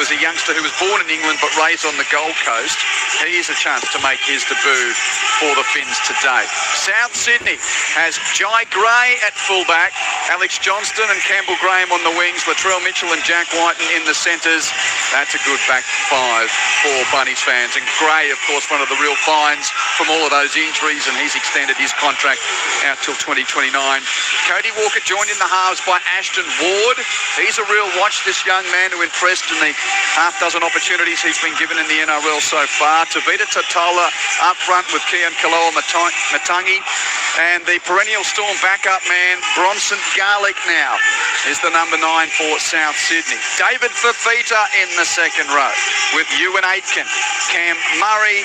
is a youngster who was born in England but raised on the Gold Coast. He has a chance to make his debut for the Finns today. South Sydney has Jai Gray at fullback, Alex Johnston and Campbell Graham on the wings, Latrell Mitchell and Jack Whiten in the centres. That's a good back five for Bunnies fans. And Gray, of course, one of the real finds from all of those injuries, and he's extended his contract out till 2029. Cody Walker joined in the halves by Ashton Ward. He's a real watch, this young man who impressed in the half dozen opportunities he's been given in the NRL so far. Tavita Totola up front with Kian Kaloa Matangi. And the perennial Storm backup man, Bronson Garlick now, is the number 9 for South Sydney. David Fafita in the second row with Ewan Aitken. Cam Murray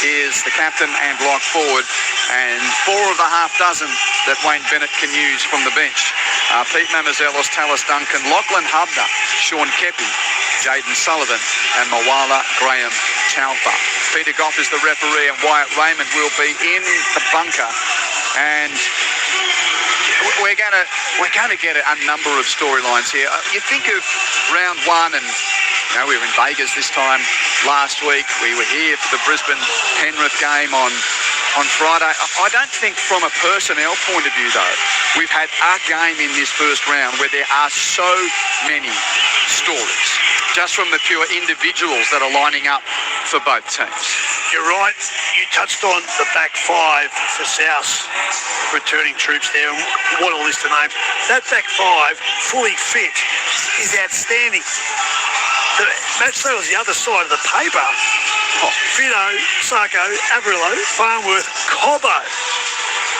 is the captain and lock forward, and 4 of the half dozen that Wayne Bennett can use from the bench. Pete Mamazelos, Tallis Duncan, Lachlan Hubner, Sean Kepi, Jaden Sullivan and Mawala Graham Taufa. Peter Goff is the referee and Wyatt Raymond will be in the bunker. And we're going to get a number of storylines here. You think of round one, and we were in Vegas this time last week. We were here for the Brisbane-Penrith game on Friday. I don't think from a personnel point of view, though, we've had a game in this first round where there are so many stories, just from the pure individuals that are lining up for both teams. You're right. You touched on the back five for South returning troops there. What a list of names. That back five, fully fit, is outstanding. The match that was the other side of the paper. Fidow, Sarko, Averillo, Farnworth, Cobbo.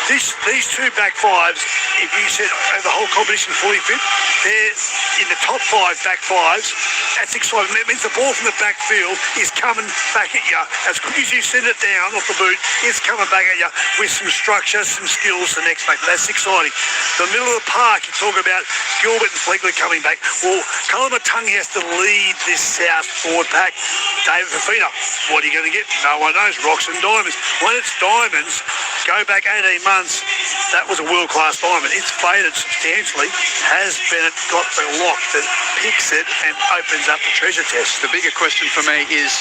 These two back fives, if you said the whole competition fully fit, they're in the top 5 back fives. That's exciting. That means the ball from the backfield is coming back at you. As quick as you send it down off the boot, it's coming back at you with some structure, some skills, the next back. That's exciting. The middle of the park, you talk about Gilbert and Flegler coming back. Well, Kalamatangi has to lead this South forward pack. David Fafita, what are you going to get? No one knows. Rocks and diamonds. When it's diamonds, go back 18 months, that was a world-class diamond. It's faded substantially. Has Bennett got the lock that picks it and opens up the treasure chest? The bigger question for me is,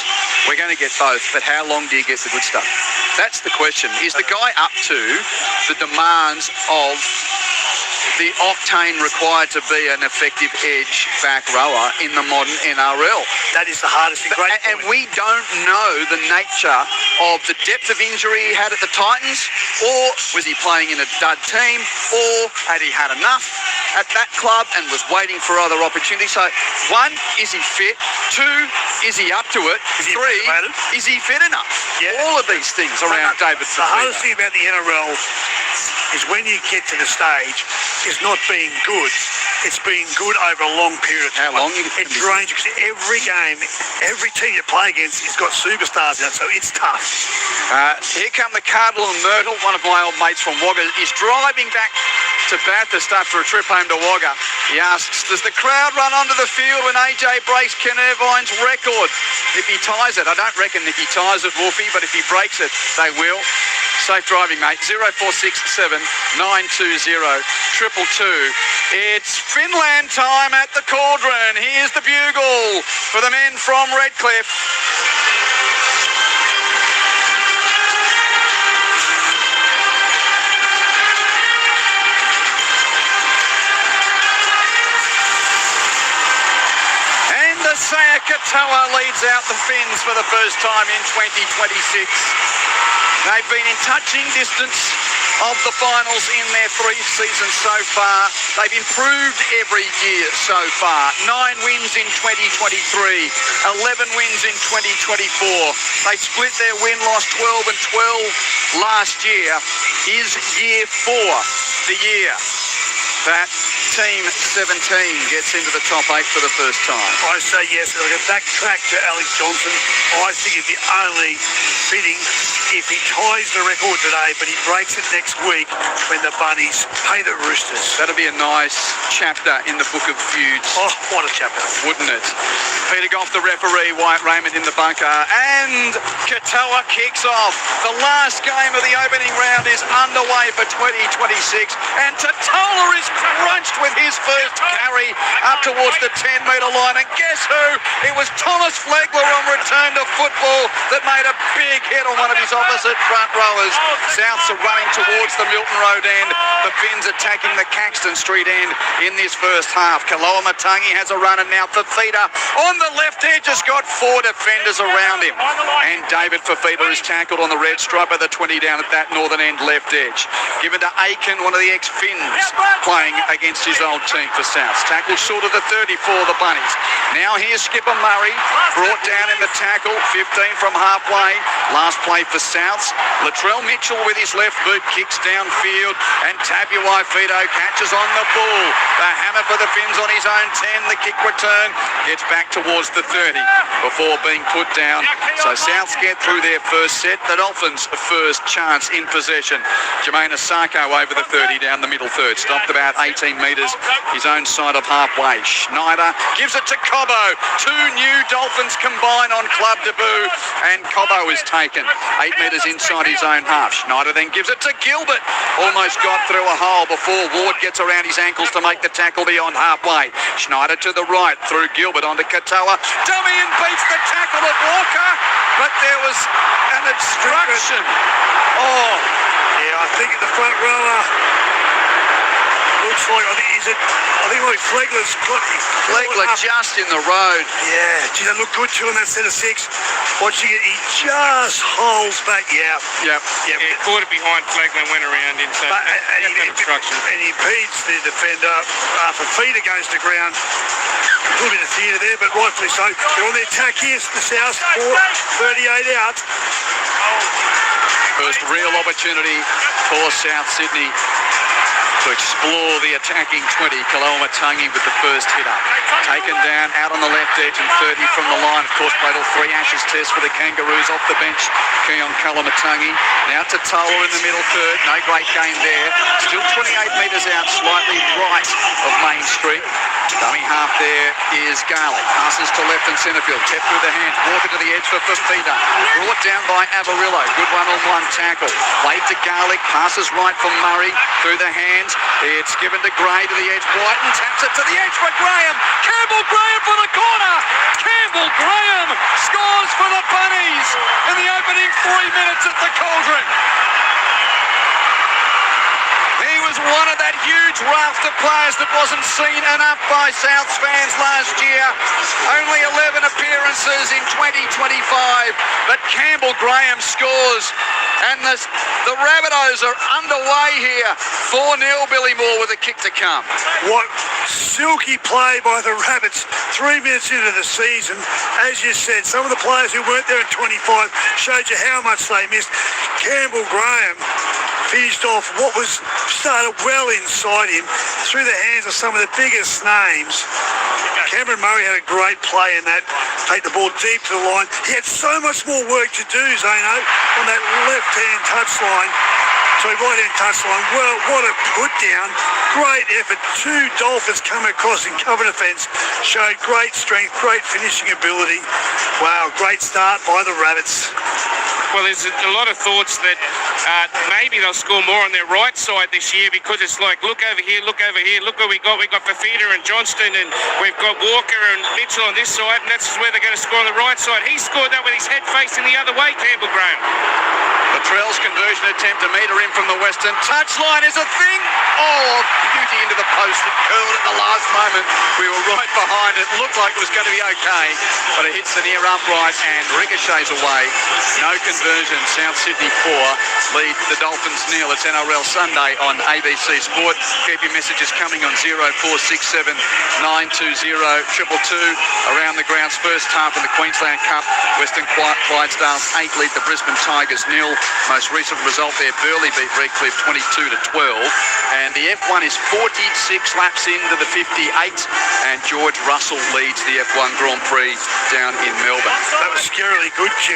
we're going to get both, but how long do you get the good stuff? That's the question. Is the guy up to the demands of the octane required to be an effective edge back rower in the modern NRL? That is the hardest thing. And we don't know the nature of the depth of injury he had at the Titans, or was he playing in a dud team, or had he had enough at that club and was waiting for other opportunities? So, 1, is he fit? 2, is he up to it? 3, is he fit enough? Yeah. All of these things around David Fafita. The hardest thing about the NRL is when you get to the stage, is not being good. It's being good over a long period of time. How long? It drains, because every game, every team you play against has got superstars in it, so it's tough. Here come the Cardinal and Myrtle. One of my old mates from Wagga is driving back to Bathurst after a trip home to Wagga. He asks, does the crowd run onto the field when AJ breaks Ken Irvine's record? If he ties it, I don't reckon if he ties it, Wolfie, but if he breaks it, they will. Safe driving, mate. 0467 920 222. It's Finland time at the Cauldron. Here's the bugle for the men from Redcliffe. And the Sayakatoa leads out the Finns for the first time in 2026. They've been in touching distance of the finals in their 3 seasons so far. They've improved every year so far. 9 wins in 2023, 11 wins in 2024. They split their win-loss 12 and 12 last year. Is year 4 the year that Team 17 gets into the top 8 for the first time? I say yes. Like a backtrack to Alex Johnston, I think it'd be only fitting if he ties the record today, but he breaks it next week when the Bunnies pay the Roosters. That'd be a nice chapter in the book of feuds. Oh, what a chapter. Wouldn't it? Peter Goff, the referee, Wyatt Raymond in the bunker, and Katoa kicks off. The last game of the opening round is underway for 2026, and Totola is crunched with his first carry up towards the 10-metre line, and guess who It was Thomas Flegler on return to football that made a big hit on one of his opposite front rowers. Souths are running towards the Milton Road end. The Finns attacking the Caxton Street end in this first half. Kaloamatangi has a run, and now Fafita on the left edge has got 4 defenders around him. And David Fafita is tackled on the red stripe of the 20 down at that northern end left edge. Given to Aiken, one of the ex-Finns, playing against his old team for Souths. Tackled short of the 30 for the Bunnies. Now here's Skipper Murray, brought down in the tackle, 15 from halfway. Last play for Souths. Latrell Mitchell with his left boot kicks downfield, and Tabuai-Fidow catches on the ball. The hammer for the Finns on his own 10. The kick return gets back towards the 30 before being put down. So Souths get through their first set. The Dolphins first chance in possession. Jermaine Asako over the 30 down the middle third. Stopped about 18 metres his own side of halfway. Schneider gives it to Cobbo. 2 new Dolphins combine on club debut, and Cobbo is taken 8 metres inside his own half. Schneider then gives it to Gilbert. Almost got through a hole before Ward gets around his ankles to make the tackle beyond halfway. Schneider to the right through Gilbert onto Katoa. Dummy and beats the tackle of Walker, but there was an obstruction. Oh, yeah, I think the front rower looks like, I think like Flegler's got Flegler just in the road. Yeah, gee, that looked good too on that set of 6. Watching it, he just holds back. Yeah. Caught it behind Flegler and went around into obstruction. And he impedes the defender. Fafita goes to ground. A little bit of theatre there, but rightfully so. They're on the attack here. The South 38 out. First real opportunity for South Sydney to explore the attacking 20. Kaloamatangi with the first hit up. Taken down out on the left edge and 30 from the line. Of course, played all 3 Ashes tests for the Kangaroos off the bench. Keon Kaloamatangi. Now to Toa in the middle third. No great game there. Still 28 metres out, slightly right of Main Street. Dummy half there is Garlick. Passes to left and centre field. Tip through the hands. Walker to the edge for Fafita. Brought down by Avarillo. Good one-on-one tackle. Played to Garlick. Passes right from Murray. Through the hands. It's given to Gray to the edge. Whiten taps it to the edge for Graham. Campbell Graham for the corner. Campbell Graham scores for the Bunnies in the opening 3 minutes at the Cauldron. He was one of that huge raft of players that wasn't seen enough by Souths fans last year. Only 11 appearances in 2025, but Campbell Graham scores, and the Rabbitohs are underway here. 4-0 Billy Moore with a kick to come. What silky play by the Rabbits 3 minutes into the season. As you said, some of the players who weren't there in 25 showed you how much they missed. Campbell Graham finished off what was started well inside him through the hands of some of the biggest names. Cameron Murray had a great play in that. Take the ball deep to the line. He had so much more work to do, Zeno, on that left-hand touchline. Right-hand touchline. Well, what a put down. Great effort. 2 Dolphins coming across in cover defence. Showed great strength, great finishing ability. Wow, great start by the Rabbits. Well, there's a lot of thoughts that maybe they'll score more on their right side this year, because it's like, look over here, look over here, look what we got. We've got Fafita and Johnston, and we've got Walker and Mitchell on this side, and that's where they're going to score on the right side. He scored that with his head facing the other way, Campbell Graham. Latrell's conversion attempt to meter in from the western touchline is a thing. Oh, beauty into the post. It curled at the last moment. We were right behind it. Looked like it was going to be okay, but it hits the near upright and ricochets away. No conversion. South Sydney 4 lead the Dolphins 0. It's NRL Sunday on ABC Sport. Keep your messages coming on 0467 920 222. Around the grounds, first half of the Queensland Cup. Western Clydesdales 8 lead the Brisbane Tigers 0. Most recent result there, Burleigh beat Redcliffe 22-12. And the F1 is 46 laps into the 58, and George Russell leads the F1 Grand Prix down in Melbourne. That was scarily good, Q.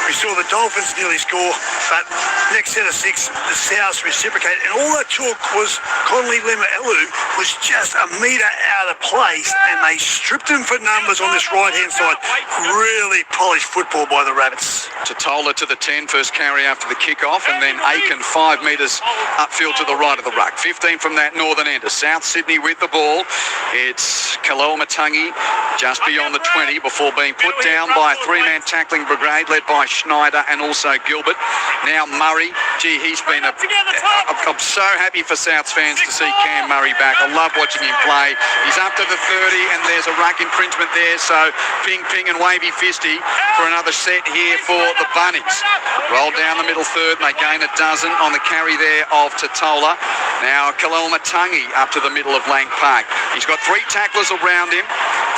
We saw the Dolphins nearly score, but next set of 6, the Souths reciprocated, and all that took was Connolly Lemuelu was just a metre out of place, and they stripped him for numbers on this right-hand side. Really polished football by the Rabbits. Totola to the 10, first carry after the kickoff, and then Aiken Aiken 5 metres upfield to the right of the ruck. 15 from that northern end. South Sydney with the ball. It's Kalel-Matangi just beyond the 20 before being put down by a three-man tackling brigade led by Schneider and also Gilbert. Now Murray. Gee, he's been I'm so happy for Souths fans to see Cam Murray back. I love watching him play. He's up to the 30 and there's a ruck infringement there, so ping and wavy fisty for another set here for the Bunnies. Roll down the middle third and they gain a dozen on the carry there of Totola. Now Kalel-Matangi up to the middle of Lang Park. He's got three tacklers around him.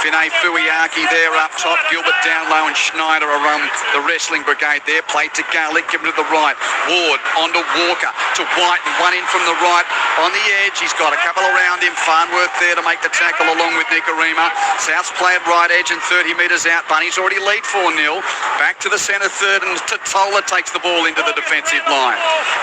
Finay Fuiaki there up top, Gilbert down low and Schneider around the wrestling brigade there. Played to Garlick, given to the right. Ward onto Walker, to White, and one in from the right on the edge. He's got a couple around him. Farnworth there to make the tackle along with Nicarima. Souths play at right edge and 30 metres out. Bunnies already lead 4-0. Back to the centre third and Totola takes the ball into the defensive line.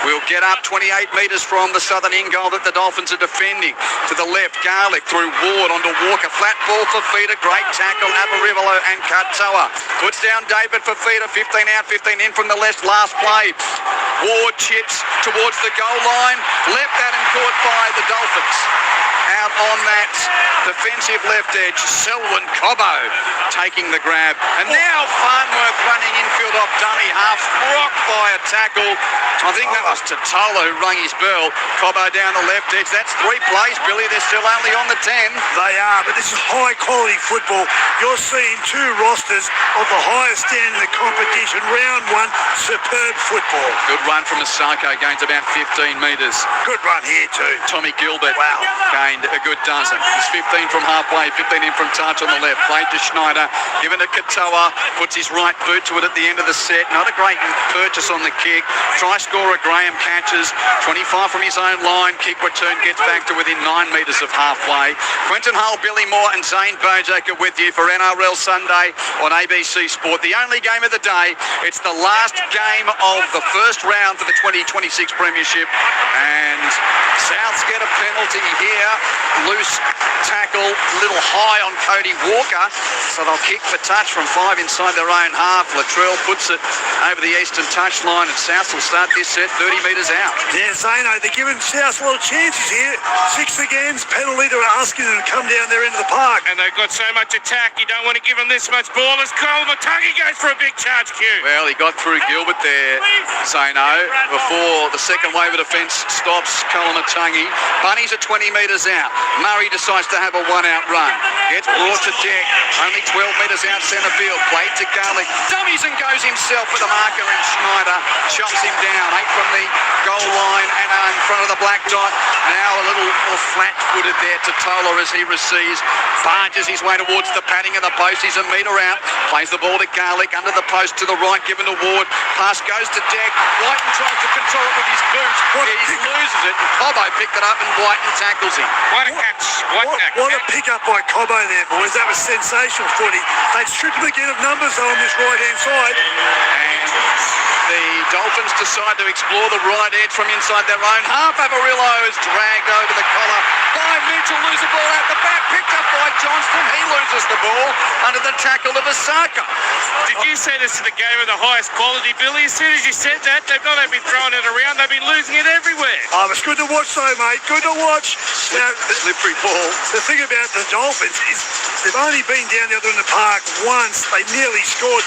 We'll get up 28 metres from the southern end goal that the Dolphins are defending. To the left, Garlick through Ward onto Walker. Flat ball for Feeder. Great tackle, Aperivalo and Katoa. Puts down David for Feeder. 15 out, 15 in from the left. Last play. Ward chips towards the goal line. Left that and caught by the Dolphins. Out on that defensive left edge, Selwyn Cobbo taking the grab. And now Farnworth running infield off dummy half, rocked by a tackle. I think that was Totola who rung his bell. Cobbo down the left edge. That's three plays, Billy. They're still only on the 10. They are, but this is high-quality football. You're seeing two rosters of the highest standard in the competition. Round one, superb football. Good run from Asako, gains about 15 metres. Good run here too. Tommy Gilbert, Wow. gained a good dozen. He's 15 from halfway, 15 in from touch on the left. Played to Schneider, given to Katoa, puts his right boot to it at the end of the set. Not a great purchase on the kick. Try scorer Graham catches, 25 from his own line. Kick return gets back to within 9 metres of halfway. Quentin Hull, Billy Moore and Zane Bojack are with you for NRL Sunday on ABC Sport. The only game of the day. It's the last game of the first round for the 2026 Premiership. And Souths get a penalty here. Loose tackle, a little high on Cody Walker. So they'll kick for touch from 5 inside their own half. Latrell puts it over the eastern touchline and Souths will start this set 30 metres out. Yeah, Zano, they're giving South a lot of chances here. 6 against, penalty, they're asking them to come down their end of the park. And they've got so much attack, you don't want to give them this much ball as Kalel-Matangi goes for a big charge, Q. Well, he got through Gilbert there, Zano, before the second wave of defence stops Kalel-Matangi. Bunnies are 20 metres out. Murray decides to have a one-out run. Gets brought to deck, only 12 metres out centre field. Played to Garlick, dummies and goes himself with the marker and Schneider chops him down. 8 from the goal line and in front of the black dot. Now a little more flat-footed there to Tola as he receives. Barges his way towards the padding of the post. He's a metre out. Plays the ball to Garlick under the post to the right, given to Ward. Pass goes to Deck. Whiten tries to control it with his boot. He loses it and Cobbo picked it up and Whiten tackles him. What a catch. What a pick-up by Cobbo there, boys. That was sensational footy. They'd stripped him again of numbers though on this right-hand side. And the Dolphins decide to explore the right edge from inside their own half. Averillo is dragged over the collar by Mitchell. Loses the ball out the back. Picked up by Johnston. He loses the ball under the tackle of Asako. Did you say this is the game of the highest quality, Billy? As soon as you said that, they've not only been throwing it around, they've been losing it everywhere. Oh, it's good to watch though, mate. Good to watch. Now, Slippery ball. the thing about the Dolphins is they've only been down the other end of the park once. They nearly scored.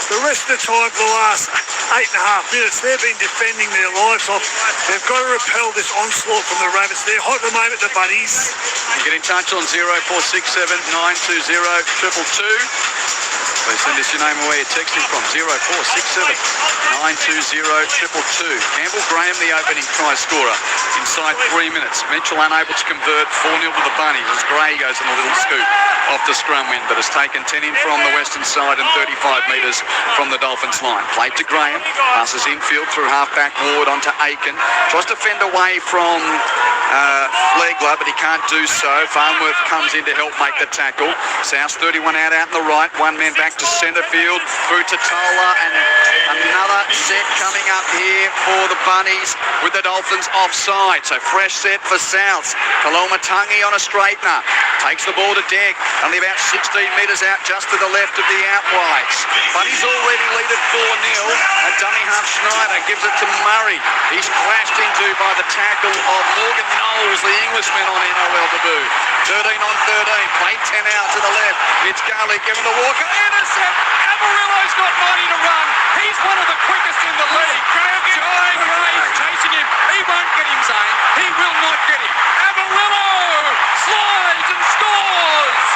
The rest of the time for the last 8.5 minutes, they've been defending their lives off. They've got to repel this onslaught from the Rabbits. They're hot at the moment, the Bunnies. You get in touch on 0467 920 222. Please send us your name and where you're texting from. 0467 920 222. Campbell Graham, the opening try scorer, inside 3 minutes. Mitchell unable to convert, 4-0 to the Bunnies as Gray goes in a little scoop off the scrum win, but has taken 10 in from the western side and 35 metres from the Dolphins line. Played to Graham, passes infield through half-back Ward onto Aiken. Tries to fend away from Flegler, but he can't do so. Farnworth comes in to help make the tackle. South 31 out in the right, one man back to centre field. Butatola, and another set coming up here for the Bunnies with the Dolphins offside. So fresh set for Souths. Kalomatangi on a straightener. Takes the ball to Deck. Only about 16 metres out, just to the left of the outrights. Bunnies already lead at 4-0. A dummy half Schneider gives it to Murray. He's crashed into by the tackle of Morgan Knowles, the Englishman on NRL debut. 13 on 13. Played 10 out to the left. It's Garlic giving the Walker. Intercept. Amarillo's got money to run. He's one of the quickest in the league. Jai Gray's chasing him. He won't get him, Zane. He will not get him. Amarillo slides and scores.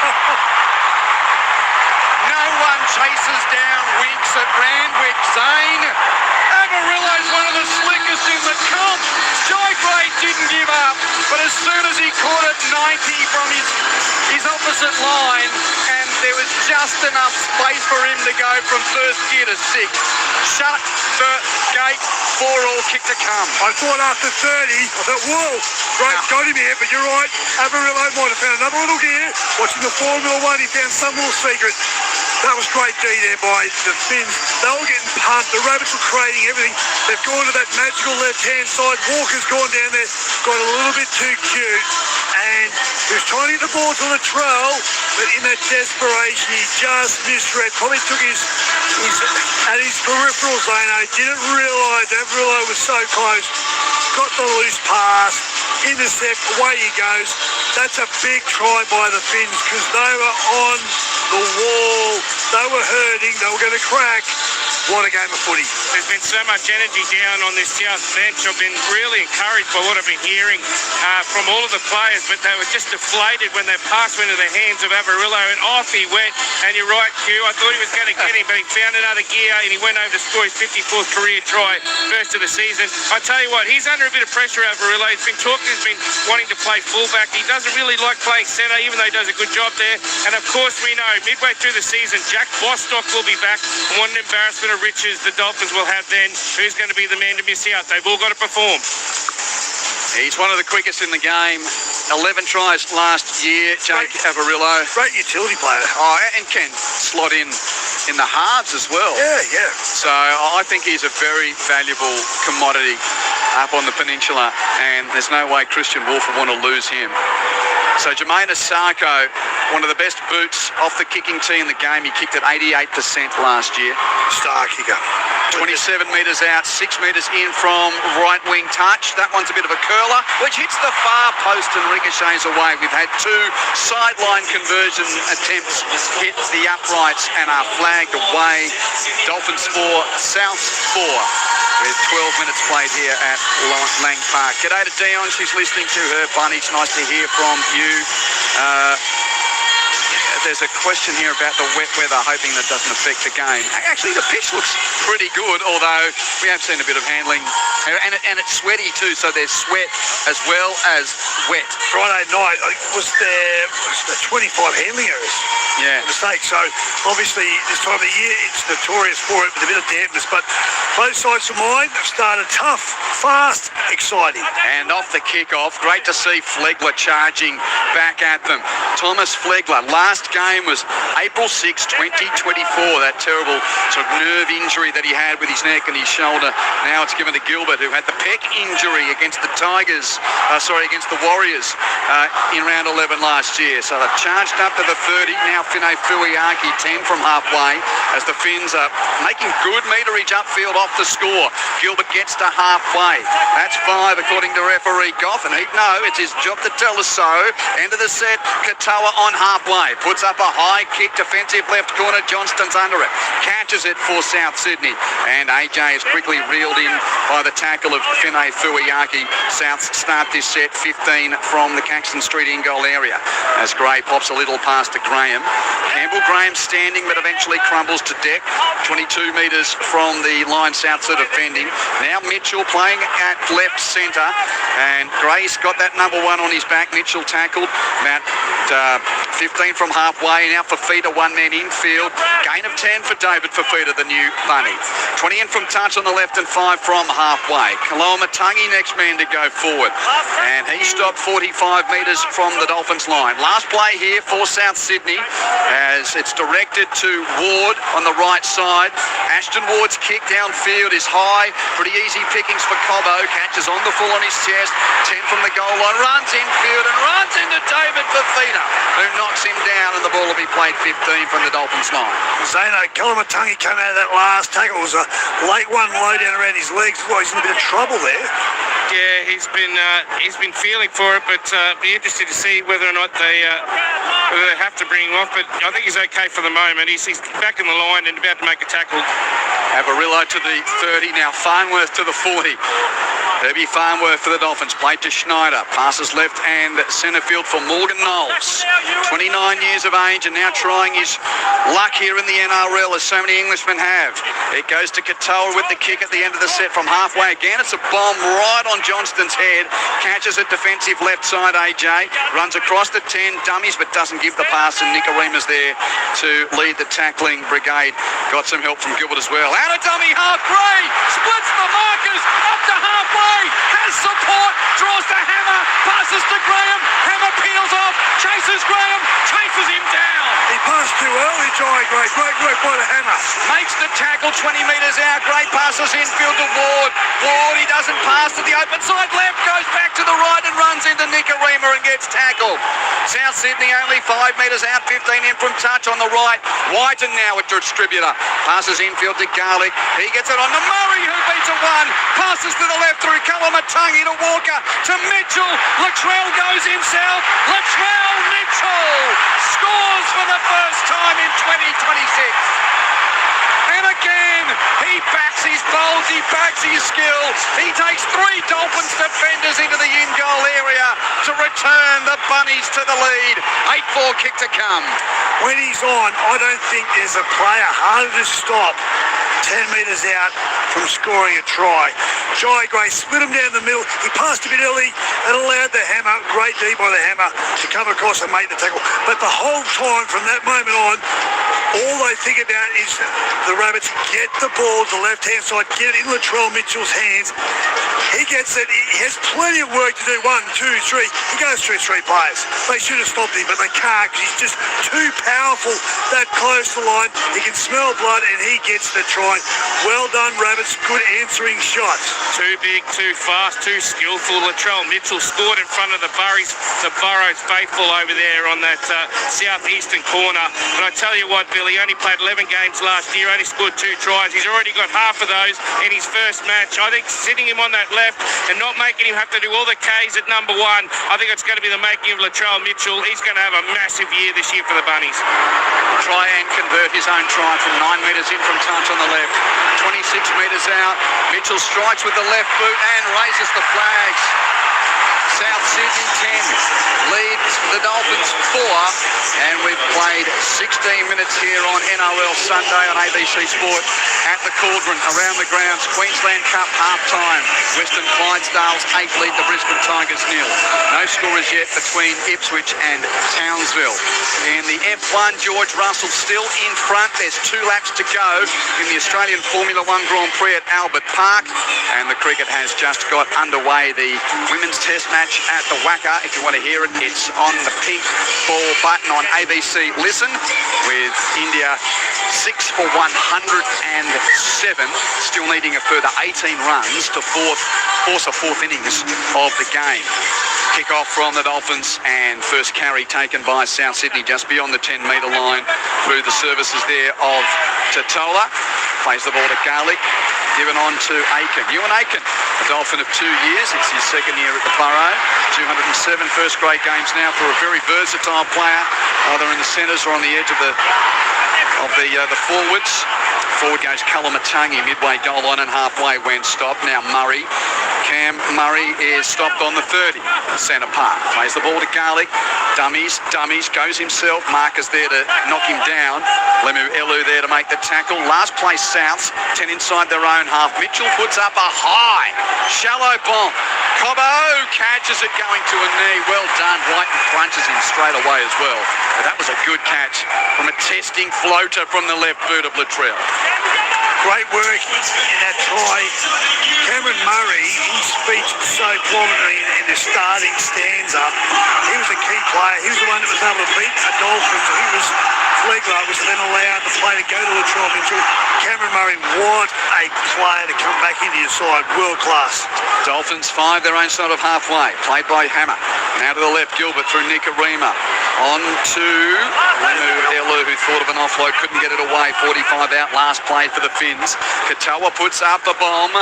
No one chases down Winks at Randwick, Zane. Amarillo's one of the slickest in the comp. Jai Gray didn't give up, but as soon as he caught it 90 from his opposite line, and there was just enough space for him to go from first gear to sixth. Shut the gate, 4-all, kick to come. I thought after 30, I thought, whoa, great, got him here, but you're right. Amarillo might have found another little gear. Watching the Formula 1, he found some little secret. That was great D there by the Finns. They were getting pumped. The Rabbits were creating everything. They've gone to that magical left-hand side. Walker's gone down there, got a little bit too cute. And he was trying to get the ball to Latrell, but in that desperation, he just misread. Probably took his peripheral zone. I didn't realise Everydaypartoflife was so close. Got the loose pass. Intercept, away he goes. That's a big try by the Finns because they were on the wall. They were hurting. They were going to crack. What a game of footy. There's been so much energy down on this South bench. I've been really encouraged by what I've been hearing from all of the players, but they were just deflated when that pass went into the hands of Amarillo, and off he went. And you're right, Q, I thought he was going to get him, but he found another gear and he went over to score his 54th career try, first of the season. I tell you what, he's under a bit of pressure, Amarillo. He's been wanting to play fullback. He doesn't really like playing centre, even though he does a good job there. And of course we know, midway through the season, Jack Bostock will be back. And what an embarrassment of riches the Dolphins will have then. Who's going to be the man to miss out? They've all got to perform. He's one of the quickest in the game. 11 tries last year, Jake Avarillo. Great utility player. Oh, and can slot in the halves as well. Yeah. So I think he's a very valuable commodity up on the peninsula, and there's no way Christian Wolf will want to lose him. So Jermaine Asako, one of the best boots off the kicking tee in the game. He kicked at 88% last year. Star kicker. 27 metres out, 6 metres in from right wing touch. That one's a bit of a curler, which hits the far post and ricochets away. We've had 2 sideline conversion attempts hit the uprights and are flagged away. Dolphins 4, South 4. With 12 minutes played here at Lang Park. G'day to Dion. She's listening to her bunnies. Nice to hear from you. There's a question here about the wet weather, hoping that doesn't affect the game. Actually, the pitch looks pretty good, although we have seen a bit of handling. And it's sweaty too, so there's sweat as well as wet. Friday night was there 25 handling errors. Yeah. Mistake. So obviously this time of the year it's notorious for it with a bit of dampness. But both sides of mine have started tough, fast, exciting. And off the kickoff, great to see Flegler charging back at them. Thomas Flegler, last game was April 6, 2024. That terrible sort of nerve injury that he had with his neck and his shoulder. Now it's given to Gilbert, who had the pec injury against the against the Warriors in round 11 last year. So they've charged up to the 30. Now Finay Fuiaki 10 from halfway as the Finns are making good meterage upfield off the score. Gilbert gets to halfway. That's 5 according to referee Goff, and he'd know it's his job to tell us so. End of the set, Katoa on halfway. Puts up a high kick, defensive left corner. Johnston's under it. Catches it for South Sydney. And AJ is quickly reeled in by the tackle of Finay Fuiaki. Souths start this set 15 from the Caxton Street in goal area. As Gray pops a little past to Graham. Campbell Graham standing but eventually crumbles to Deck. 22 metres from the line Souths are defending. Now Mitchell playing at left centre. And Gray's got that number 1 on his back. Mitchell tackled about 15 from half. halfway. Now Fafita, one man infield. Gain of 10 for David Fafita, the new bunny. 20 in from touch on the left and 5 from halfway. Kaloamatangi, next man to go forward. And he stopped 45 metres from the Dolphins line. Last play here for South Sydney as it's directed to Ward on the right side. Ashton Ward's kick downfield is high. Pretty easy pickings for Cobbo. Catches on the full on his chest. 10 from the goal line. Runs infield and runs into David Fafita, who knocks him down, and the ball will be played 15 from the Dolphins line. Zeno, Kaloamatangi came out of that last tackle. It was a late one low down around his legs. Well, he's in a bit of trouble there. Yeah, he's been feeling for it, but be interested to see whether or not they have to bring him off. But I think he's okay for the moment. He's back in the line and about to make a tackle. Avarillo to the 30, now Farnworth to the 40. Herbie Farnworth for the Dolphins, played to Schneider, passes left and centre field for Morgan Knowles. 29 years of age and now trying his luck here in the NRL, as so many Englishmen have. It goes to Katoa with the kick at the end of the set from halfway again. It's a bomb right on Johnston's head, catches it defensive left side. AJ runs across the 10, dummies but doesn't give the pass, and Nicarima's there to lead the tackling brigade. Got some help from Gilbert as well. Out of dummy half, Gray splits the markers up to halfway, has support, draws the Hammer, passes to Graham, Hammer peels off, chases Graham, chases him down. He passed too early, Joey Gray. Great work by the Hammer. Makes the tackle 20 metres out. Gray passes infield to Ward. Ward, he doesn't pass to the open side left, goes back to the right and runs into Nicarima and gets tackled. South Sydney only 5 metres out, 15 in from touch on the right. Whiten now with distributor. Passes infield to Garlick. He gets it on to Murray, who beats a one. Passes to the left through Kaloamatangi to Walker to Mitchell. Latrell goes himself. Latrell Mitchell scores for the first time in 2026. And again, he backs his bowls, he backs his skills. He takes 3 Dolphins defenders into the in-goal area to return the Bunnies to the lead. 8-4 kick to come. When he's on, I don't think there's a player harder to stop 10 metres out from scoring a try. Jai Gray split him down the middle. He passed a bit early and allowed the Hammer, great D by the Hammer, to come across and make the tackle. But the whole time from that moment on, all they think about is the Rabbits get the ball to the left-hand side, get it in Latrell Mitchell's hands. He gets it. He has plenty of work to do. 1, 2, 3. He goes through 3 players. They should have stopped him, but they can't because he's just too powerful that close to the line. He can smell blood and he gets the try. Well done, Rabbits. Good answering shots. Too big, too fast, too skillful. Latrell Mitchell scored in front of the Burrows faithful over there on that southeastern corner. And I tell you what, Bill, he only played 11 games last year, only scored 2 tries. He's already got half of those in his first match. I think sitting him on that left and not making him have to do all the Ks at number 1, I think it's going to be the making of Latrell Mitchell. He's going to have a massive year this year for the Bunnies. Try and convert his own try from 9 metres in from touch on the left. 26 metres out. Mitchell strikes with the left boot and raises the flags. South Sydney 10 leads the Dolphins 4, and we've played 16 minutes here on NRL Sunday on ABC Sport at the Cauldron around the grounds. Queensland Cup half-time. Western Clydesdales 8 lead the Brisbane Tigers 0. No scorers yet between Ipswich and Townsville. In the F1, George Russell still in front. There's 2 laps to go in the Australian Formula 1 Grand Prix at Albert Park, and the cricket has just got underway. The women's test match at the Wacker. If you want to hear it, it's on the pink ball button on ABC Listen, with India 6 for 107, still needing a further 18 runs to force a 4th innings of the game. Kick-off from the Dolphins, and first carry taken by South Sydney just beyond the 10-metre line through the services there of Totola. Plays the ball to Garlick, given on to Aiken. Ewan Aiken, a Dolphin of 2 years. It's his 2nd year at the Burrow. 207 first-grade games now for a very versatile player, either in the centres or on the edge of the forwards. Forward goes Kaloamatangi, midway goal line and halfway when stopped. Now Murray. Cam Murray is stopped on the 30. Centre park. Plays the ball to Garlick. Dummies, goes himself. Marcus there to knock him down. Lemu Elu there to make the tackle. Last place Souths, 10 inside their own half. Mitchell puts up a high, shallow bomb. Cobbo catches it going to a knee. Well done. Whiten crunches him straight away as well. But that was a good catch from a testing floater from the left boot of Latrell. Great work in that try. Cameron Murray, his featured so prominently in the starting stanza. He was a key player. He was the one that was able to beat a Dolphins. He was Flegler, was then allowed the play to go to Latrell Mitchell. Cameron Murray, what a player to come back into your side. World class. Dolphins 5 their own side of halfway. Played by Hammer. Now to the left, Gilbert through Nicarima. On to Elu, who thought of an offload, couldn't get it away. 45 out, last play for the Finns. Katoa puts up the bomb.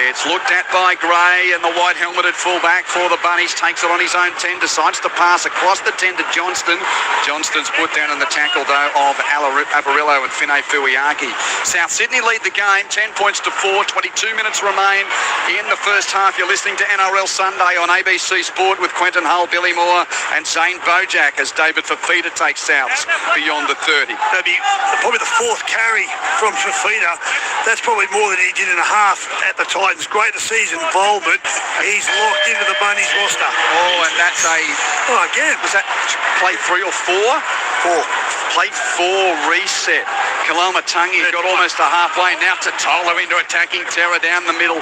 It's looked at by Gray, and the white helmeted fullback for the Bunnies takes it on his own 10, decides to pass across the 10 to Johnston. Johnston's put down in the tackle, though, of Avarillo and Fine Fuiaki. South Sydney lead the game, 10 points to 4, 22 minutes remain in the first half. You're listening to NRL Sunday on ABC Sport with Quentin Hull, Billy Moore and Zane Bojack as David Fafita takes Souths beyond the 30. That'd be probably the fourth carry from Fafita. That's probably more than he did in a half at the Titans. Great to see his involvement. He's locked into the Bunnies roster. Oh, and that's again. Was that play 3 or 4? 4. Play 4 reset. Kalamatangi's got almost a halfway. Now Totola into attacking terror down the middle.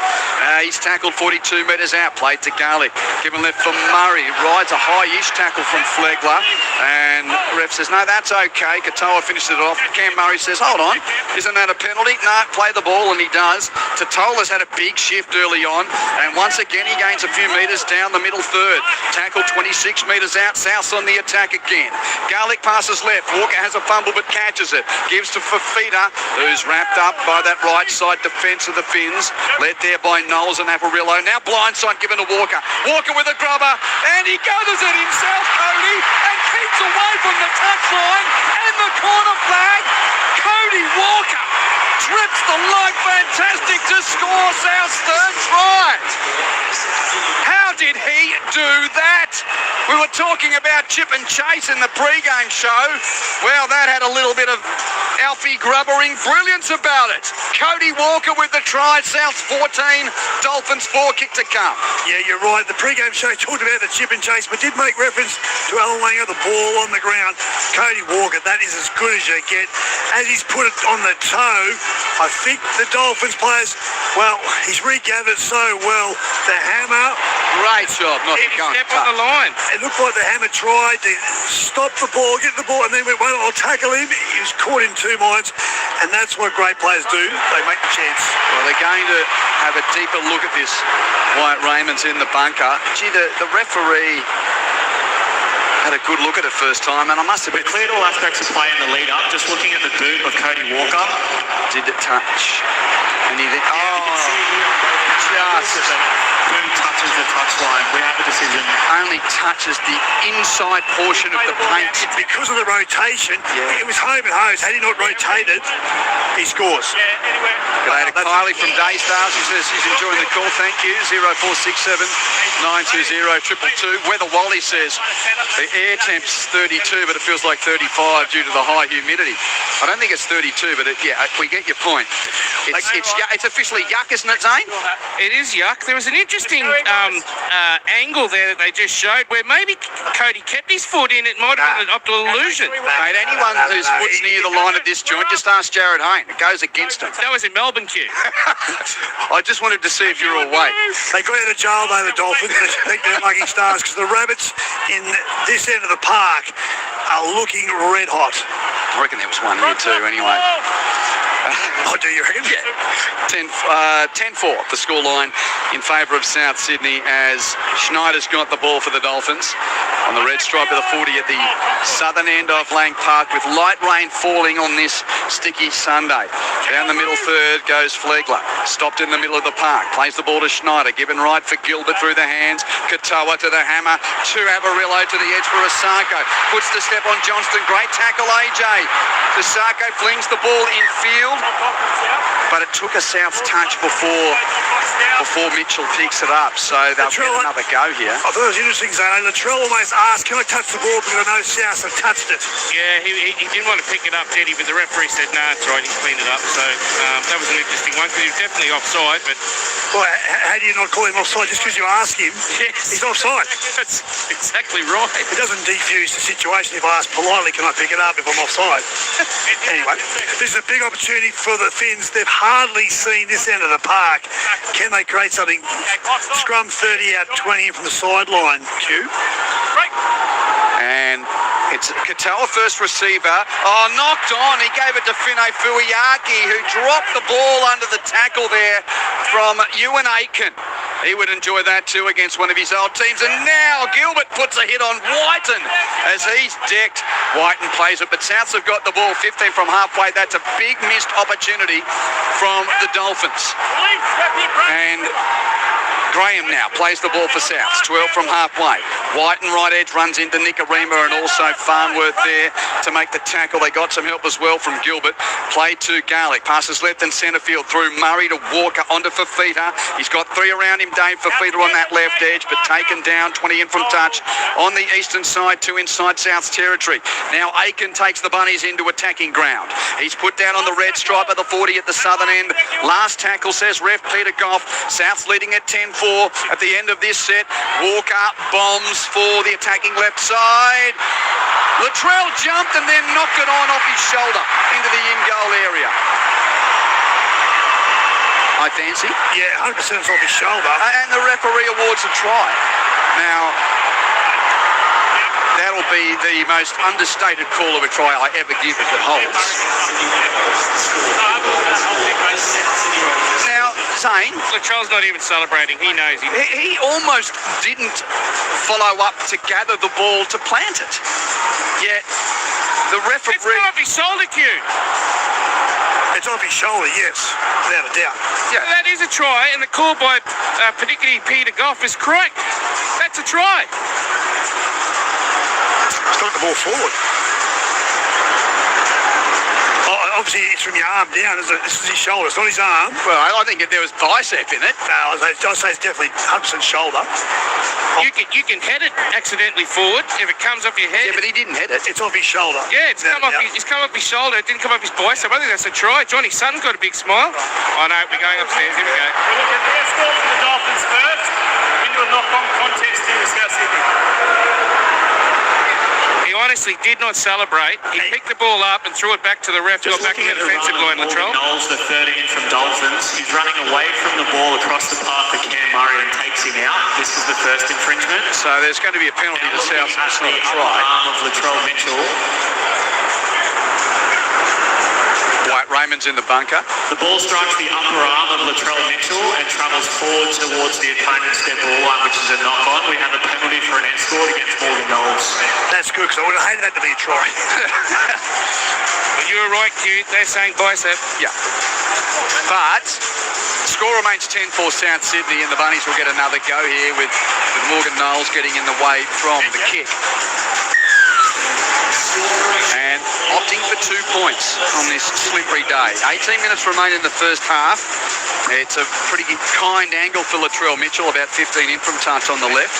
He's tackled 42 metres out. Played to Garlick. Given left for Murray. Rides a high-ish tackle from Flegler. And ref says, no, that's okay. Katoa finished it off. Cam Murray says, hold on. Isn't that a penalty? No, play the ball, and he does. Totola's had a big shift early on. And once again, he gains a few metres down the middle third. Tackled 26 metres out. South on the attack again. Garlick passes left. Walker has a fumble but catches it. Gives to Fafita, who's wrapped up by that right side defence of the Finns. Led there by Knowles and Avarillo. Now blindside given to Walker. Walker with a grubber, and he gathers it himself, Cody, and keeps away from the touchline and the corner flag. Cody Walker trips the line, fantastic to score South's third try. How did he do that? We were talking about chip and chase in the pre-game show. Well, that had a little bit of Alfie grubbering brilliance about it. Cody Walker with the try. South's 14, Dolphins 4, kick to come. Yeah, you're right. The pre-game show talked about the chip and chase, but did make reference to Alan Langer, the ball on the ground. Cody Walker, that is as good as you get. As he's put it on the toe, I think the Dolphins players, well, he's regathered so well. The hammer. Great job, not going step on the line. It looked like the hammer tried to stop the ball, get the ball, and then went, well, I'll tackle him. He was caught in two minds, and that's what great players do. They make the chance. Well, they're going to have a deeper look at this. Wyatt Raymond's in the bunker. Gee, the referee had a good look at it first time, and I must admit, cleared all aspects of play in the lead up. Just looking at the boot of Cody Walker. Did it touch? And he then, boot touches the touchline. We have a decision. Only touches the inside portion of the paint. Because of the rotation, it was home and hose. Had he not rotated, he scores. G'day to Kylie from Daystars. She says she's enjoying the call. Thank you. 0467 920 222. Weather Wally says the air temp's 32, but it feels like 35 due to the high humidity. I don't think it's 32, but we get your point. It's officially yuck, isn't it, Zane? It is yuck. There was an interesting angle there that they just showed where maybe Cody kept his foot in. It might have been an optical illusion. Mate, anyone whose foot's near the line of disjoint, just ask Jared Hayne. It goes against him. That was in Melbourne, Q. I just wanted to see if you're awake. They got out of jail, though, the Dolphins. They think they're lucky stars because the Rabbits in this end of the park are looking red hot. I reckon there was one here too, anyway. Oh, do you reckon? Yeah. 10-4, the scoreline in favour of South Sydney as Schneider's got the ball for the Dolphins on the red stripe of the 40 at the southern end of Lang Park with light rain falling on this sticky Sunday. Down the middle third goes Flegler. Stopped in the middle of the park. Plays the ball to Schneider. Given right for Gilbert through the hands. Katoa to the hammer. To Avarillo to the edge for Asako. Puts the step on Johnston. Great tackle, AJ. Asako flings the ball in field. But it took a South touch before Mitchell picks it up, so they'll get another go here. I thought it was interesting, Zane. Latrell almost just asked, can I touch the ball, because I know South have touched it. Yeah, he didn't want to pick it up, did he? But the referee said, no, it's right, he's cleaned it up. So that was an interesting one, because he was definitely offside. But Well, how do you not call him offside just because you ask him? yes, He's offside. that's exactly right. It doesn't defuse the situation if I ask politely, can I pick it up if I'm offside? Anyway, this is a big opportunity for the Finns. They've hardly seen this end of the park. Can they create something? Scrum 30 out 20 from the sideline, Q. And it's Katoa, first receiver. Oh, knocked on. He gave it to Fine Fuiaki, who dropped the ball under the tackle there from Ewan Aiken. He would enjoy that too against one of his old teams. And now Gilbert puts a hit on Whiten as he's decked. Whiten plays it, but Souths have got the ball 15 from halfway. That's a big missed opportunity from the Dolphins. And Graham now plays the ball for Souths, 12 from halfway. Whiten right edge runs into Nicarima, and also Farnworth there to make the tackle. They got some help as well from Gilbert. Play to Garlick, passes left and centre field through Murray to Walker onto Fafita. He's got three around him, Dave Fafita on that left edge, but taken down, 20 in from touch on the eastern side, 2 inside South's territory. Now Aiken takes the Bunnies into attacking ground. He's put down on the red stripe of the 40 at the southern end. Last tackle, says ref Peter Goff. South's leading at 10-4 at the end of this set. Walker bombs for the attacking left side. Latrell jumped and then knocked it on off his shoulder into the in-goal area. I fancy. Yeah, 100% it's off his shoulder. And the referee awards a try. Now, that'll be the most understated call of a try I ever give if it holds. Now, Zane, Latrell's not even celebrating. He knows he almost didn't follow up to gather the ball to plant it. Yet, the referee... It's not his shoulder cue. It's off his shoulder, yes, without a doubt. Yeah. That is a try, and the call by particularly Peter Goff is correct. That's a try. It's not the ball forward. Oh, obviously, it's from your arm down. This is his shoulder. It's not his arm. Well, I think there was bicep in it. No, I'd say it's definitely 100% shoulder. You can head it accidentally forward if it comes off your head. Yeah, but he didn't hit it. It's off his shoulder. Yeah, it's come off his shoulder. It didn't come off his bicep. I think that's a try. Johnny Sutton's got a big smile. Oh no, we're going upstairs. Here we go. We're looking at the score for the Dolphins first into a knock-on contest in South Sydney. He honestly did not celebrate. He picked the ball up and threw it back to the ref. Got back in the defensive line, Latrell. Knowles, the 13 from Dolphins. He's running away from the ball across the path for Cam Murray and takes him out. This is the first infringement. So there's going to be a penalty to South. It's not a try. Arm of Latrell Mitchell. White Raymond's in the bunker. The ball strikes the upper arm of Latrell Mitchell and travels forward towards the opponent's dead ball line, which is a knock-on. We have a penalty for an escort against Morgan Knowles. That's good, because I would have hated that to be a try. You were right, Q. They're saying bicep. Yeah. But score remains 10-4 South Sydney, and the Bunnies will get another go here with Morgan Knowles getting in the way from the kick. And opting for 2 points on this slippery day. 18 minutes remain in the first half. It's a pretty kind angle for Latrell Mitchell, about 15 in from touch on the left.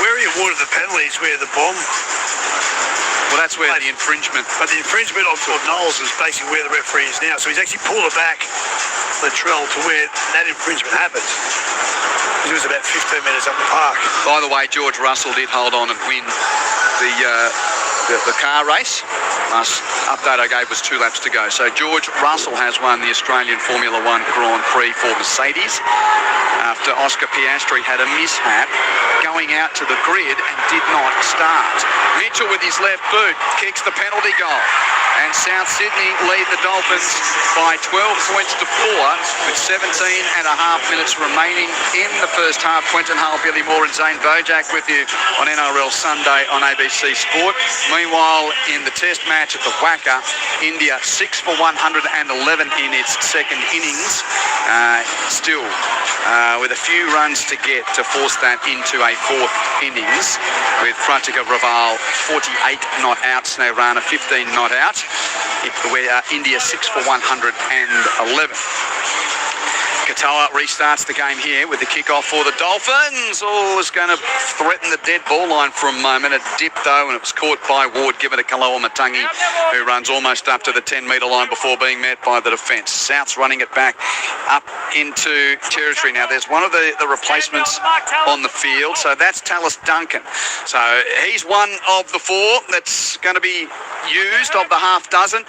Where he awarded the penalties, where the bomb... Well, that's where the infringement... But the infringement of Knowles is basically where the referee is now. So he's actually pulled it back, Latrell, to where that infringement happened. He was about 15 metres up the park. By the way, George Russell did hold on and win the car race. Last update I gave was 2 laps to go. So George Russell has won the Australian Formula One Grand Prix for Mercedes after Oscar Piastri had a mishap going out to the grid and did not start. Mitchell with his left boot kicks the penalty goal. And South Sydney lead the Dolphins by 12 points to 4 with 17 and a half minutes remaining in the first half. Quentin Hull, Billy Moore and Zane Bojack with you on NRL Sunday on ABC Sport. Meanwhile, in the test match at the Wacker, India 6 for 111 in its second innings. Still with a few runs to get to force that into a fourth innings, with Pratika Raval 48 not outs, Rana 15 not out. India 6 for 111. Katoa restarts the game here with the kickoff for the Dolphins. Oh, it's going to threaten the dead ball line for a moment. It dipped though, and it was caught by Ward, given to Kaloa Matangi, who runs almost up to the 10-metre line before being met by the defence. South's running it back up into territory now. There's one of the replacements on the field, so that's Tallis Duncan. So he's one of the four that's going to be used of the half dozen.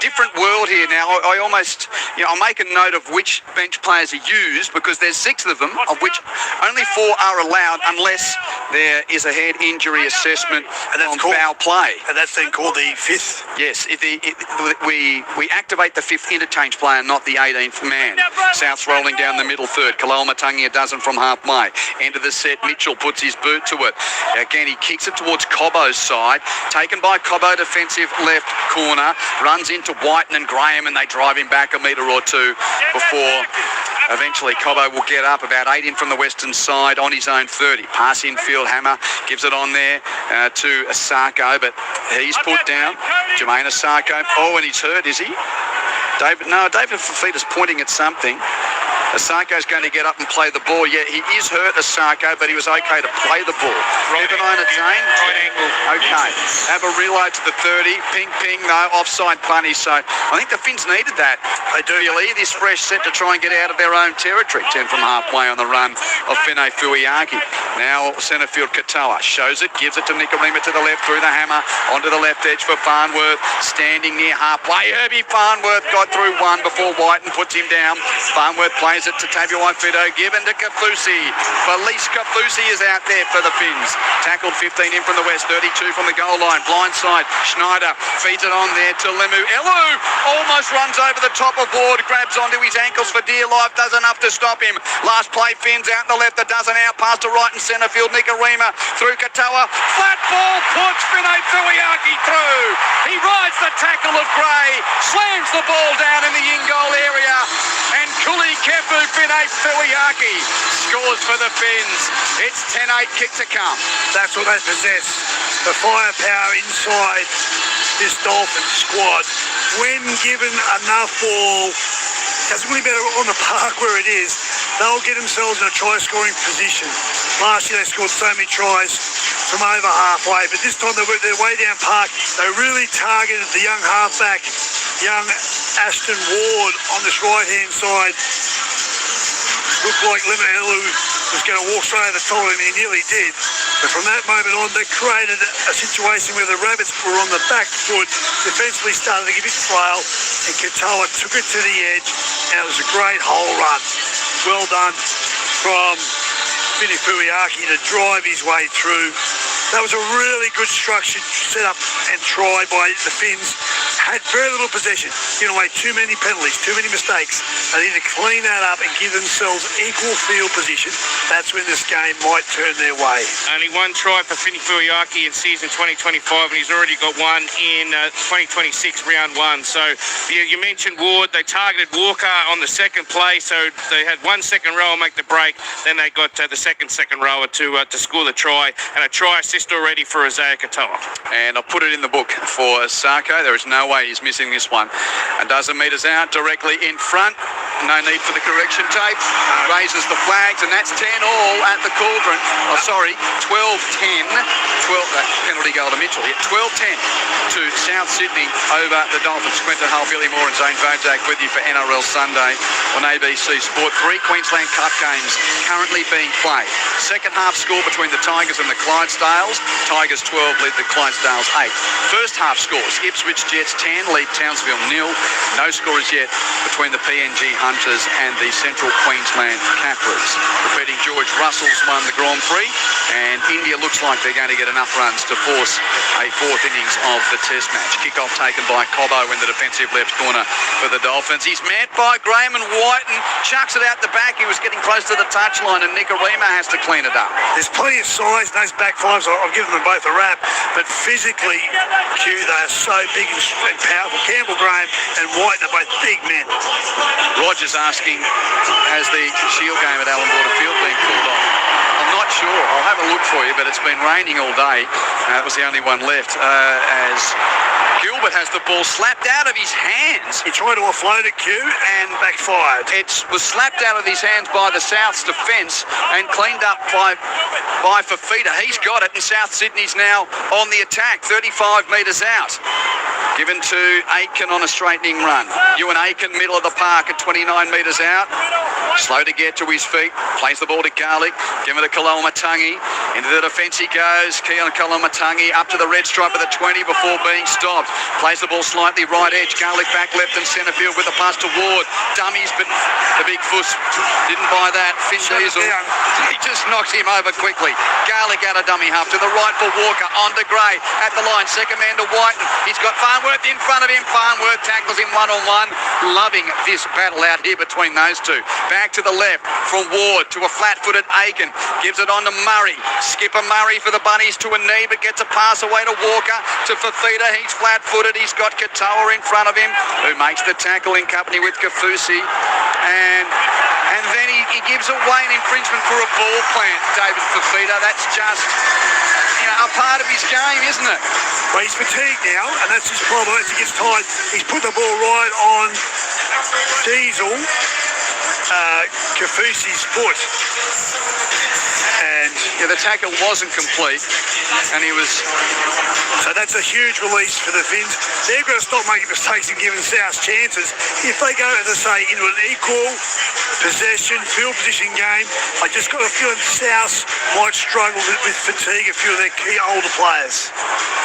Different world here now. I almost, I'll make a note of which bench players are used, because there's 6 of them, of which only 4 are allowed unless there is a head injury assessment on foul play. And that's then called the 5th? Yes, we activate the 5th interchange player, not the 18th man. South's rolling down the middle third. Kaloa Matangi a dozen from halfway. End of the set, Mitchell puts his boot to it. Again, he kicks it towards Cobbo's side. Taken by Cobbo, defensive left corner. Runs into Whiten and Graham, and they drive him back a metre or two before eventually Cobbo will get up about 8 in from the western side on his own 30. Pass infield, Hammer gives it on there to Asako, but he's put down. Jermaine Asako. Oh, and he's hurt, is he? David Fafita's pointing at something. Asako's going to get up and play the ball. Yeah, he is hurt, Asako, but he was okay to play the ball. Right ankle. Okay. Have a reload to the 30. Ping, though. Offside bunny. So I think the Finns needed that. They do. Really, this fresh set to try and get out of their own territory. 10 from halfway on the run of Fine Fuiaki. Now centre field Katoa shows it, gives it to Nikorima to the left through the Hammer. Onto the left edge for Farnworth. Standing near halfway. Herbie Farnworth got through one before Whiten puts him down. Farnworth plays it to Tabuai-Fidow, given to Kafusi. Felice Kafusi is out there for the Finns. Tackled 15 in from the west, 32 from the goal line. Blindside, Schneider feeds it on there to Lemu. Elu almost runs over the top of Ward, grabs onto his ankles for dear life, does enough to stop him. Last play, Finns out in the left, a dozen out, pass to right and centre field. Nikorima through Katoa. Flat ball puts Fine Fuiaki through. He rides the tackle of Gray, slams the ball down in the in-goal area, and Kuli Kefu Fine Fuiaki scores for the Finns. It's 10-8 kick to come. That's what they possess. The firepower inside this Dolphins squad. When given enough ball, doesn't really matter on the park where it is, they'll get themselves in a try-scoring position. Last year they scored so many tries from over halfway, but this time they're way down park. They really targeted the young halfback, young Ashton Ward on this right-hand side. Looked like Lemahelu was going to walk straight over the top of him, and he nearly did. But from that moment on, they created a situation where the Rabbits were on the back foot, defensively started to give it flail, and Katoa took it to the edge, and it was a great hole run. Well done from Fine Fuiaki to drive his way through. That was a really good structured set up and try by the Finns. Had very little possession, giving away too many penalties, too many mistakes. They need to clean that up and give themselves equal field position. That's when this game might turn their way. Only one try for Fine Fuiaki in season 2025, and he's already got one in 2026 round 1. So you mentioned Ward. They targeted Walker on the second play, so they had 1 second rower make the break. Then they got the second rower to score the try, and a try assist already for Isaiah Katoa. And I'll put it in the book for Asako. There is no way he's missing this one. A dozen metres out, directly in front. No need for the correction tape. Raises the flags, and that's 10 all at the Cauldron. Oh, sorry, 12-10. Penalty goal to Mitchell. 12-10 to South Sydney over the Dolphins. Quentin Hull, Billy Moore and Zane Vojak with you for NRL Sunday on ABC Sport. 3 Queensland Cup games currently being played. Second half score between the Tigers and the Clydesdales. Tigers 12 lead the Clydesdales 8. First half scores, Ipswich Jets 10 lead Townsville 0. No scores yet between the PNG Hunters and the Central Queensland Capras. Repeating, George Russell's won the Grand Prix, and India looks like they're going to get enough runs to force a 4th innings of the Test match. Kickoff taken by Cobbo in the defensive left corner for the Dolphins. He's met by Graham, and Whiten chucks it out the back. He was getting close to the touchline, and Nikorima has to clean it up. There's plenty of size in those back fives. I've given them both a rap, but physically, they are so big and powerful. Campbell Graham and Whiten are both big men. Rod Rogers asking, has the Shield game at Allan Border Field been called off? I'm not sure. I'll have a look for you, but it's been raining all day. It was the only one left as Gilbert has the ball slapped out of his hands. He tried to offload it, Q, and backfired. It was slapped out of his hands by the South's defence and cleaned up by Fafita. He's got it, and South Sydney's now on the attack, 35 metres out. Given to Aiken on a straightening run. Ewan Aiken, middle of the park at 29 metres out. Slow to get to his feet. Plays the ball to Garlick. Give it to Kalamatangi. Into the defence he goes. Keon Kalamatangi up to the red stripe of the 20 before being stopped. Plays the ball slightly right edge. Garlick back left and centre field with a pass to Ward. Dummies, but the big fuss didn't buy that. Finn Diesel, he just knocks him over quickly. Garlick out of dummy half to the right for Walker. On to Gray at the line. Second man to Whiten. He's got Farnworth in front of him. Farnworth tackles him one-on-one. Loving this battle out here between those two. Back to the left from Ward to a flat-footed Aiken. Gives it on to Murray. Skipper Murray for the Bunnies to a knee, but gets a pass away to Walker. To Fafita. He's flat-footed. He's got Katoa in front of him, who makes the tackle in company with Kafusi. And then he gives away an infringement for a ball plant, David Fafita. That's just, a part of his game, isn't it? Well, he's fatigued now, and that's his problem. As he gets tired, he's put the ball right on Diesel, Kafusi's foot. And the tackle wasn't complete, and he was... So that's a huge release for the Finns. They've got to stop making mistakes and giving South chances. If they go, as I say, into an equal possession, field position game, I just got a feeling South might struggle with fatigue, a few of their key older players.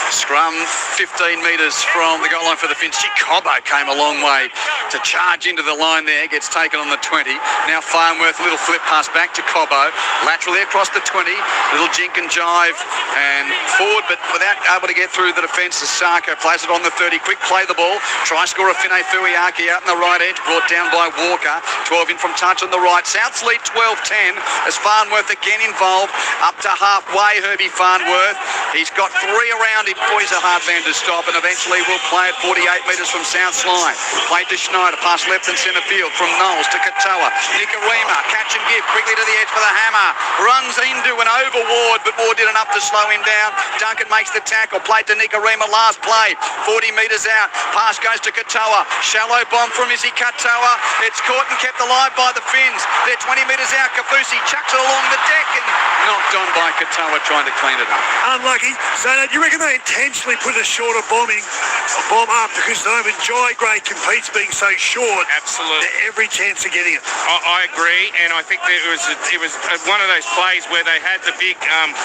Scrum 15 metres from the goal line for the Finns. Cobbo came a long way to charge into the line there, gets taken on the 20. Now Farnworth, a little flip pass back to Cobbo. Laterally across the 20, little jink and jive and forward, but without able to get through the defence. Sako plays it on the 30, quick play the ball. Try scorer Fine Fuiaki out on the right edge, brought down by Walker. 12 in from touch on the right. Souths lead 12-10 as Farnworth again involved. Up to halfway, Herbie Farnworth. He's got three around him. Boy, he's a hard man to stop, and eventually will play at 48 metres from South's line. Played to Schneider, pass left and centre field from Knowles to Katoa. Nikarima, catch and give, quickly to the edge for the hammer. Runs into and over Ward, but Ward did enough to slow him down. Duncan makes the tackle, played to Nikarima, last play, 40 metres out. Pass goes to Katoa. Shallow bomb from Izzy Katoa. It's caught and kept alive by the Finns. They're 20 metres out. Kafusi chucks it along the deck and knocked on by Katoa trying to clean it up. Unlucky. So do you reckon they intentionally put a shorter bomb up because they know when Jai Gray competes being so short? Absolutely. Every chance of getting it. I agree, and I think that it was one of those plays where they had the big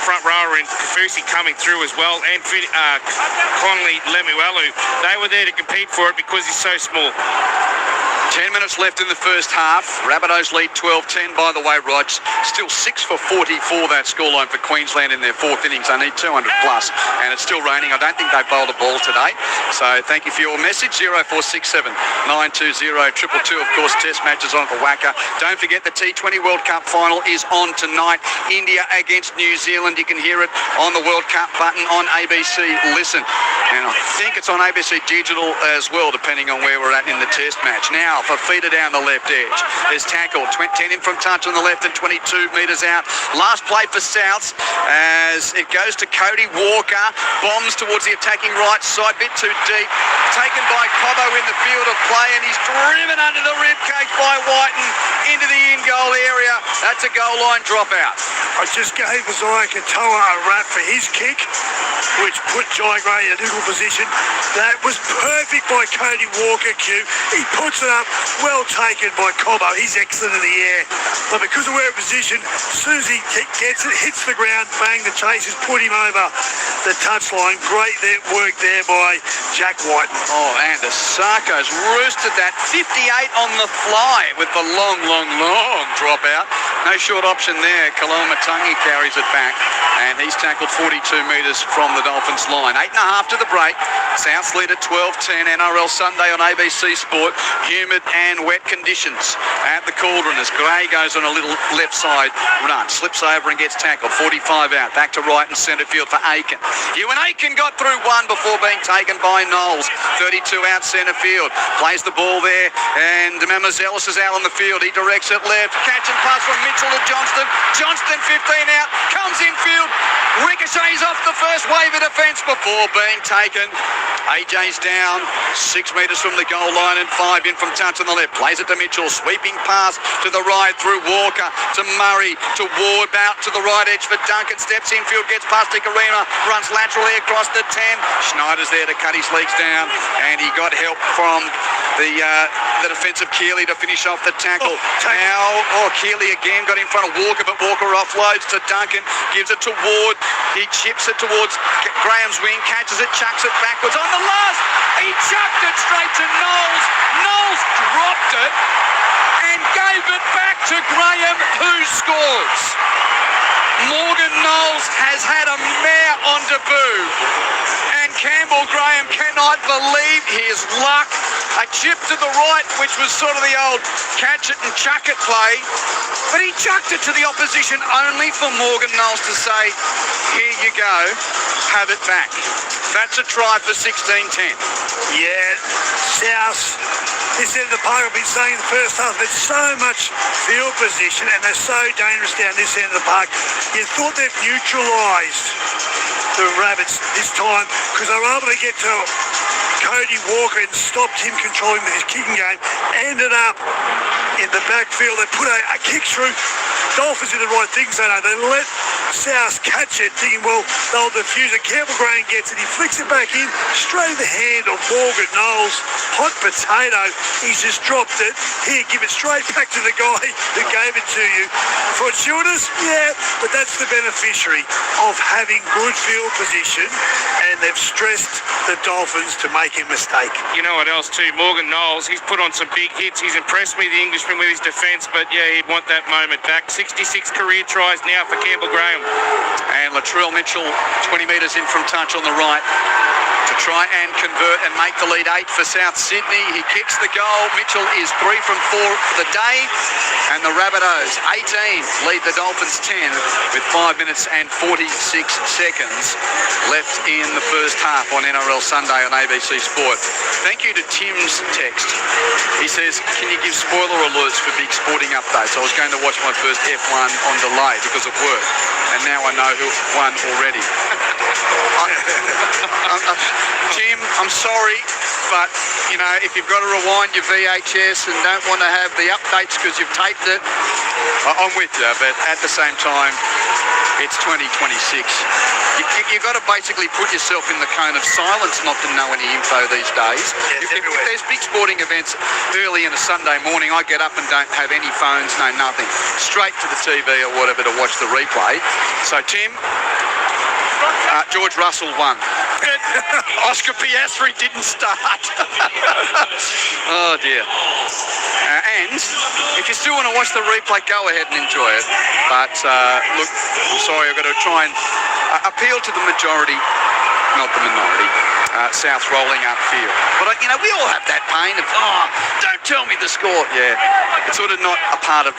front rower in Kafusi coming through as well, and Connolly Lemuelu. They were there to compete for it because he's so small. 10 minutes left in the first half. Rabbitohs lead 12-10, by the way, Rog. Still 6 for 44, that scoreline for Queensland in their fourth innings. They need 200 plus, and it's still raining. I don't think they've bowled a ball today. So thank you for your message. 0467 920 222. Of course, test matches on for Wacker. Don't forget the T20 World Cup final is on tonight. India against New Zealand. You can hear it on the World Cup button on ABC Listen. And I think it's on ABC Digital as well, depending on where we're at in the test match. Now, Fafita down the left edge. There's tackle, 10 in from touch on the left and 22 metres out. Last play for Souths as it goes to Cody Walker. Bombs towards the attacking right side, bit too deep. Taken by Cobbo in the field of play, and he's driven under the ribcage by Whiten into the in-goal area. That's a goal line dropout. I just gave Isaiah Katoa a rap for his kick, which put Jai Gray in a neutral position. That was perfect by Cody Walker, Q. He puts it up, well taken by Cobbo. He's excellent in the air. But because of where it's positioned, as soon as he gets it, hits the ground, bang, the chasers put him over the touchline. Great work there by Jack Whiten. Oh, and the Sarko's roosted that 58 on the fly with the long dropout. No short option there. Kaloamatangi carries it back, and he's tackled 42 metres from the Dolphins line. 8.5 to the break. Souths lead at 12-10. NRL Sunday on ABC Sport. Humid and wet conditions at the Cauldron as Gray goes on a little left side run. Slips over and gets tackled. 45 out. Back to right and centre field for Aiken. Ewan Aiken got through one before being taken by Knowles. 32 out centre field. Plays the ball there, and Mamazelis is out on the field. He directs it left. Catch and pass from Mitchell to Johnston. Johnston 15 out. Comes infield. Ricochets off the first wave of defence before being taken. AJ's down 6 metres from the goal line and 5 in from touch on the left. Plays it to Mitchell. Sweeping pass to the right through Walker to Murray to Ward. Out to the right edge for Duncan. Steps infield. Gets past Ikarima. Runs laterally across the 10. Schneider's there to cut his legs down, and he got help from the defensive Keeley to finish off the tackle. Keeley again got in front of Walker, but Walker offloads to Duncan. Gives it to Ward. He chips it towards Graham's wing. Catches it. Chucks it backwards on the last. He chucked it straight to Knowles. Knowles dropped it and gave it back to Graham, who scores. Morgan Knowles has had a mare on debut, and Campbell Graham cannot believe his luck. A chip to the right, which was sort of the old catch it and chuck it play, but he chucked it to the opposition only for Morgan Knowles to say, here you go, have it back. That's a try for 16-10. Yeah, South, this end of the park, I've been saying in the first half, there's so much field position and they're so dangerous down this end of the park. You thought they've neutralised the Rabbits this time because they were able to get to Cody Walker and stopped him controlling his kicking game. Ended up in the backfield. They put a kick through. Dolphins did the right things, they know. They let South catch it, thinking, well, they'll defuse it. Campbell Graham gets it. He flicks it back in, straight in the hand of Morgan Knowles. Hot potato. He's just dropped it. Here, give it straight back to the guy who gave it to you. Fortuitous? Yeah, but that's the beneficiary of having good field position, and they've stressed the Dolphins to make a mistake. You know what else too? Morgan Knowles, he's put on some big hits. He's impressed me, the Englishman, with his defence, but yeah, he'd want that moment back. 66 career tries now for Campbell Graham. And Latrell Mitchell 20 metres in from touch on the right to try and convert and make the lead 8 for South Sydney. He kicks the goal. Mitchell is 3 from 4 for the day, and the Rabbitohs 18 lead the Dolphins 10 with 5 minutes and 46 seconds left in the first half on NRL Sunday on ABC Sport. Thank you to Tim's text. He says, can you give spoiler alerts for big sporting updates? I was going to watch my first F1 on delay because of work, and now I know who won already. Tim, I'm sorry, but, you know, if you've got to rewind your VHS and don't want to have the updates because you've taped it, I'm with you, but at the same time, it's 2026. You've got to basically put yourself in the cone of silence not to know any info these days. If there's big sporting events early in a Sunday morning, I get up and don't have any phones, no nothing. Straight to the TV or whatever to watch the replay. So, Tim, George Russell won. Oscar Piastri didn't start. Oh, dear. And if you still want to watch the replay, go ahead and enjoy it. But, look, I'm sorry, I've got to try and appeal to the majority, not the minority. South rolling upfield. But, you know, we all have that pain of, don't tell me the score. Yeah, it's sort of not a part of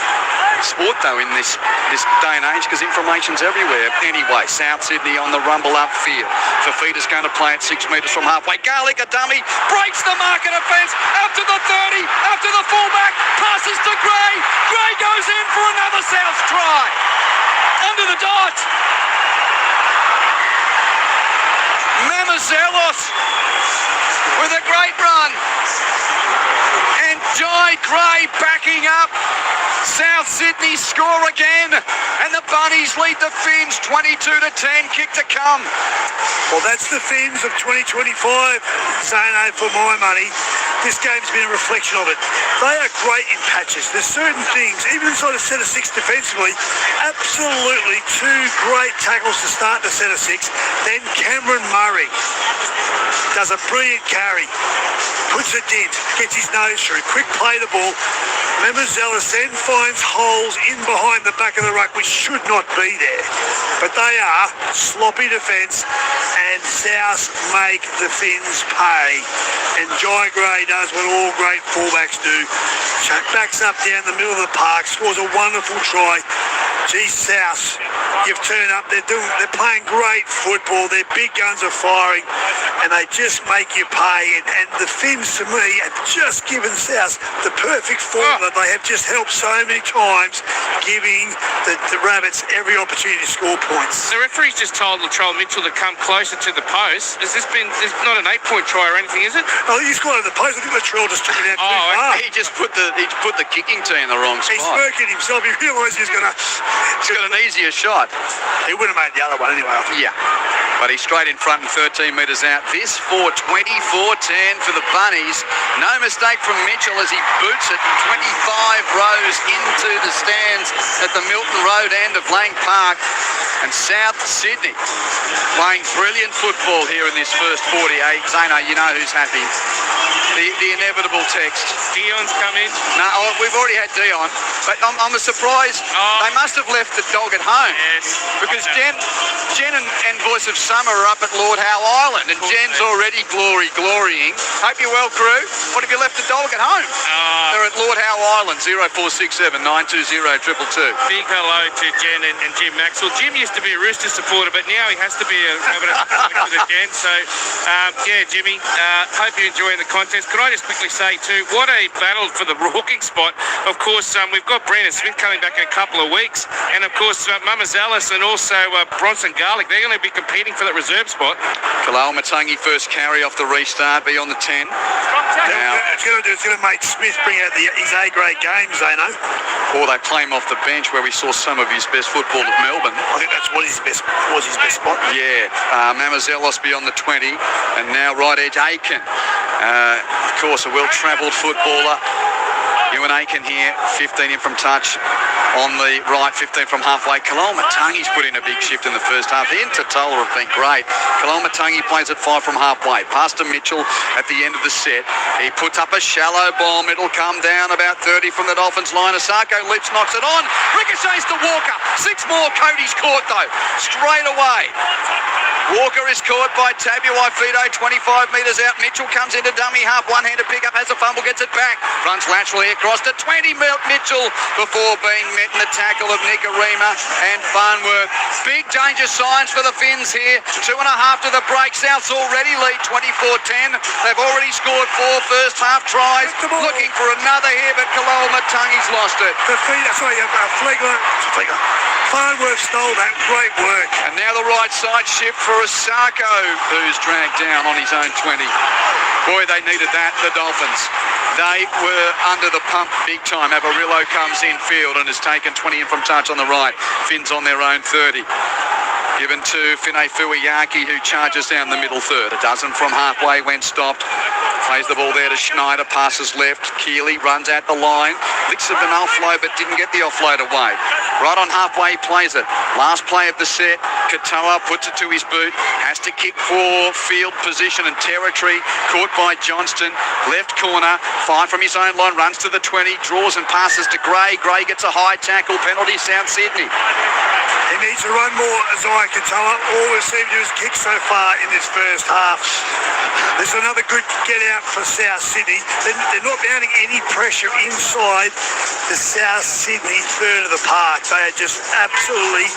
sport, though, in this day and age, because information's everywhere. Anyway, South Sydney on the rumble upfield. Fafita's going to play at 6 metres from halfway. Garlic, a dummy, breaks the marker defence, up to the 30, up to the fullback, passes to Gray. Gray goes in for another South try. Under the dot. Mamazelos with a great run, and Jai Gray backing up. South Sydney score again, and the Bunnies lead the Finns 22-10. Kick to come. Well, that's the Finns of 2025, Zano, for my money. This game's been a reflection of it. They are great in patches. There's certain things, even inside a set of 6 defensively, absolutely 2 great tackles to start the set of 6. Then Cameron Murray does a brilliant carry, puts a dent, gets his nose through, quick play the football. Mamazelis then finds holes in behind the back of the ruck which should not be there. But they are sloppy defence, and South make the Finns pay. And Jai Gray does what all great fullbacks do. Backs up down the middle of the park, scores a wonderful try. Gee, South, you've turned up. They're playing great football. Their big guns are firing, and they just make you pay. And the Finns, to me, have just given South the perfect formula. They have just helped so many times, giving the Rabbits every opportunity to score points. The referee's just told Latrell Mitchell to come closer to the post. It's not an 8-point try or anything, is it? Oh, he's got to the post. I think Latrell just took it out too far. He just put the kicking tee in the wrong spot. He smirked at himself. He realised he's got an easier shot. He would have made the other one anyway, I think. Yeah, but he's straight in front and 13 metres out. This for 24-10 for the Bunnies. No mistake from Mitchell as he boots it 25 rows into the stands at the Milton Road end of Lang Park. And South Sydney playing brilliant football here in this first 48. Zano, you know who's happy. The inevitable text. Dion's come in. No, we've already had Dion, but I'm surprised they must have left the dog at home. Yes. Because Jen and Voice of Summer are up at Lord Howe Island, and Jen's already glorying. Hope you're well, crew. What have you left the dog at home? They're at Lord Howe Island, 0467 920 222. Big hello to Jen and Jim Maxwell. Jim used to be a Rooster supporter, but now he has to be a supporter to Jen. So, yeah, Jimmy, hope you're enjoying the contest. Could I just quickly say, too, what a battle for the hooking spot. Of course, we've got Brandon Smith coming back in a couple of weeks, and, of course, Mamazelis and also Bronson Garlick, they're going to be competing for that reserve spot. Kalal Matangi first carry off the restart, be on the 10. Now, it's going to make Smith bring out his A-grade games, Zano. Or they play him off the bench where we saw some of his best football at Melbourne. I think that's was his best spot. Yeah, Mamazelos be on the 20, and now right edge Aiken. Of course, a well-travelled footballer. Ewan Aiken here, 15 in from touch on the right, 15 from halfway. Kalal Matangi's put in a big shift in the first half. He and Totola have been great. Kalal Matangi plays at 5 from halfway. Pass to Mitchell at the end of the set. He puts up a shallow bomb. It'll come down about 30 from the Dolphins line. Asako Lips knocks it on. Ricochets to Walker. 6 more. Cody's caught though. Straight away. Walker is caught by Tabuai-Fidow, 25 metres out. Mitchell comes into dummy half, one-handed pickup, has a fumble, gets it back. Runs laterally across to 20 Mitchell before being met in the tackle of Nicarima and Farnworth. Big danger signs for the Finns here. 2.5 to the break. South's already lead 24-10. They've already scored 4 first half tries. Looking for another here, but Kalal Matangi's lost it. Flegler. Farnworth stole that. Great work. And now the right side shift for Asako, who's dragged down on his own 20. Boy, they needed that, the Dolphins. They were under the pump big time. Avarillo comes in field and has taken 20 in from touch on the right. Finns on their own 30. Given to Finay Fuiaki, who charges down the middle third. A dozen from halfway when stopped. Plays the ball there to Schneider, passes left. Keeley runs out the line. Licks of an offload, but didn't get the offload away. Right on halfway, he plays it. Last play of the set. Katoa puts it to his boot. Has to kick for field position and territory. Caught by Johnston. Left corner. 5 from his own line. Runs to the 20. Draws and passes to Gray. Gray gets a high tackle. Penalty, South Sydney. He needs to run more, Isaiah Katoa. All we've seen him do is kick so far in this first half. There's another good get out for South Sydney. They're not mounting any pressure inside the South Sydney third of the park. They are just absolutely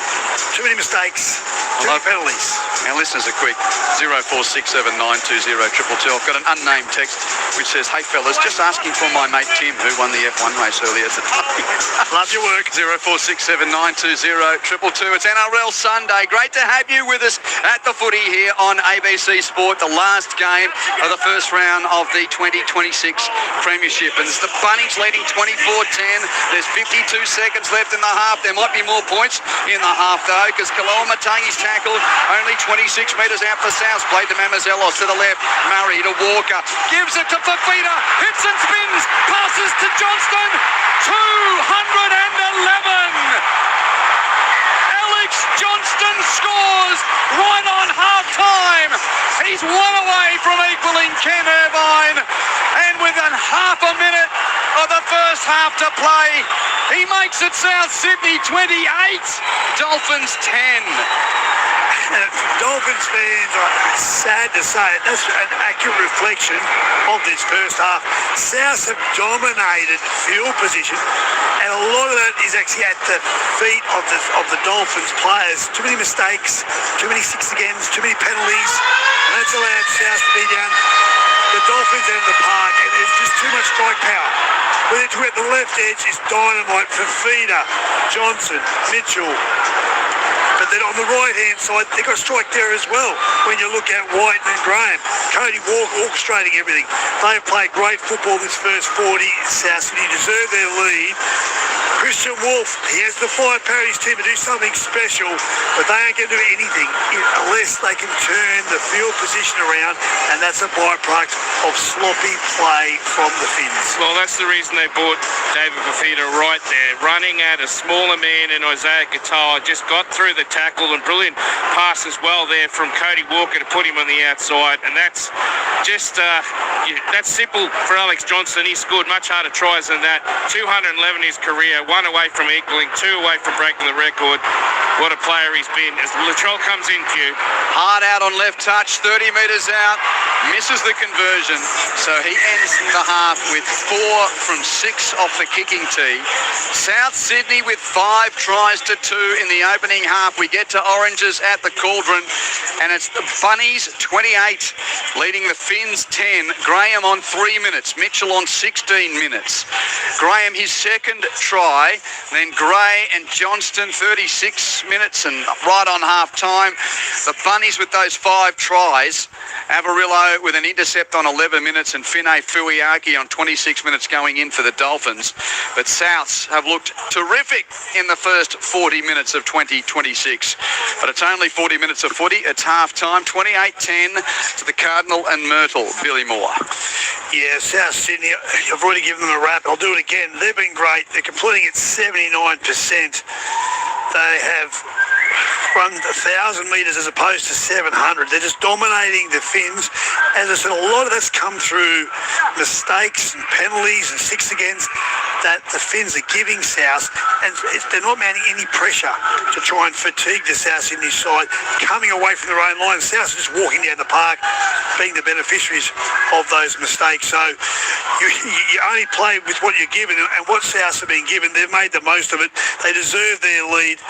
too many mistakes, too many penalties. Our listeners are quick. 0467 920 222. I've got an unnamed text which says, "Hey fellas, just asking for my mate Tim who won the F1 race earlier today." Love your work. 0467 920 222. It's NRL Sunday. Great to have you with us at the footy here on ABC Sport. The last game of the first round of the 2026 Premiership. And it's the Bunnies leading 24-10. There's 52 seconds left in the half. There might be more points in the half though, because Kalal Matangi's tackled only 26 metres out for South. Played to Mamazelos to the left. Murray to Walker. Gives it to Fafita. Hits and spins. Passes to Johnston. 211. Johnston scores right on half-time. He's 1 away from equaling Ken Irvine. And within half a minute of the first half to play. He makes it South Sydney 28, Dolphins 10. Dolphins fans are sad to say it. That's an accurate reflection of this first half. South have dominated field position, and a lot of that is actually at the feet of the Dolphins players. Too many mistakes, too many six agains, too many penalties, and that's allowed South to be down the Dolphins end of the park, and there's just too much strike power. Whether it's at the left edge is dynamite for Fidow, Johnston, Mitchell. But then on the right-hand side, they've got a strike there as well. When you look at White and Graham, Cody Walker orchestrating everything. They've played great football this first 40. South Sydney deserve their lead. Christian Wolf, he has the firepower in his team to do something special, but they ain't going to do anything unless they can turn the field position around, and that's a byproduct of sloppy play from the Finns. Well, that's the reason they brought David Fafita right there, running at a smaller man in Isaiah Katoa, just got through the tackle, and brilliant pass as well there from Cody Walker to put him on the outside, and that's just that's simple for Alex Johnston. He scored much harder tries than that. 211 in his career, 1 away from equaling, 2 away from breaking the record. What a player he's been. As Latrell comes in, Q. Hard out on left touch, 30 metres out, misses the conversion, so he ends the half with 4 from 6 off the kicking tee. South Sydney with 5 tries to 2 in the opening half. We get to Oranges at the Cauldron, and it's the Bunnies 28 leading the Finns 10. Graham on 3 minutes, Mitchell on 16 minutes. Graham his second try, then Gray and Johnston 36 minutes and right on half time. The Bunnies with those 5 tries. Avarillo with an intercept on 11 minutes and Finay Fuiaki on 26 minutes going in for the Dolphins. But Souths have looked terrific in the first 40 minutes of 2026. But it's only 40 minutes of footy. It's half time, 28-10 to the Cardinal and Myrtle. Billy Moore. Yeah, South Sydney, I've already given them a wrap. I'll do it again. They've been great. They're completing at 79%. They have run 1,000 metres as opposed to 700. They're just dominating the Finns. As I said, a lot of that's come through mistakes and penalties and six against that the Finns are giving South, and they're not mounting any pressure to try and fatigue the South Sydney side coming away from their own line. South are just walking down the park, being the beneficiaries of those mistakes. So you only play with what you're given, and what South have been given, they've made the most of it. They deserve their lead.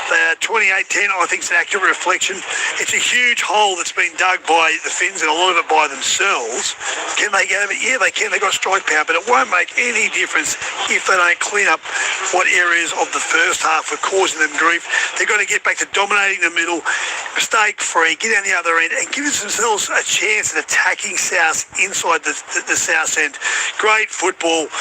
They're 28-10, I think, is an accurate reflection. It's a huge hole that's been dug by the Finns, and a lot of it by themselves. Can they get over it? Yeah, they can. They've got strike power, but it won't make any difference if they don't clean up what areas of the first half were causing them grief. They've got to get back to dominating the middle, mistake-free, get down the other end, and give themselves a chance at attacking South inside the South end. Great football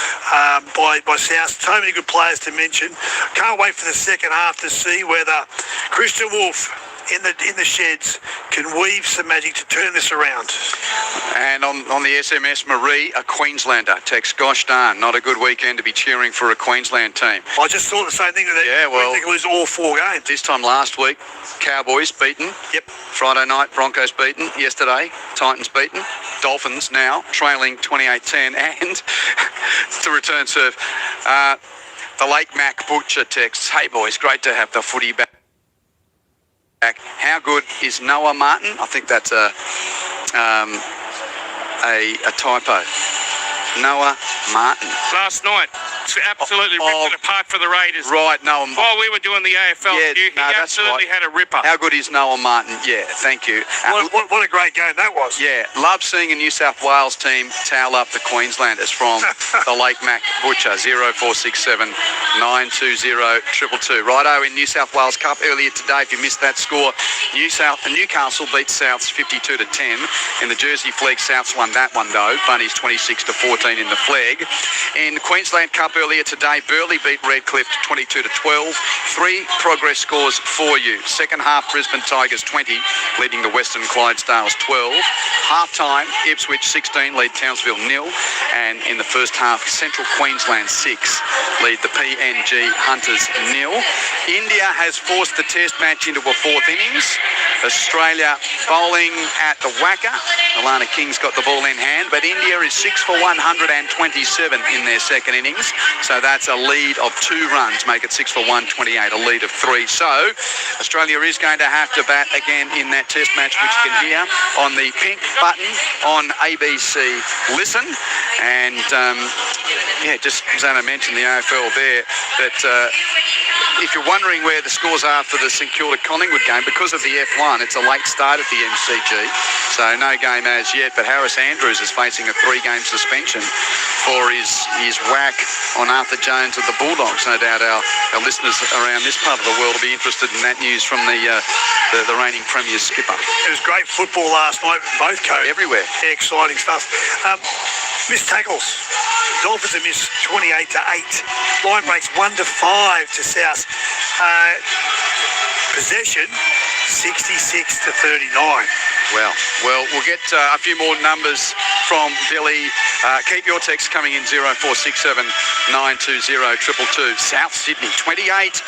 by South. So many good players to mention. Can't wait for the second half to see whether Christian Wolf in the sheds can weave some magic to turn this around. And on the SMS, Marie, a Queenslander, texts, gosh darn, not a good weekend to be cheering for a Queensland team. I just thought the same thing. Yeah, well, they could lose all 4 games. This time last week, Cowboys beaten. Yep. Friday night, Broncos beaten. Yesterday, Titans beaten. Dolphins now trailing 28-10. And to return serve, the Lake Mac Butcher texts, hey boys, great to have the footy back. How good is Noah Martin? I think that's a typo. Noah Martin. Last night, absolutely ripped it apart for the Raiders. Right, Noah. While we were doing the AFL, he absolutely had a ripper. How good is Noah Martin? Yeah, thank you. What a great game that was. Yeah, love seeing a New South Wales team towel up the Queenslanders from the Lake Mac Butcher, 0467 920 222. Righto, in New South Wales Cup earlier today, if you missed that score, Newcastle beat Souths 52-10. In the Jersey Flag, Souths won that one though. Bunnies 26-14 in the flag. In Queensland Cup earlier today, Burleigh beat Redcliffe 22-12. 3 progress scores for you. Second half, Brisbane Tigers 20, leading the Western Clydesdales 12. Half time, Ipswich 16 lead Townsville 0. And in the first half, Central Queensland 6 lead the PNG Hunters 0. India has forced the test match into a 4th innings. Australia bowling at the whacker. Alana King's got the ball in hand, but India is 6 for 127 in their second innings. So that's a lead of 2 runs, make it 6 for 128, a lead of 3. So Australia is going to have to bat again in that test match, which you can hear on the pink button on ABC Listen. And just as Anna mentioned, the AFL there, that if you're wondering where the scores are for the St Kilda Collingwood game, because of the F1, it's a late start at the MCG, so no game as yet. But Harris Andrews is facing a 3-game suspension for his whack on Arthur Jones of the Bulldogs. No doubt our listeners around this part of the world will be interested in that news from the reigning Premier skipper. It was great football last night, both codes. Everywhere. Yeah, exciting stuff. Missed tackles. Dolphins have missed 28-8. Line breaks 1-5 to South. Possession 66-39. Well, we'll get a few more numbers from Billy. Keep your text coming in 0467 920 222. South Sydney 28,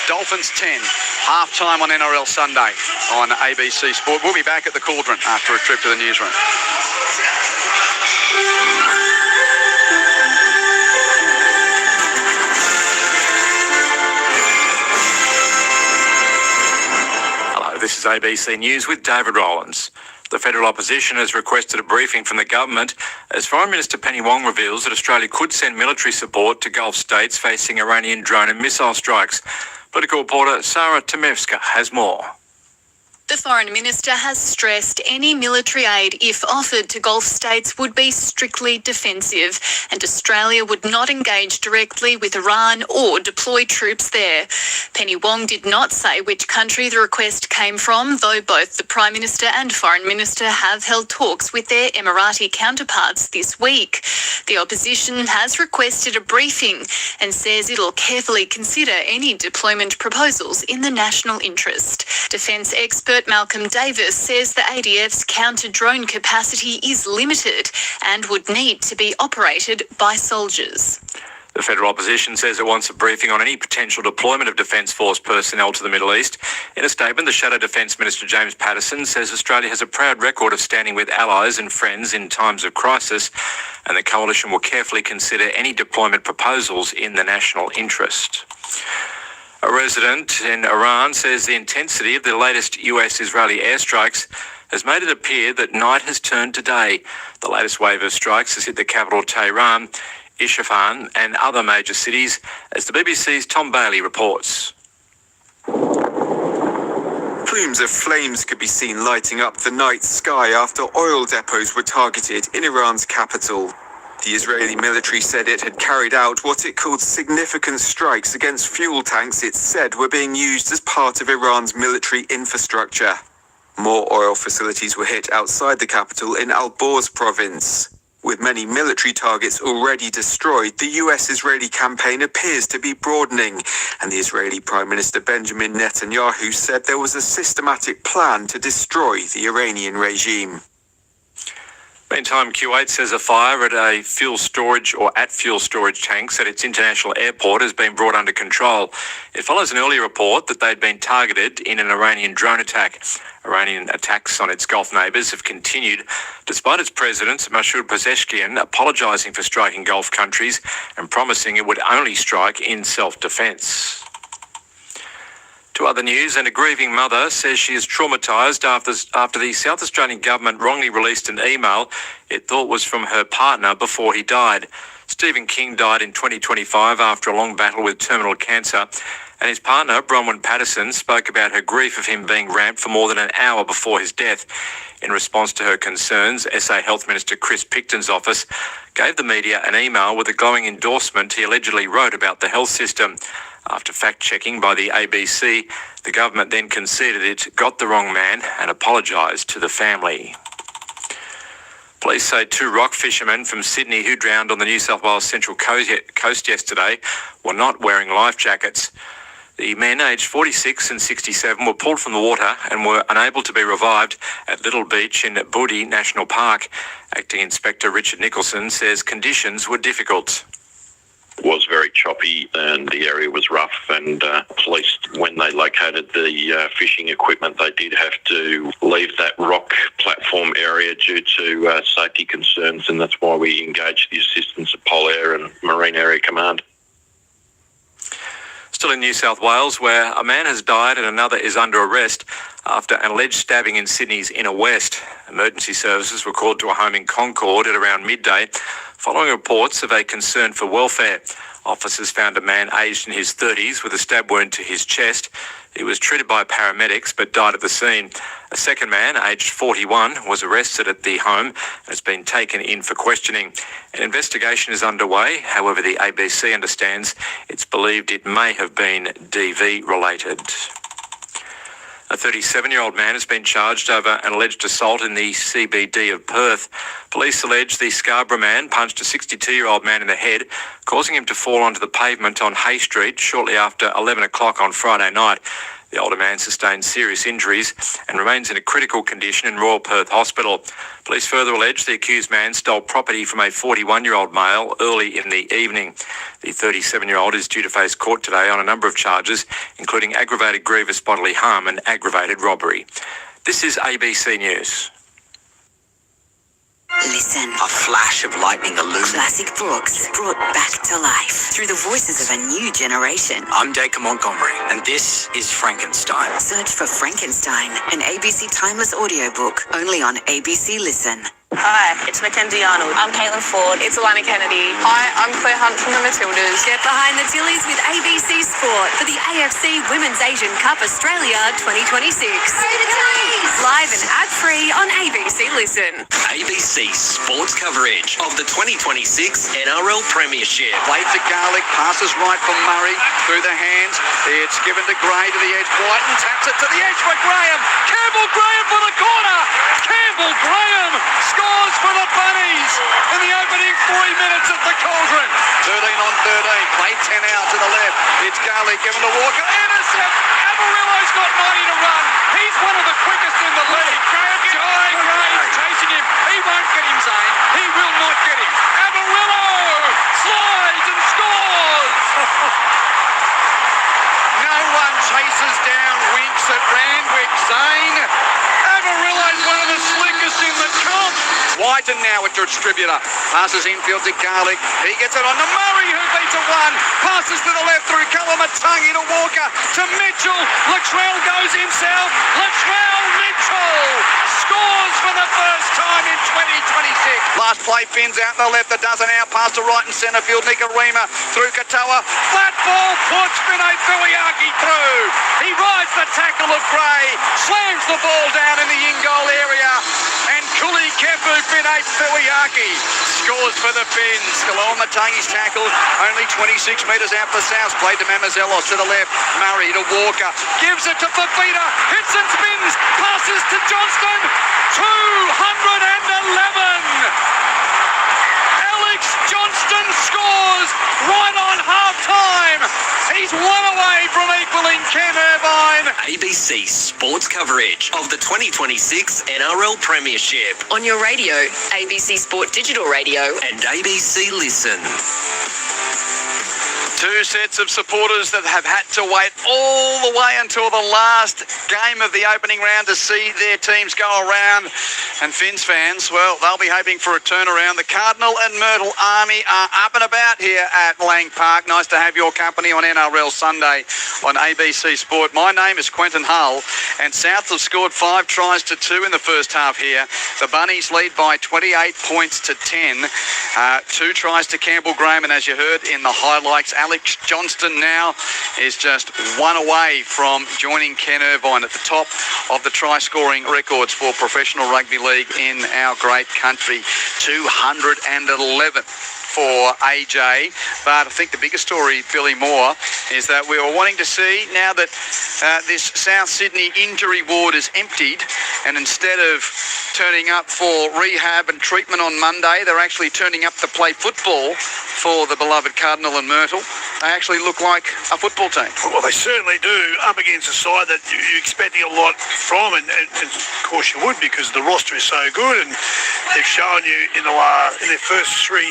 Dolphins 10. Half time on NRL Sunday on ABC Sport. We'll be back at the Cauldron after a trip to the newsroom. This is ABC News with David Rowlands. The federal opposition has requested a briefing from the government as Foreign Minister Penny Wong reveals that Australia could send military support to Gulf states facing Iranian drone and missile strikes. Political reporter Sarah Temevska has more. The Foreign Minister has stressed any military aid, if offered to Gulf states, would be strictly defensive, and Australia would not engage directly with Iran or deploy troops there. Penny Wong did not say which country the request came from, though both the Prime Minister and Foreign Minister have held talks with their Emirati counterparts this week. The opposition has requested a briefing and says it'll carefully consider any deployment proposals in the national interest. Defence expert Malcolm Davis says the ADF's counter-drone capacity is limited and would need to be operated by soldiers. The federal opposition says it wants a briefing on any potential deployment of Defence Force personnel to the Middle East. In a statement, the Shadow Defence Minister James Patterson says Australia has a proud record of standing with allies and friends in times of crisis, and the coalition will carefully consider any deployment proposals in the national interest. A resident in Iran says the intensity of the latest US-Israeli airstrikes has made it appear that night has turned to day. The latest wave of strikes has hit the capital Tehran, Isfahan and other major cities, as the BBC's Tom Bailey reports. Plumes of flames could be seen lighting up the night sky after oil depots were targeted in Iran's capital. The Israeli military said it had carried out what it called significant strikes against fuel tanks it said were being used as part of Iran's military infrastructure. More oil facilities were hit outside the capital in Al-Borz province. With many military targets already destroyed, the US-Israeli campaign appears to be broadening, and the Israeli Prime Minister Benjamin Netanyahu said there was a systematic plan to destroy the Iranian regime. Meantime, Kuwait says a fire at fuel storage tanks at its international airport has been brought under control. It follows an earlier report that they'd been targeted in an Iranian drone attack. Iranian attacks on its Gulf neighbours have continued, despite its president, Masoud Pezeshkian, apologising for striking Gulf countries and promising it would only strike in self-defence. To other news, and a grieving mother says she is traumatised after the South Australian government wrongly released an email it thought was from her partner before he died. Stephen King died in 2025 after a long battle with terminal cancer, and his partner, Bronwyn Patterson, spoke about her grief of him being ramped for more than an hour before his death. In response to her concerns, SA Health Minister Chris Picton's office gave the media an email with a glowing endorsement he allegedly wrote about the health system. After fact-checking by the ABC, the government then conceded it got the wrong man and apologised to the family. Police say 2 rock fishermen from Sydney who drowned on the New South Wales Central Coast yesterday were not wearing life jackets. The men, aged 46 and 67, were pulled from the water and were unable to be revived at Little Beach in Boody National Park. Acting Inspector Richard Nicholson says conditions were difficult. Was very choppy and the area was rough, and police, when they located the fishing equipment, they did have to leave that rock platform area due to safety concerns, and that's why we engaged the assistance of Polair and Marine Area Command. Still in New South Wales, where a man has died and another is under arrest after an alleged stabbing in Sydney's inner west. Emergency services were called to a home in Concord at around midday, following reports of a concern for welfare. Officers found a man aged in his 30s with a stab wound to his chest. He was treated by paramedics but died at the scene. A second man, aged 41, was arrested at the home and has been taken in for questioning. An investigation is underway. However, the ABC understands it's believed it may have been DV related. A 37-year-old man has been charged over an alleged assault in the CBD of Perth. Police allege the Scarborough man punched a 62-year-old man in the head, causing him to fall onto the pavement on Hay Street shortly after 11 o'clock on Friday night. The older man sustained serious injuries and remains in a critical condition in Royal Perth Hospital. Police further allege the accused man stole property from a 41-year-old male early in the evening. The 37-year-old is due to face court today on a number of charges, including aggravated grievous bodily harm and aggravated robbery. This is ABC News. Listen. A flash of lightning illuminates classic books brought back to life through the voices of a new generation. I'm Dacre Montgomery, and this is Frankenstein. Search for Frankenstein, an ABC timeless audiobook, only on ABC Listen. Hi, it's Mackenzie Arnold. I'm Caitlin Ford. It's Alana Kennedy. Hi, I'm Claire Hunt from the Matildas. Get behind the Tillies with ABC Sport for the AFC Women's Asian Cup Australia 2026. Live and ad-free on ABC Listen. ABC Sports coverage of the 2026 NRL Premiership. Played to Garlic, passes right from Murray, through the hands. It's given to Gray to the edge. Brighton taps it to the edge for Graham. Campbell Graham for the corner. Campbell Graham scores for the Bunnies in the opening 3 minutes at the Cauldron. 13 on 13. Played 10 out to the left. It's Garlic given to Walker. Intercept. Amarillo's got mighty to run. He's one of the quickest in the league. Jai Gray chasing him. He won't get him, Zane. He will not get him. Amarillo slides and scores. No one chases down Winks at Randwick, Zane. Amarillo's one of the slickest in the comp. Whiten now at the distributor. Passes infield to Garlic. He gets it on to Murray, who beats a one. Passes to the left through Kalamatangi to Walker. To Mitchell. Latrell goes himself. Latrell Mitchell scores for the first time in 2026. Last play, Finn's out the left. A dozen out. Pass to right in centre field. Nikarima through Katoa. Flat ball puts Vinay Fuiaki through. He rides the tackle of Gray. Slams the ball down in the in-goal area. And Kuli Kepu Vinay Fuiaki scores for the Finns. Kalamatangi's tackle only 26 metres out for South. Played to Mamazelos to the left. Murray to Walker. Gives it to Fafita. Hits and spins. Passes to Johnston. 211. Alex Johnston scores right on half-time. He's one away from equaling Ken Irvine. ABC Sports coverage of the 2026 NRL Premiership. On your radio, ABC Sport Digital Radio. And ABC Listen. Two sets of supporters that have had to wait all the way until the last game of the opening round to see their teams go around. And Finns fans, well, they'll be hoping for a turnaround. The Cardinal and Myrtle Army are up and about here at Lang Park. Nice to have your company on NRL Sunday on ABC Sport. My name is Quentin Hull, and South have scored 5 tries to 2 in the first half here. The Bunnies lead by 28 points to 10. 2 tries to Campbell Graham, and as you heard in the highlights, Alex Johnston now is just 1 away from joining Ken Irvine at the top of the try-scoring records for professional rugby league in our great country. 211 for AJ. But I think the biggest story, Billy Moore, is that we were wanting to see, now that this South Sydney injury ward is emptied, and instead of turning up for rehab and treatment on Monday, they're actually turning up to play football for the beloved Cardinal and Myrtle. They actually look like a football team. Well, they certainly do, up against a side that you're expecting a lot from, and of course you would, because the roster is so good, and they've shown you in their first 3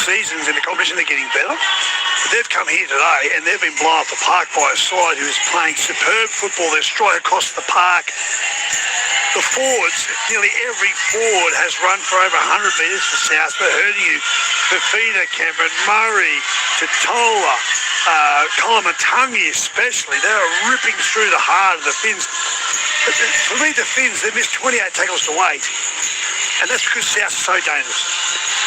seasons in the competition they're getting better. But they've come here today and they've been blown off the park by a side who is playing superb football. They're straight across the park. The forwards, nearly every forward has run for over 100 metres for South. But heard you, Fafita, Cameron Murray, Totola, Kolomatangi especially, they were ripping through the heart of the Finns. But for me, the Finns, they missed 28 tackles to 8. And that's because South is so dangerous.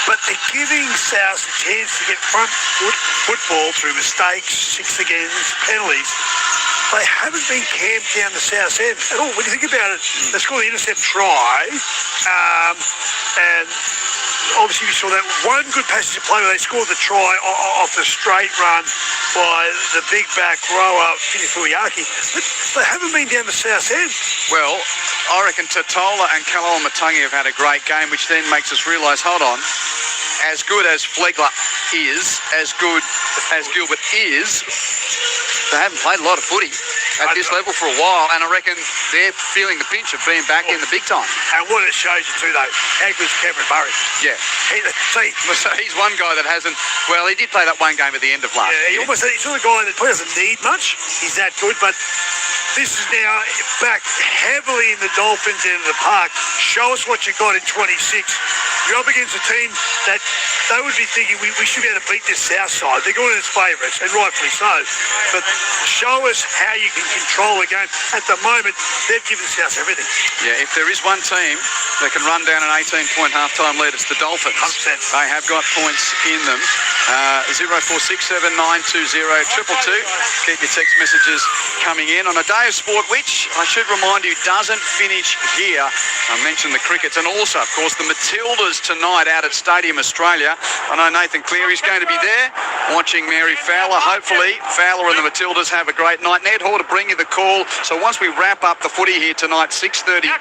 But they're giving South a chance to get front foot football through mistakes, 6 against, penalties. They haven't been camped down the South end at all. When you think about it, they scored the intercept try, and obviously we saw that one good passage of play where they scored the try off the straight run by the big back rower, Fuiaki. But they haven't been down the South end. Well, I reckon Tatola and Kolomatangi have had a great game, which then makes us realise, hold on, as good as Flegler is, as good as Gilbert is, they haven't played a lot of footy at this level for a while, and I reckon they're feeling the pinch of being back in the big time. And what it shows you too, though, how good's Cameron Murray? Yeah. So he's one guy that hasn't, well, he did play that one game at the end of last year. He's sort of a guy that probably doesn't need much. He's that good, but this is now back heavily in the Dolphins end of the park. Show us what you got in 26. You're up against a team that they would be thinking we should be able to beat this South side. They're going as favourites, and rightfully so. But show us how you can control the game. At the moment, they've given South everything. Yeah, if there is one team that can run down an 18-point halftime lead, it's the Dolphins. 100%. They have got points in them. 0467920222. Keep your text messages coming in on a day of sport, which I should remind you doesn't finish here. I mentioned the crickets and also, of course, the Matildas tonight out at Stadium Australia. I know Nathan Cleary's going to be there watching Mary Fowler. Hopefully, Fowler and the Matildas have a great night. Ned Hall to bring you the call. So once we wrap up the footy here tonight, 6:30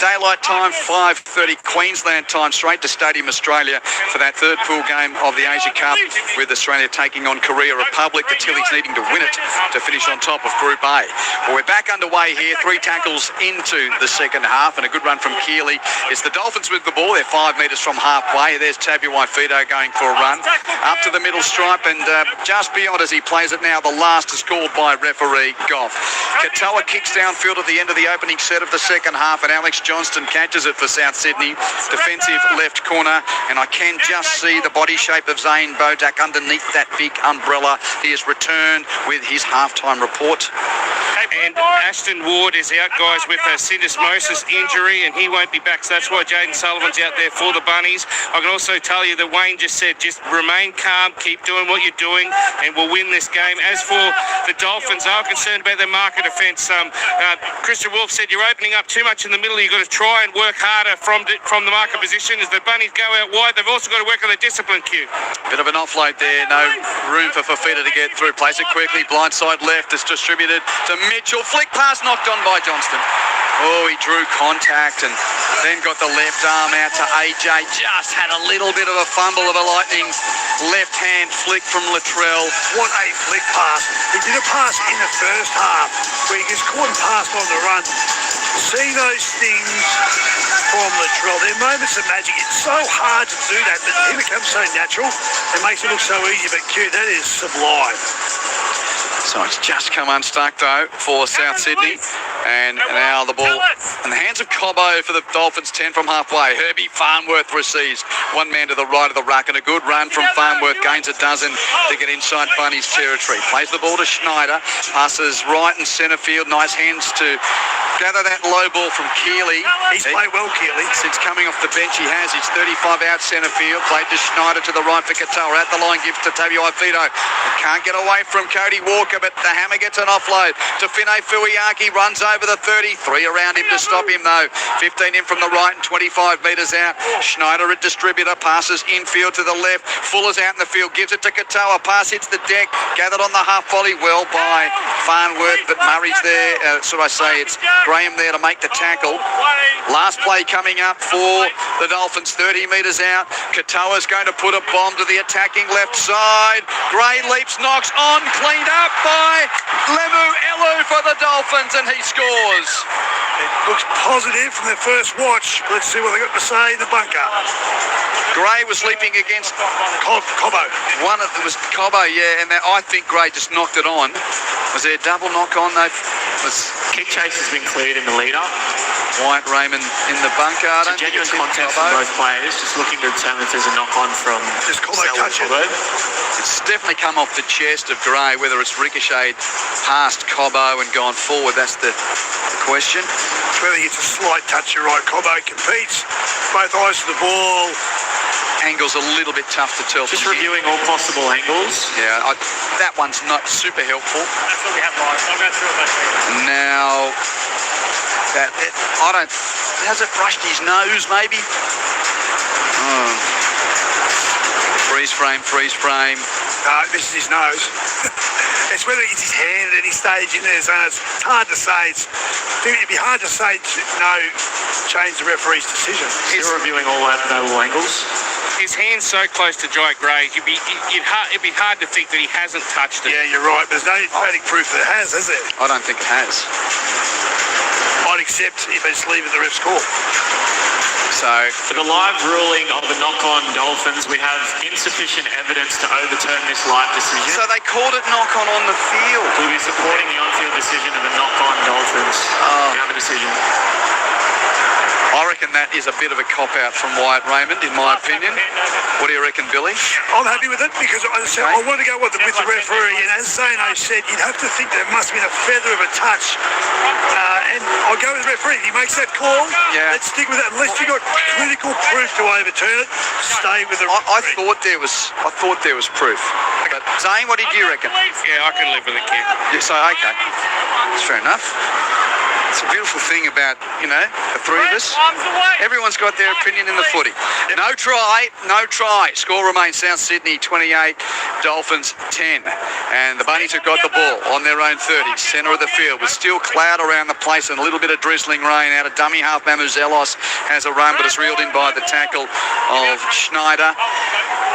daylight time, 5:30 Queensland time, straight to Stadium Australia for that third pool game of the Asia Cup, with Australia taking on Korea Republic. The Tillies needing to win it to finish on top of Group A. Well, we're back underway here. 3 tackles into the second half and a good run from Keeley. It's the Dolphins with the ball. They're 5 metres from halfway. There's Tabuai-Fidow going for a run up to the middle stripe, and just beyond as he plays it now, the last is called by referee Goff. Katoa kicks downfield at the end of the opening set of the second half, and Alex Johnston catches it for South Sydney. Defensive left corner, and I can just see the body shape of Zane Bodak underneath that big umbrella. He has returned with his halftime report. And Ashton Ward is out, guys, with a syndesmosis injury, and he won't be back, so that's why Jaden Sullivan's out there for the Bunnies. I can also tell you that Wayne just said, just remain calm, keep doing what you're doing, and we'll win this game. As for the Dolphins, I'm concerned about their marker defence. Christian Wolf said, you're opening up too much in the middle. You've got to try and work harder from the marker position. As the Bunnies go out wide, they've also got to work on the discipline cue. Bit of an offload there, no room for Fafita to get through. Plays it quickly, blindside left, it's distributed to Mitchell. Flick pass knocked on by Johnston. Oh, he drew contact and then got the left arm out to AJ. Just had a little bit of a fumble of a lightning left-hand flick from Latrell. What a flick pass. He did a pass in the first half where he gets caught and passed on the run. Seeing those things from Latrell, they're moments of magic. It's so hard to do that, but it becomes so natural and makes it look so easy. But Q, that is sublime. So it's just come unstuck, though, for South Sydney. And now the ball in the hands of Cobbo for the Dolphins, 10 from halfway. Herbie Farnworth receives one man to the right of the ruck, and a good run from Farnworth gains a dozen to get inside Bunny's territory. Plays the ball to Schneider, passes right and centre field. Nice hands to gather that low ball from Keeley. He's played well, Keeley. Since coming off the bench, he has. He's 35 out centre field. Played to Schneider to the right for Katoa. At the line, gives to Tabuai-Fidow. Can't get away from Cody Walker, but the hammer gets an offload to Finay Fuiaki. Runs over the 30. 3 around him to stop him, though. 15 in from the right and 25 metres out. Schneider at distributor. Passes infield to the left. Fuller's out in the field. Gives it to Katoa. Pass hits the deck. Gathered on the half volley well by Farnworth, but Murray's there. It's Graham there to make the tackle. Last play coming up for the Dolphins, 30 metres out. Katoa's going to put a bomb to the attacking left side. Gray leaps, knocks on, cleaned up by Lemu Elu for the Dolphins, and he scores. It looks positive from their first watch. Let's see what they got to say in the bunker. Gray was leaping against Cobbo. It was Cobbo, yeah, and I think Gray just knocked it on. Was there a double knock on though? Kick chase has been cleared in the lead-up. White Raymond in the bunker. It's a genuine contest from both players, just looking to determine if there's a knock-on from Does Cobbo touch it? It's definitely come off the chest of Gray. Whether it's ricocheted past Cobbo and gone forward, that's the question. Whether he gets a slight touch, you're right. Cobbo competes. Both eyes to the ball. Angle's a little bit tough to tell. Just reviewing all possible angles. Yeah, that one's not super helpful. That's what we have live. I'll go through it later. Now, has it brushed his nose maybe? Oh. Freeze frame. No, this is his nose. It's whether it's his hand at any stage in there. So it's hard to say. It'd be hard to say no, change the referee's decision. Still reviewing all available angles. His hand's so close to Jai Gray, it'd be hard to think that he hasn't touched it. Yeah, you're right. There's no emphatic proof that it has, is there? I don't think it has. I'd accept if it's leaving the ref's call. So, for the live ruling of a knock-on Dolphins, we have insufficient evidence to overturn this live decision. So they called it knock-on on the field. We'll be supporting the on-field decision of a knock-on Dolphins. We have a decision. I reckon that is a bit of a cop-out from Wyatt Raymond, in my opinion. What do you reckon, Billy? I'm happy with it because I want to go with the referee. And as Zano said, you'd have to think that it must have been a feather of a touch. And I'll go with the referee. If he makes that call, let's stick with it. Unless you've got clinical proof to overturn it, stay with the referee. I thought there was proof. But Zane, what did you reckon? Yeah, I can live with it, kid. Yeah, so, okay. That's fair enough. It's a beautiful thing about, the three of us. Everyone's got their opinion in the footy. No try. Score remains South Sydney 28, Dolphins 10. And the Bunnies have got the ball on their own 30, centre of the field, with still cloud around the place and a little bit of drizzling rain. Out of dummy half, Mamuzelos has a run, but it's reeled in by the tackle of Schneider.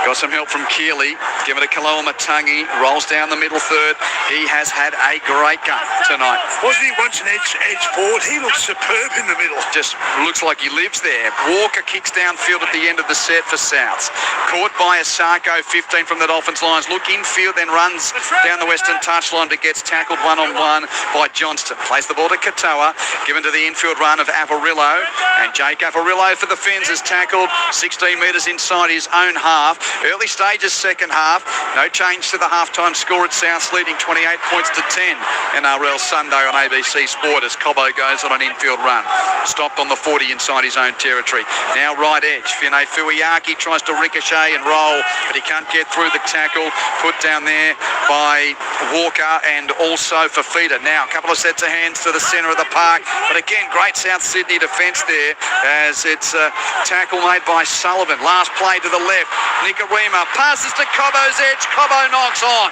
Got some help from Keeley. Give it to Kaloa Matangi. Rolls down the middle third. He has had a great game tonight. Wasn't he once an edge forward? He looks superb in the middle. Just looks like he lives there. Walker kicks downfield at the end of the set for Souths. Caught by Asako, 15 from the Dolphins lines. Look infield, then runs down the western touchline, but gets tackled one-on-one by Johnston. Plays the ball to Katoa. Given to the infield run of Avarillo. And Jake Avarillo for the Finns is tackled 16 metres inside his own half. Early stages, second half. No change to the halftime score at Souths, leading 28 points to 10. NRL Sunday on ABC Sport as Cobbo goes on an infield run. Stopped on the 40 inside his own territory. Now right edge. Fine Fuiaki tries to ricochet and roll, but he can't get through the tackle. Put down there by Walker and also for Fafita. Now a couple of sets of hands to the centre of the park. But again, great South Sydney defence there as it's a tackle made by Sullivan. Last play to the left. Nicarima passes to Cobbo's edge. Cobbo knocks on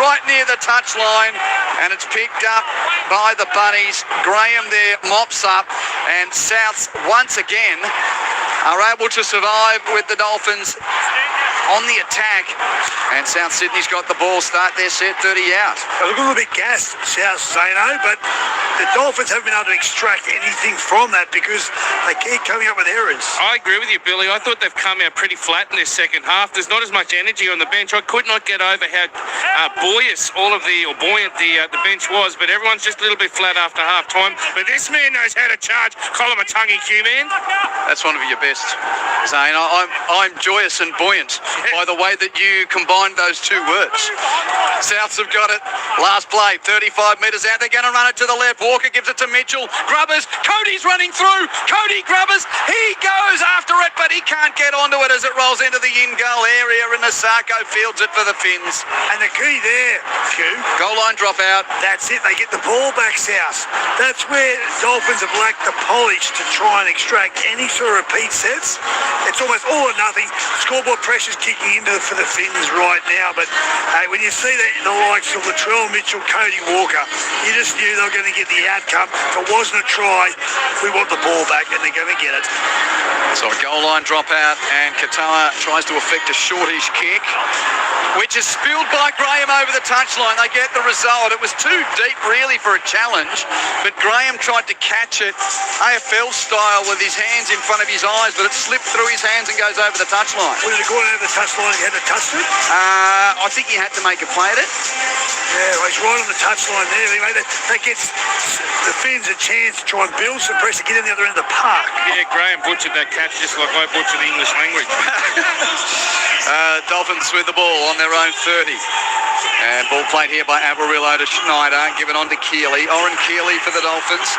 right near the touchline, and it's picked up by the Bunnies. Graham there mops up, and Souths once again are able to survive with the Dolphins on the attack, and South Sydney's got the ball, start their set 30 out. They look a little bit gassed, South Zano, but the Dolphins haven't been able to extract anything from that because they keep coming up with errors. I agree with you, Billy. I thought they've come out pretty flat in this second half. There's not as much energy on the bench. I could not get over how buoyant the bench was, but everyone's just a little bit flat after half time. But this man knows how to charge. Kolomatangi, Q-man. That's one of your best, Zane. I'm joyous and buoyant by the way that you combined those two words. Souths have got it. Last play, 35 metres out. They're going to run it to the left. Walker gives it to Mitchell. Grubbers. Cody's running through. Cody Grubbers. He goes after it, but he can't get onto it as it rolls into the in-goal area, and Asako fields it for the Finns. And the key there, Q. Goal line drop out. That's it. They get the ball back, South. That's where Dolphins have lacked the polish to try and extract any sort of repeat sets. It's almost all or nothing. Scoreboard pressure's kicking into for the Finns right now, but when you see the likes of Latrell Mitchell, Cody Walker, you just knew they were going to get the outcome. If it wasn't a try, we want the ball back, and they're going to get it. So a goal line drop out, and Katoa tries to effect a shortish kick, which is spilled by Graham over the touchline. They get the result. It was too deep, really, for a challenge, but Graham tried to catch it AFL style with his hands in front of his eyes goes, but it slipped through his hands and goes over the touchline. Was it going over the touchline? He had to touch it? I think he had to make a play at it. Yeah, well, he's right on the touchline there. Anyway, that gets the Finns a chance to try and build some pressure, get in the other end of the park. Yeah, Graham butchered that catch just like I butchered the English language. Dolphins with the ball on their own 30. And ball played here by Averillo to Schneider, given on to Keeley. Oren Keeley for the Dolphins,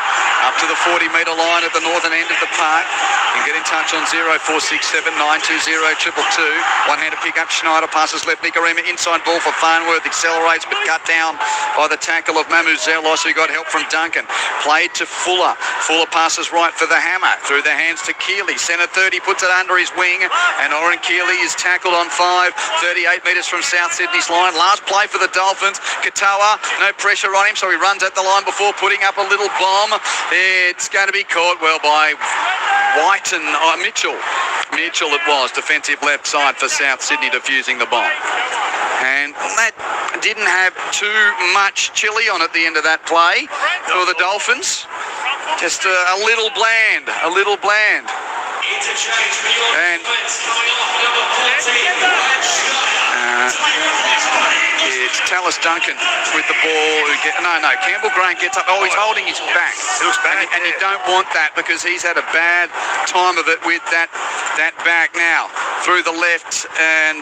up to the 40-metre line at the northern end of the park. You can get in touch on 0467 920 222. One-handed pick up, Schneider passes left, Nicarima inside ball for Farnworth, accelerates but cut down by the tackle of Mamu Zelos, who got help from Duncan. Played to Fuller. Fuller passes right for the hammer, through the hands to Keeley. Centre 30 puts it under his wing, and Oren Keeley is tackled on 5, 38 metres from South Sydney's line. Last play for the Dolphins. Katoa, no pressure on him, so he runs at the line before putting up a little bomb. It's going to be caught well by Mitchell. Mitchell it was, defensive left side for South Sydney, defusing the bomb. And that didn't have too much chili on at the end of that play for the Dolphins. Just a little bland, And it's Tallis Duncan with the ball. Campbell Graham gets up. Oh, he's holding his back. It looks bad. And you don't want that because he's had a bad time of it with that back now. Through the left and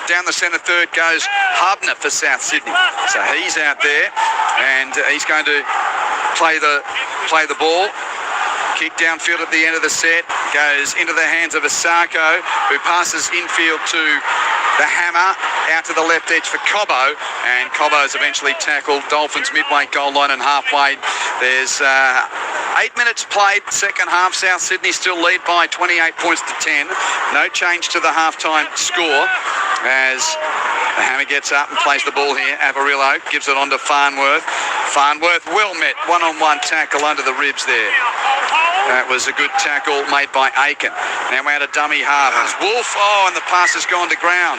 down the centre third goes Hubner for South Sydney. So he's out there and he's going to play the ball. Kick downfield at the end of the set, goes into the hands of Asako, who passes infield to the hammer, out to the left edge for Cobbo, and Cobbo's eventually tackled. Dolphins midway goal line and halfway. There's 8 minutes played, second half. South Sydney still lead by 28 points to 10. No change to the halftime score as the hammer gets up and plays the ball here. Averillo gives it on to Farnworth. Farnworth well met, one-on-one tackle under the ribs there. That was a good tackle made by Aiken. Now we're at a dummy half. It's Wolf, and the pass has gone to ground.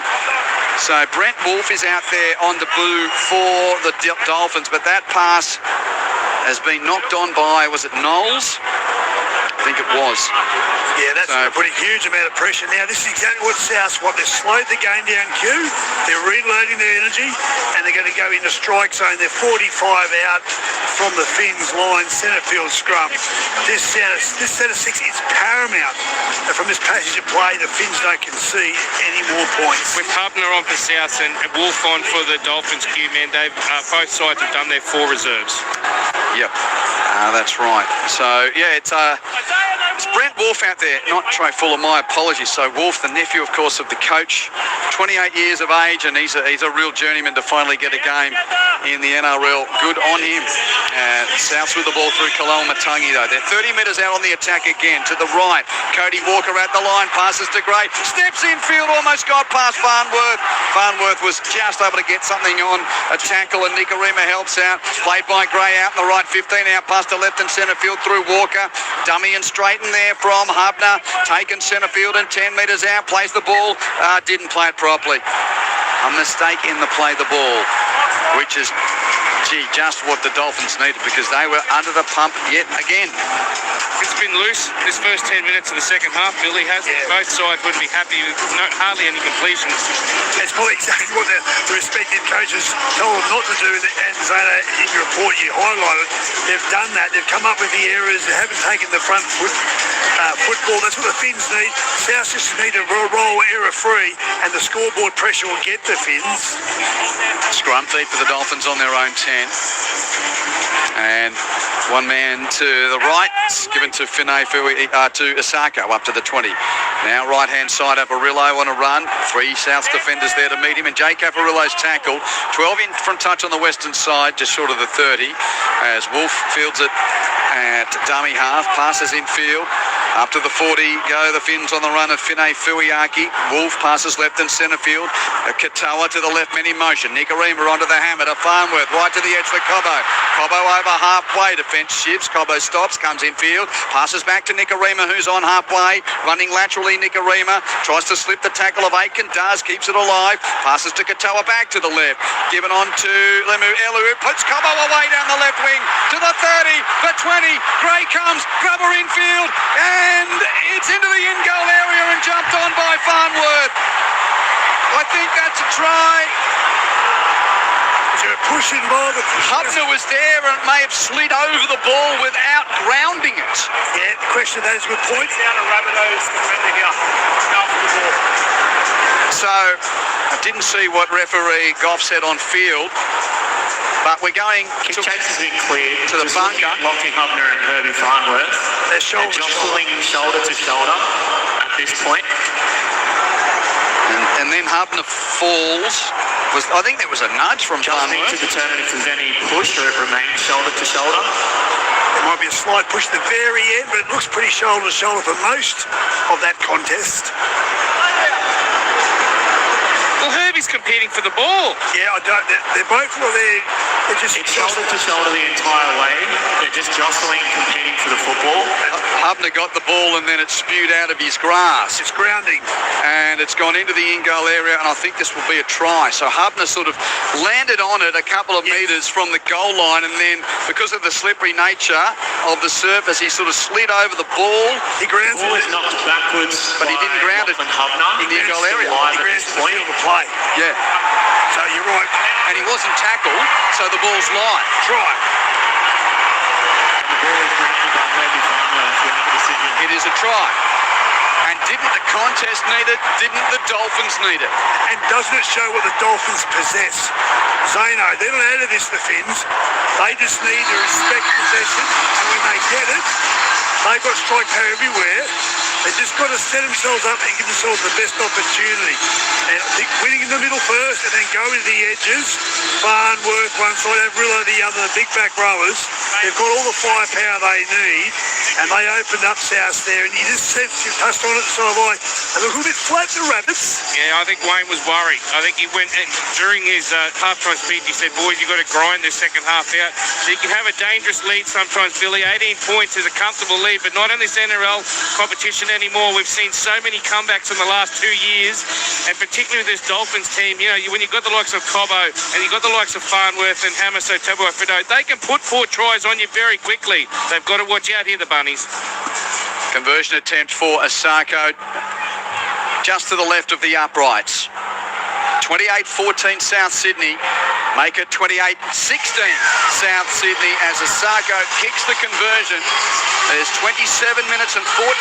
So Brent Wolf is out there on debut for the Dolphins, but that pass has been knocked on by, was it Knowles? I think it was. Yeah, that's going to put a huge amount of pressure. Now, this is exactly what South want. They've slowed the game down, Q. They're reloading their energy, and they're going to go into strike zone. They're 45 out from the Finns line, centre field scrum. This set of 6 is paramount. And from this passage of play, the Finns don't concede any more points. With Hubner on for South and Wolf on for the Dolphins, Q, man, both sides have done their 4 reserves. Yep, that's right. So, yeah, it's Brent Wolf out there, not Trey Fuller, my apologies. So Wolf, the nephew, of course, of the coach, 28 years of age, and he's a real journeyman to finally get a game in the NRL. Good on him. Souths with the ball through Kaloamatangi, though. They're 30 metres out on the attack again. To the right, Cody Walker at the line, passes to Gray, steps infield, almost got past Farnworth. Farnworth was just able to get something on a tackle, and Nicarima helps out. Played by Gray out in the right 15, out past the left and centre field through Walker. Dummy and straighten there from Hubner. Taken centre field and 10 metres out. Plays the ball. Didn't play it properly. A mistake in the play the ball, which is, just what the Dolphins needed because they were under the pump yet again. It's been loose this first 10 minutes of the second half, Billy has. Yeah. Both sides wouldn't be happy with hardly any completions. That's probably exactly what the respective coaches told them not to do, and Zana, in your report you highlighted, they've done that. They've come up with the errors. They haven't taken the front football. That's what the Finns need. South just need to roll error-free, and the scoreboard pressure will get the Finns. Scrum feed for the Dolphins on their own 10. And one man to the right, given to to Asako up to the 20. Now right-hand side, Averillo on a run. 3 South defenders there to meet him, and Jake Averillo's tackled. 12 in from touch on the western side, just short of the 30, as Wolf fields it at dummy half, passes in field. Up to the 40 go the Finns on the run of Finay Fuiaki. Wolf passes left and centre field. Katoa to the left, men in motion. Nicarima onto the hammer to Farnworth, right to the edge for Cobbo. Cobbo over halfway, defence shifts. Cobbo stops, comes in field, passes back to Nicarima, who's on halfway, running laterally. Nicarima tries to slip the tackle of Aiken, does, keeps it alive, passes to Katoa back to the left, given on to Lemu Elu, who puts Cobbo away down the left wing to the 30, the 20. Gray comes, grubber in field, and And it's into the in-goal area and jumped on by Farnworth. I think that's a try. Pushing ball. Hubner was there and may have slid over the ball without grounding it. Yeah, the question of that is a good point. Down a Rabbitohs defender here. After the ball. So I didn't see what referee Goff said on field, but we're going Kick chase has been cleared to the bunker. Lachlan Hubner and Herbie Farnworth. They're jostling shoulder to shoulder at this point. And then Hubner falls. I think there was a nudge from Farnworth. To determine if there's any push or it remains shoulder to shoulder. There might be a slight push at the very end, but it looks pretty shoulder to shoulder for most of that contest. Well, Herbie's competing for the ball. Yeah, I don't. They're both. They're just. It's shoulder to shoulder the entire way. They're just jostling, competing for the football. Hubner got the ball and then it spewed out of his grasp. It's grounding. And it's gone into the in-goal area, and I think this will be a try. So Hubner sort of landed on it a couple of metres from the goal line, and then because of the slippery nature of the surface, he sort of slid over the ball. He grounds the ball is knocked backwards, but he didn't ground it Hubner in the in-goal area. He grounds the field of play. Yeah. So you're right. And he wasn't tackled, so the ball's live. Try. The ball is grounded by Herbie Farnworth. We have a decision. It is a try. And didn't the contest need it? Didn't the Dolphins need it? And doesn't it show what the Dolphins possess? Zeno, they're not out of this, the Finns. They just need to respect possession, and when they get it, they've got strike power everywhere. They've just got to set themselves up and give themselves the best opportunity. And I think winning in the middle first and then go into the edges, Farnworth one side, Everydaypartoflife the other, the big back rowers, they've got all the firepower they need, and they opened up South there, and you just said, you touched on it, so have I. A little bit flat, the Rabbits. Yeah, I think Wayne was worried. I think he went, during his half-time speech, he said, boys, you've got to grind this second half out. So you can have a dangerous lead sometimes, Billy. 18 points is a comfortable lead, but not in this NRL competition anymore. We've seen so many comebacks in the last 2 years, and particularly with this Dolphins team, you know, when you've got the likes of Cobbo and you've got the likes of Farnworth and Hamiso Tabuai-Fidow, they can put 4 tries on you very quickly. They've got to watch out here, the Bunnies. Conversion attempt for Asako, just to the left of the uprights. 28-14 South Sydney, make it 28-16 South Sydney as Asako kicks the conversion. There's 27 minutes and 43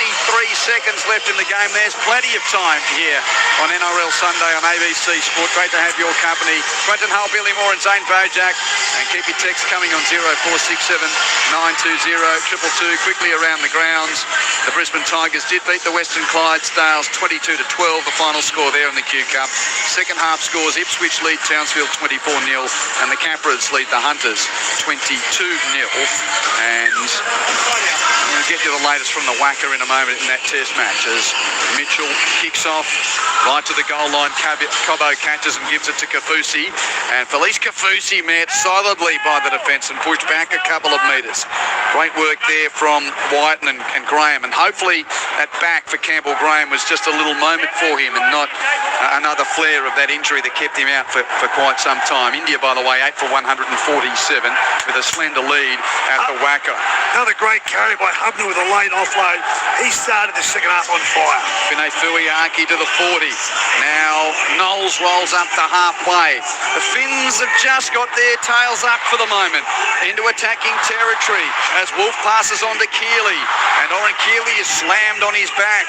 seconds left in the game. There's plenty of time here on NRL Sunday on ABC Sport. Great to have your company. Quentin Hull, Billy Moore and Zane Bojak. And keep your text coming on 0467 920 222. Quickly around the grounds. The Brisbane Tigers did beat the Western Clydesdales 22-12, the final score there in the Q Cup. Second half scores, Ipswich lead Townsville 24-0 and the Capras lead the Hunters 22-0. And we'll get you the latest from the Wacker in a moment in that test match as Mitchell kicks off right to the goal line. Cobbo catches and gives it to Kafusi, and Felice Kafusi met solidly by the defence and pushed back a couple of metres. Great work there from Whiten and Graham, and hopefully that back for Campbell Graham was just a little moment for him and not another flare of that injury that kept him out for quite some time. India, by the way, 8 for 147 with a slender lead at the Wacker. Another great carry by Hubner with a late offload. He started the second half on fire. Vinay Fuiaki to the 40. Now Knowles rolls up to halfway. The Finns have just got their tails up for the moment into attacking territory as Wolf passes on to Keeley, and Oren Keeley is slammed on his back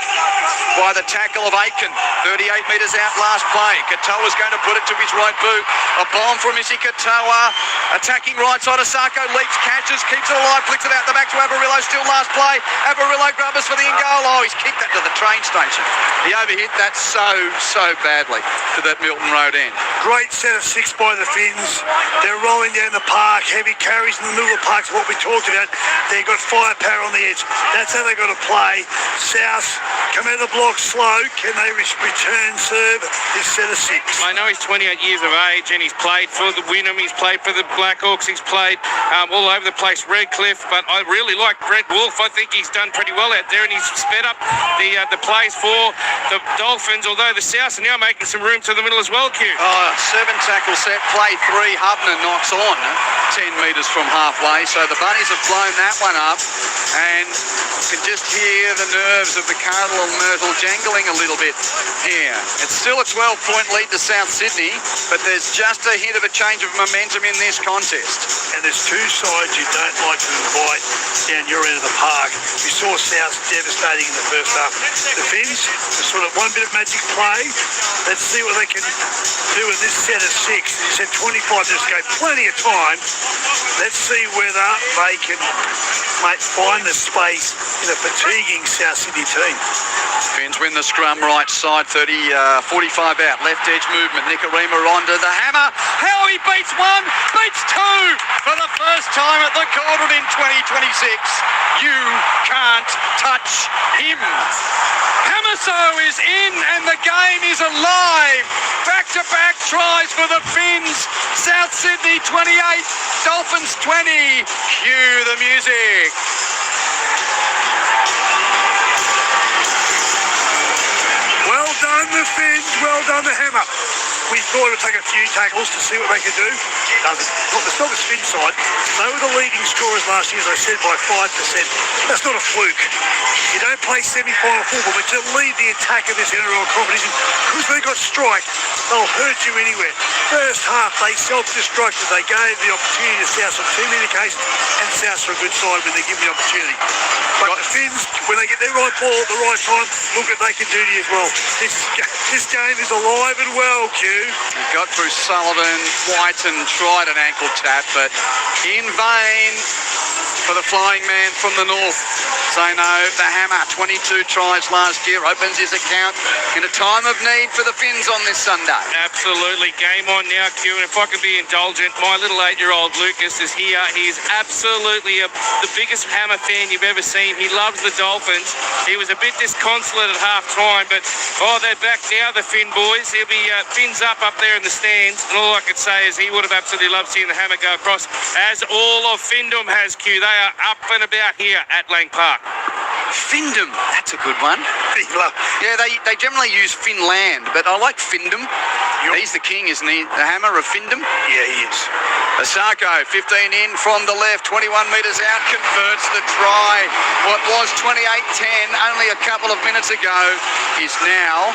by the tackle of Aiken. 38 metres out last play. Katoa's going to put it to his right boot. A bomb from Isi Katoa. Attacking right side. Asako leaps, catches, keeps it alive, flicks it out the back to Averillo. Still last play. Averillo grubbers for the in-goal. Oh, he's kicked that to the train station. He overhit that so badly to that Milton Road end. Great set of 6 by the Finns. They're rolling down the park. Heavy carries in the middle of the park is what we talked about. They've got firepower on the edge. That's how they've got to play. South come out of the block slow. Can they return serve this set of 6? I know he's 28 years of age and he's played for the Wynnum, he's played for the Blackhawks, he's played all over the place, Redcliffe, but I really like Brent Wolf. I think he's done pretty well out there and he's sped up the plays for the Dolphins, although the Souths are now making some room to the middle as well, Q. 7 tackle set, play 3. Hubner knocks on 10 metres from halfway. So the Bunnies have blown that one up, and you can just hear the nerves of the Cardinal Myrtle jangling a little bit here. It's still a 12-point lead to South Sydney, but there's just a hint of a change of momentum in this contest. And there's two sides you don't like to invite down your end of the park. We saw South devastating in the first half. The Finns, just sort of one bit of magic play. Let's see what they can do in this set of 6. You said 25 minutes ago, plenty of time. Let's see whether they can find the space in a fatiguing South Sydney team. Finns win the scrum right side, 45 out, left edge movement. Nicarima onto the hammer. How he beats 1, beats 2 for the first time at the Cauldron in 2026. You can't touch him. Hamiso is in and the game is alive. Back-to-back tries for the Finns. South Sydney 28, Dolphins 20. Cue the music. Well done, the Finns. Well done, the hammer. We thought it would take a few tackles to see what they could do. Doesn't. It's not the Finns side. They were the leading scorers last year, as I said, by 5%. That's not a fluke. You don't play semi-final football, but to lead the attack of this NRL competition, because they got strike, they'll hurt you anywhere. First half, they self-destructed. They gave the opportunity to South on too many occasions, and South's are a good side when they give the opportunity. But the Finns, when they get their right ball at the right time, look what they can do to you as well. This game is alive and well, Q. He got through Sullivan, White, and tried an ankle tap, but in vain for the flying man from the north. Zeno, the hammer, 22 tries last year, opens his account in a time of need for the Finns on this Sunday. Absolutely. Game on now, Q. And if I can be indulgent, my little 8-year-old Lucas is here. He is absolutely the biggest hammer fan you've ever seen. He loves the Dolphins. He was a bit disconsolate at half-time, but, they're back now, the Finn boys. He'll be Finns up there in the stands. And all I could say is he would have absolutely loved seeing the hammer go across, as all of Findom has, Q. They are up and about here at Lang Park. Findom, that's a good one. Yeah, they generally use Finland, but I like Findom. He's the king, isn't he? The hammer of Findom? Yeah, he is. Asako, 15 in from the left, 21 metres out, converts the try. What was 28-10 only a couple of minutes ago is now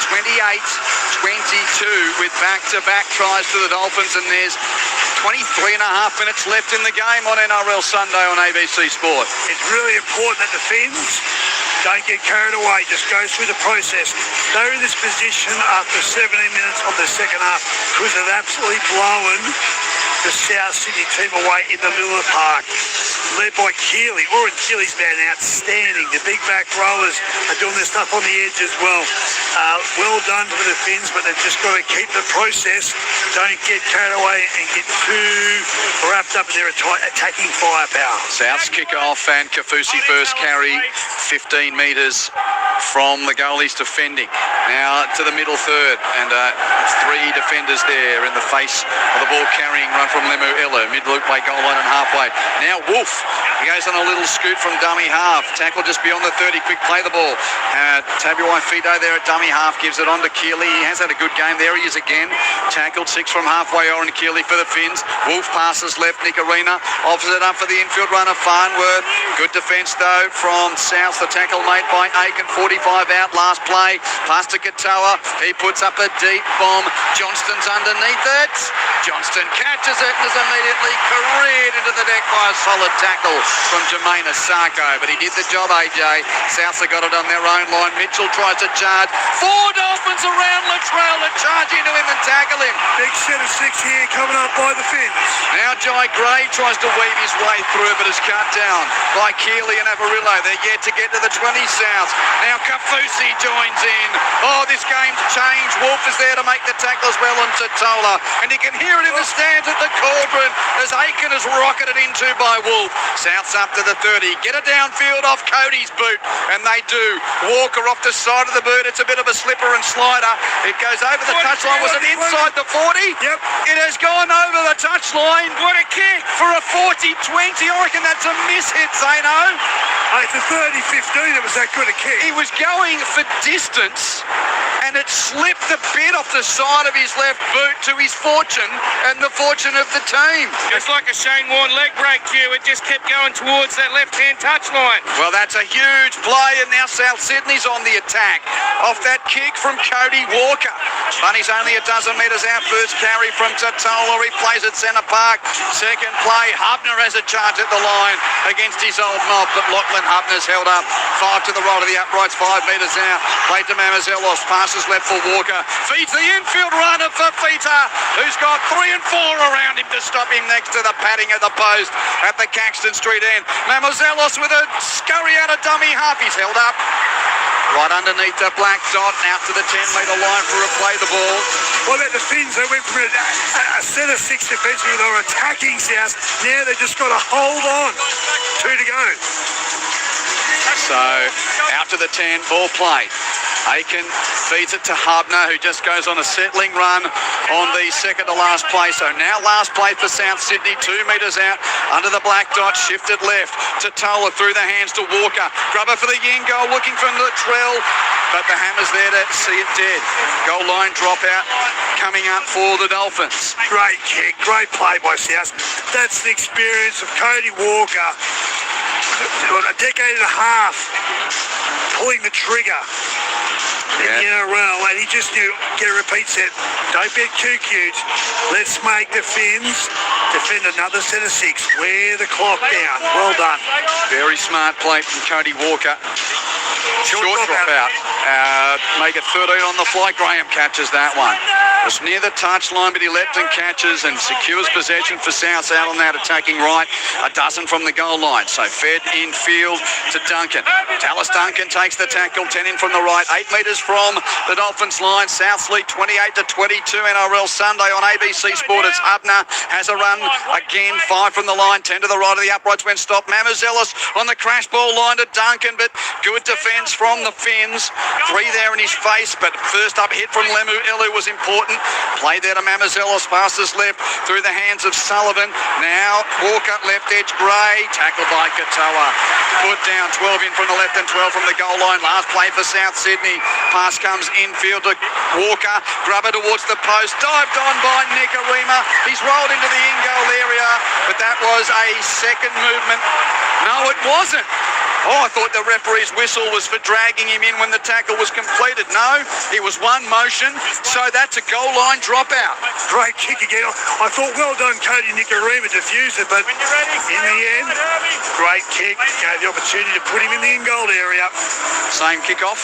28-22 with back-to-back tries to the Dolphins, and there's 23 and a half minutes left in the game on NRL Sunday on ABC Sport. It's really important that the Finns don't get carried away, just go through the process. They're in this position after 17 minutes of the second half because they've absolutely blown the South Sydney team away in the middle of the park, led by Keeley. Oren Keeley's been outstanding. The big back rowers are doing their stuff on the edge as well. Well done for the Finns, but they've just got to keep the process. Don't get carried away and get too wrapped up in their attacking firepower. South's kick-off and Kafusi first carry, 15 metres from the goalie's defending. Now to the middle third, and 3 defenders there in the face of the ball carrying run from Lemu Elu, mid-loop by goal line and halfway. Now Wolf, he goes on a little scoot from dummy half. Tackle just beyond the 30, quick play the ball. Tabuai-Fidow there at dummy half, gives it on to Keeley. He has had a good game. There he is again. Tackled 6 from halfway, Oren Keeley for the Finns. Wolf passes left, Nicarina offers it up for the infield runner, Farnworth. Good defence though from South. The tackle made by Aiken, 45 out, last play. Pass to Katoa. He puts up a deep bomb. Johnston's underneath it. Johnston catches it and is immediately careered into the deck by a solid tackle from Jermaine Asako. But he did the job, AJ. Souths have got it on their own line. Mitchell tries to charge. 4 Dolphins around Latrell to charge into him and tackle him. Big set of 6 here coming up by the Finns. Now Jai Gray tries to weave his way through, but is cut down by Keeley and Avarillo. They're yet to get to the 20 South. Now Kafusi joins in. Oh, this game's changed. Wolf is there to make the tackle as well on Totola. And you can hear it in the stands at the Cauldron as Aiken is rocketed into by Wolf. South's up to the 30. Get it downfield off Cody's boot. And they do. Walker off the side of the boot. It's a bit of a slipper and slider. It goes over the touchline. Was it inside the 40? Yep. It has gone over the touchline. What a kick for a 40-20. I reckon that's a miss hit, Zeno. It's a 30-15. It was that good a kick. He was going for distance and it slipped a bit off the side of his left boot to his fortune and the fortune of the team. It's like a Shane Warne leg break, Hugh. It just kept going towards that left-hand touchline. Well, that's a huge play, and now South Sydney's on the attack off that kick from Cody Walker. Bunny's only a dozen metres out. First carry from Tatola. He plays at centre park. Second play, Hubner has a charge at the line against his old mob, but Lachlan Hubner's held up. 5 to the right of the uprights, 5 metres out. Played to Mamazelos. Passes left for Walker. Feeds the infield runner for Fita, who's got 3 and 4 around him to stop him next to the padding of the post at the Caxton Street end. Mamazelos with a scurry out of dummy half. He's held up right underneath the black dot, out to the 10-metre line for a play the ball. What about the Finns? They went from a set of 6 defensively. They were attacking South. Now they've just got to hold on. 2 to go. So out to the 10, ball play. Aiken feeds it to Hubner, who just goes on a settling run on the second to last play. So now last play for South Sydney, 2 metres out under the black dot, shifted left to Tola through the hands to Walker. Grubber for the yin goal, looking for Latrell, but the Hammer's there to see it dead. Goal line dropout coming up for the Dolphins. Great kick, great play by South. That's the experience of Cody Walker. A decade and a half pulling the trigger in the NRL, and he just knew, get a repeat set, don't get too cute, let's make the Finns defend another set of 6, wear the clock down. Well done. Very smart play from Cody Walker. Short drop out. Make it 13 on the fly. Graham catches that one. It was near the touchline, but he leapt and catches and secures possession for South out on that attacking right. A dozen from the goal line. So fed infield to Duncan. Tallis Duncan takes the tackle, 10 in from the right, 8 metres from the Dolphins line. South lead 28 to 22 NRL Sunday on ABC Sport. It's Hubner has a run again, 5 from the line, 10 to the right of the uprights when stopped. Mamazelos on the crash ball line to Duncan, but good defence from the Finns. 3 there in his face, but first up hit from Lemu Elu was important. Played there to Mamazelos, passes left through the hands of Sullivan. Now Walker, left edge, Gray, tackled by Katoa. Put down, 12 in from the left and 12 from the goal line. Last play for South Sydney. Pass comes infield to Walker. Grubber towards the post. Dived on by Nicarima. He's rolled into the in-goal area, but that was a second movement. No, it wasn't. Oh, I thought the referee's whistle was for dragging him in when the tackle was completed. No, it was one motion, so that's a goal line dropout. Great kick again. I thought, well done, Cody Nicarima defused it, but in the end, great kick. Gave the opportunity to put him in the in-goal area. Same kickoff.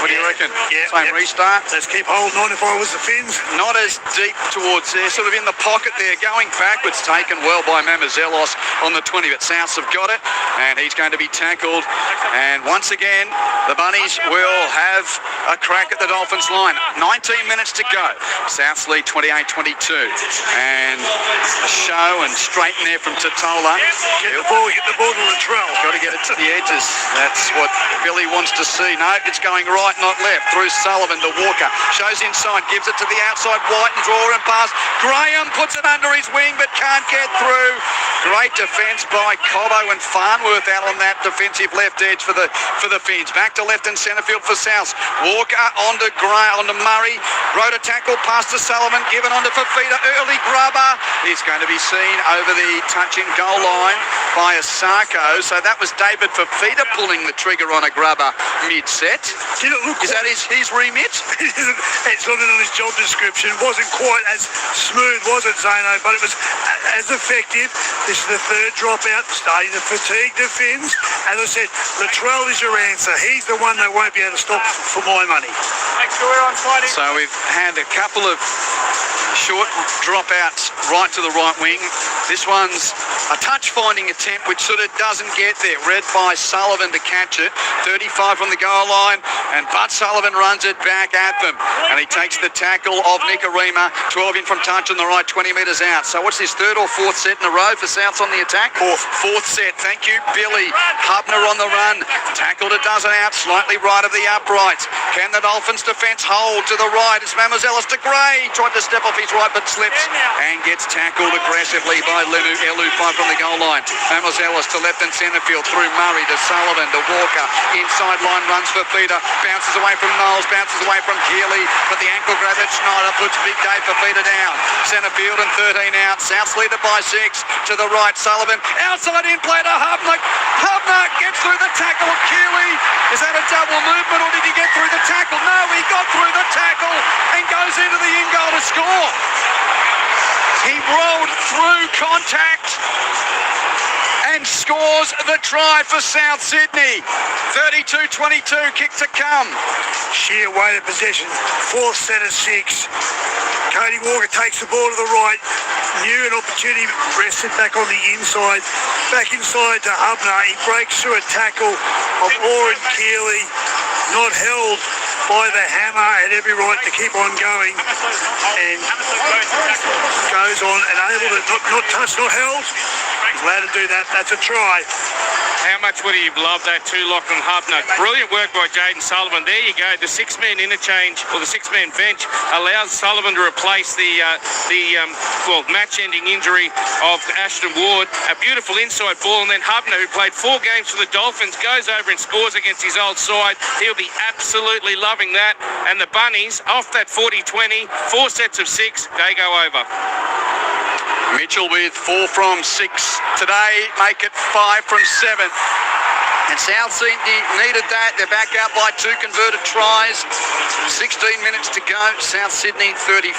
What do you reckon? Yeah, Same restart. Let's keep holding on if I was the Finns. Not as deep towards there, sort of in the pocket there, going backwards, taken well by Mamazelos on the 20, but Souths have got it, and he's going to be tackled. And once again, the Bunnies will have a crack at the Dolphins line. 19 minutes to go. Souths lead 28-22. And a show and straighten there from Tatola. Get the ball to Latrell. Got to get it to the edges. That's what Billy wants to see. No, it's going right, not left. Through Sullivan to Walker. Shows inside, gives it to the outside. White and draw and pass. Graham puts it under his wing but can't get through. Great defence by Cobbo and Farnworth out on that defensive left edge for the Finns. Back to left and centre field for South. Walker onto Murray. Wrote a tackle, pass to Sullivan, given onto Fafita. Early grubber. He's going to be seen over the touching goal line by Asako. So that was David Fafita pulling the trigger on a grubber mid-set. Did it look? Is that his remit? It's not on his job description. Wasn't quite as smooth, was it, Zano? But it was as effective. This is the third dropout, starting to fatigue the Finns. As I said, Latrell is your answer. He's the one that won't be able to stop for my money. So we've had a couple of short dropouts right to the right wing. This one's a touch-finding attempt which sort of doesn't get there. Read by Sullivan to catch it. 35 from the goal line, and Bud Sullivan runs it back at them. And he takes the tackle of Nicarima. 12 in from touch on the right, 20 metres out. So what's this, third or fourth set in a row for Souths on the attack? Fourth set. Thank you, Billy. Hubner on the run. Tackled a dozen out, slightly right of the uprights. Can the Dolphins defence hold to the right? It's Mamazelos to Gray. Tried to step off his right but slips and gets tackled aggressively by Lemu Elu. 5 from the goal line. Amos Ellis to left and centre field through Murray to Sullivan to Walker. Inside line runs for Feeder. Bounces away from Knowles. Bounces away from Keeley. But the ankle grab at Schneider puts big day for Feeder down. Centre field and 13 out. Souths leader by 6. To the right, Sullivan. Outside in play to Hubner. Hubner gets through the tackle of Keeley. Is that a double movement or did he get through the tackle? No, he got through the tackle and goes into the in goal to score. He rolled through contact and scores the try for South Sydney. 32-22, kick to come. Sheer weight of possession, fourth set of 6. Cody Walker takes the ball to the right. Knew an opportunity, rested back on the inside. Back inside to Hubner. He breaks through a tackle of Oren Keeley. Not held by the hammer, had every right to keep on going. And goes on and able to not touch, not held. He's allowed to do that. That's a try. How much would he have loved that too, Lachlan Hubner? Brilliant work by Jaden Sullivan. There you go. The 6-man interchange, or the 6-man bench, allows Sullivan to replace the match-ending injury of Ashton Ward. A beautiful inside ball, and then Hubner, who played 4 games for the Dolphins, goes over and scores against his old side. He'll be absolutely loving that. And the Bunnies, off that 40-20, 4 sets of 6, they go over. Mitchell with 4 from 6 today, make it 5 from 7. And South Sydney needed that. They're back out by 2 converted tries. 16 minutes to go. South Sydney 34.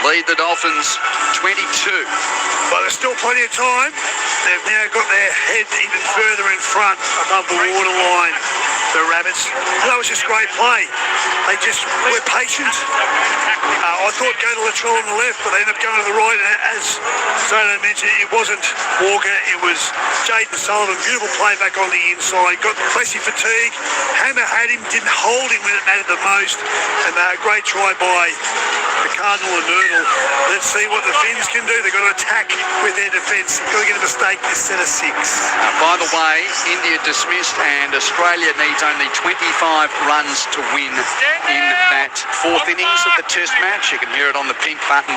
Lead the Dolphins 22. But there's still plenty of time. They've now got their head even further in front above the waterline. The Rabbits. That was just great play. They just were patient. I thought go to Latrell on the left, but they ended up going to the right. And as Zono mentioned, it wasn't Walker, it was Jaden Sullivan. Beautiful play back on the inside. Got plenty fatigue. Hammer had him, didn't hold him when it mattered the most. And a great try by the Cardinal and Nurdle. Let's see what the Finns can do. They've got to attack with their defence. Got to get a mistake this set of 6. By the way, India dismissed and Australia needs only 25 runs to win in that 4th innings of the Test match. You can hear it on the pink button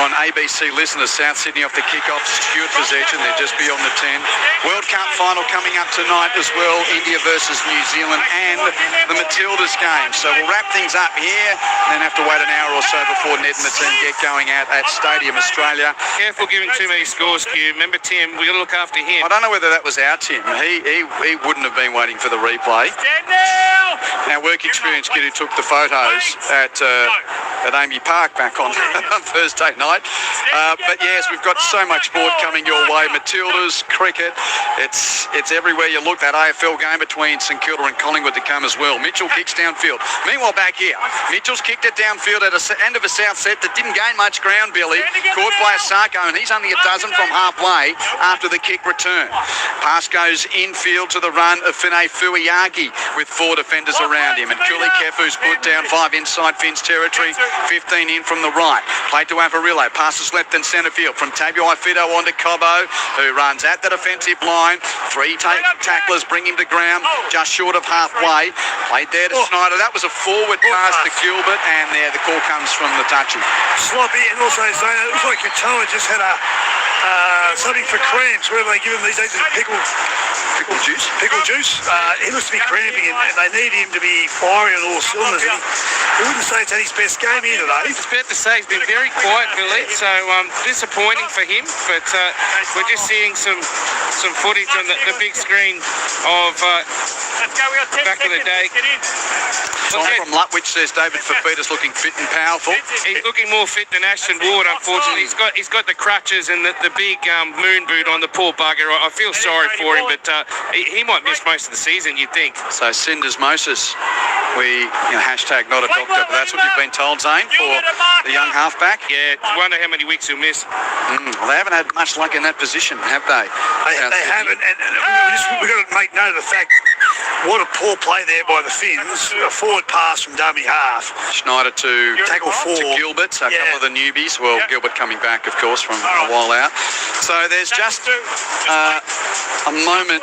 on ABC Listeners. South Sydney off the kickoff, secured possession. They're just beyond the 10. World Cup final coming up tonight as well. India versus New Zealand and the Matildas game. So we'll wrap things up here and then have to wait an hour or so before Ned and the team get going out at Stadium Australia. Careful giving too many scores, Q. Remember, Tim, we've got to look after him. I don't know whether that was our Tim. He wouldn't have been waiting for the replay. Our work experience kid who took the photos at Amy Park back on Thursday night. But yes, we've got so much sport coming your way. Matildas, cricket, it's everywhere you look. That AFL game between St Kilda and Collingwood to come as well. Mitchell kicks downfield. Meanwhile, back here, Mitchell's kicked it downfield at the end of a South set that didn't gain much ground, Billy. Caught by Asako, and he's only a dozen from halfway after the kick return. Pass goes infield to the run of Finay Fuiagi with 4 defenders around him. And Kuli Kefu's put down 5 inside Finn's territory, 15 in from the right. Played to Avarillo, passes left and centre field from Tabuai-Fidow onto Cobbo, who runs at the defensive line. 3 tacklers bring him to ground, just short of halfway. Played there to Schneider. That was a forward pass to Gilbert, and there the call comes from the touchy. Sloppy, and also Zono, it looks like Katoa just had something for cramps. Where they give him these days? Pickle juice. Pickle juice. He looks to be cramping, and they need him to be firing on all cylinders. He wouldn't say it's had his best game here today. It's fair to say he's been very quiet, Billy. So disappointing for him. But we're just seeing some footage on the big screen of back in the day. From Lutwich says David Fafita's looking fit and powerful. He's looking more fit than Ashton Ward, unfortunately. He's got the crutches and the big moon boot on, the poor bugger. I feel sorry for him, but he might miss most of the season, you'd think. So syndesmosis, hashtag not a doctor, but that's what you've been told, Zane, for the young halfback. Yeah, wonder how many weeks he'll miss. Well, they haven't had much luck in that position, have they? They haven't, and we've got to make note of the fact What a poor play there by the Finns. A forward pass from dummy half. Schneider to Tackle 4. to Gilbert, so a couple of the newbies. Well, Gilbert coming back, of course, from a while out. So there's just a moment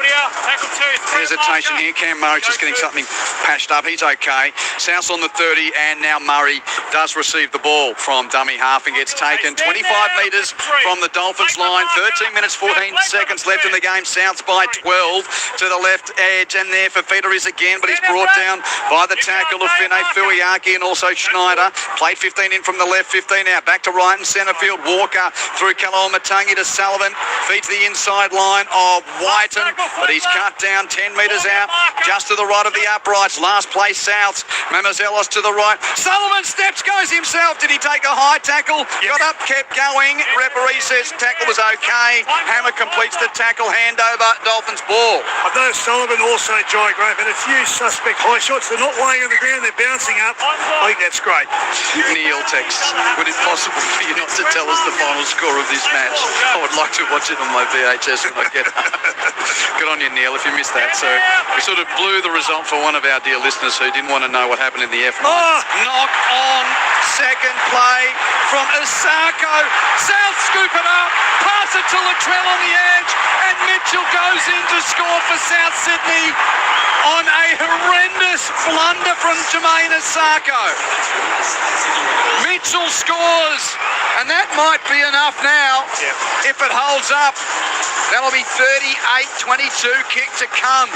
hesitation here. Cam Murray's just getting something patched up. He's okay. South on the 30, and now Murray does receive the ball from dummy half and gets taken 25 metres from the Dolphins line. 13 minutes, 14 seconds left in the game. South's by 12 to the left edge, and there Fafita is again, but he's brought down by the tackle of Finay Fuiaki and also Schneider. Played 15 in from the left, 15 out. Back to right in centre field. Walker through Kaloamatangi to Sullivan. Feeds the inside line of Whiten, but he's cut down 10 metres out, just to the right of the uprights. Last place Souths. Mamazelos to the right. Sullivan steps, goes himself. Did he take a high tackle? Got up, kept going. Referee says tackle was okay. Hammer completes the tackle. Handover. Dolphins ball. I've noticed Sullivan also, Jai Graham, had a few suspect high shots. They're not laying on the ground, they're bouncing up. I think that's great. Neil texts, would it possible for you not to tell us the final score of this match? I would like to watch it on my VHS when I get home. Good on you, Neil, if you missed that. So we sort of blew the result for one of our dear listeners who didn't want to know what happened in the F9. Knock on, second play from Asako. South scoop it up, pass it to Latrell on the edge, and Mitchell goes in to score for South Sydney on a horrendous blunder from Jermaine Asako. Mitchell scores, and that might be enough now. If it holds up. That'll be 38-22, kick to come.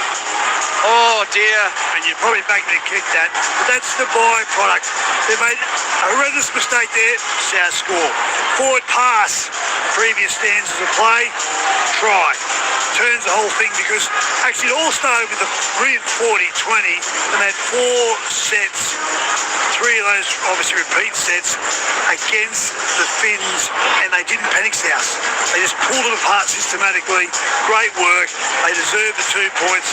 Oh dear. And you're probably back to kick that. That's the byproduct. They made a horrendous mistake there. South score. Forward pass. Previous stanzas of play. Try. Turns the whole thing, because actually it all started with a brilliant 40-20, and they had 4 sets. 3 of those obviously repeat sets against the Finns, and they didn't panic South. They just pulled it apart systematically. Great work. They deserve the 2 points.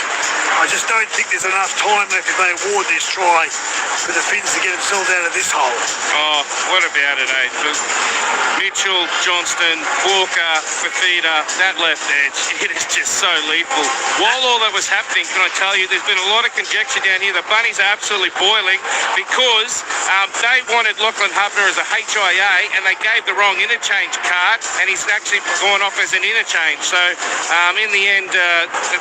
I just don't think there's enough time left if they award this try for the Finns to get themselves out of this hole. Oh, what about it, eh? Mitchell, Johnston, Walker, Fafita, that left edge, it is just so lethal. While all that was happening, can I tell you, there's been a lot of conjecture down here. The bunnies are absolutely boiling because they wanted Lachlan Hubner as a HIA, and they gave the wrong interchange card, and he's actually gone off as an interchange. So in the end,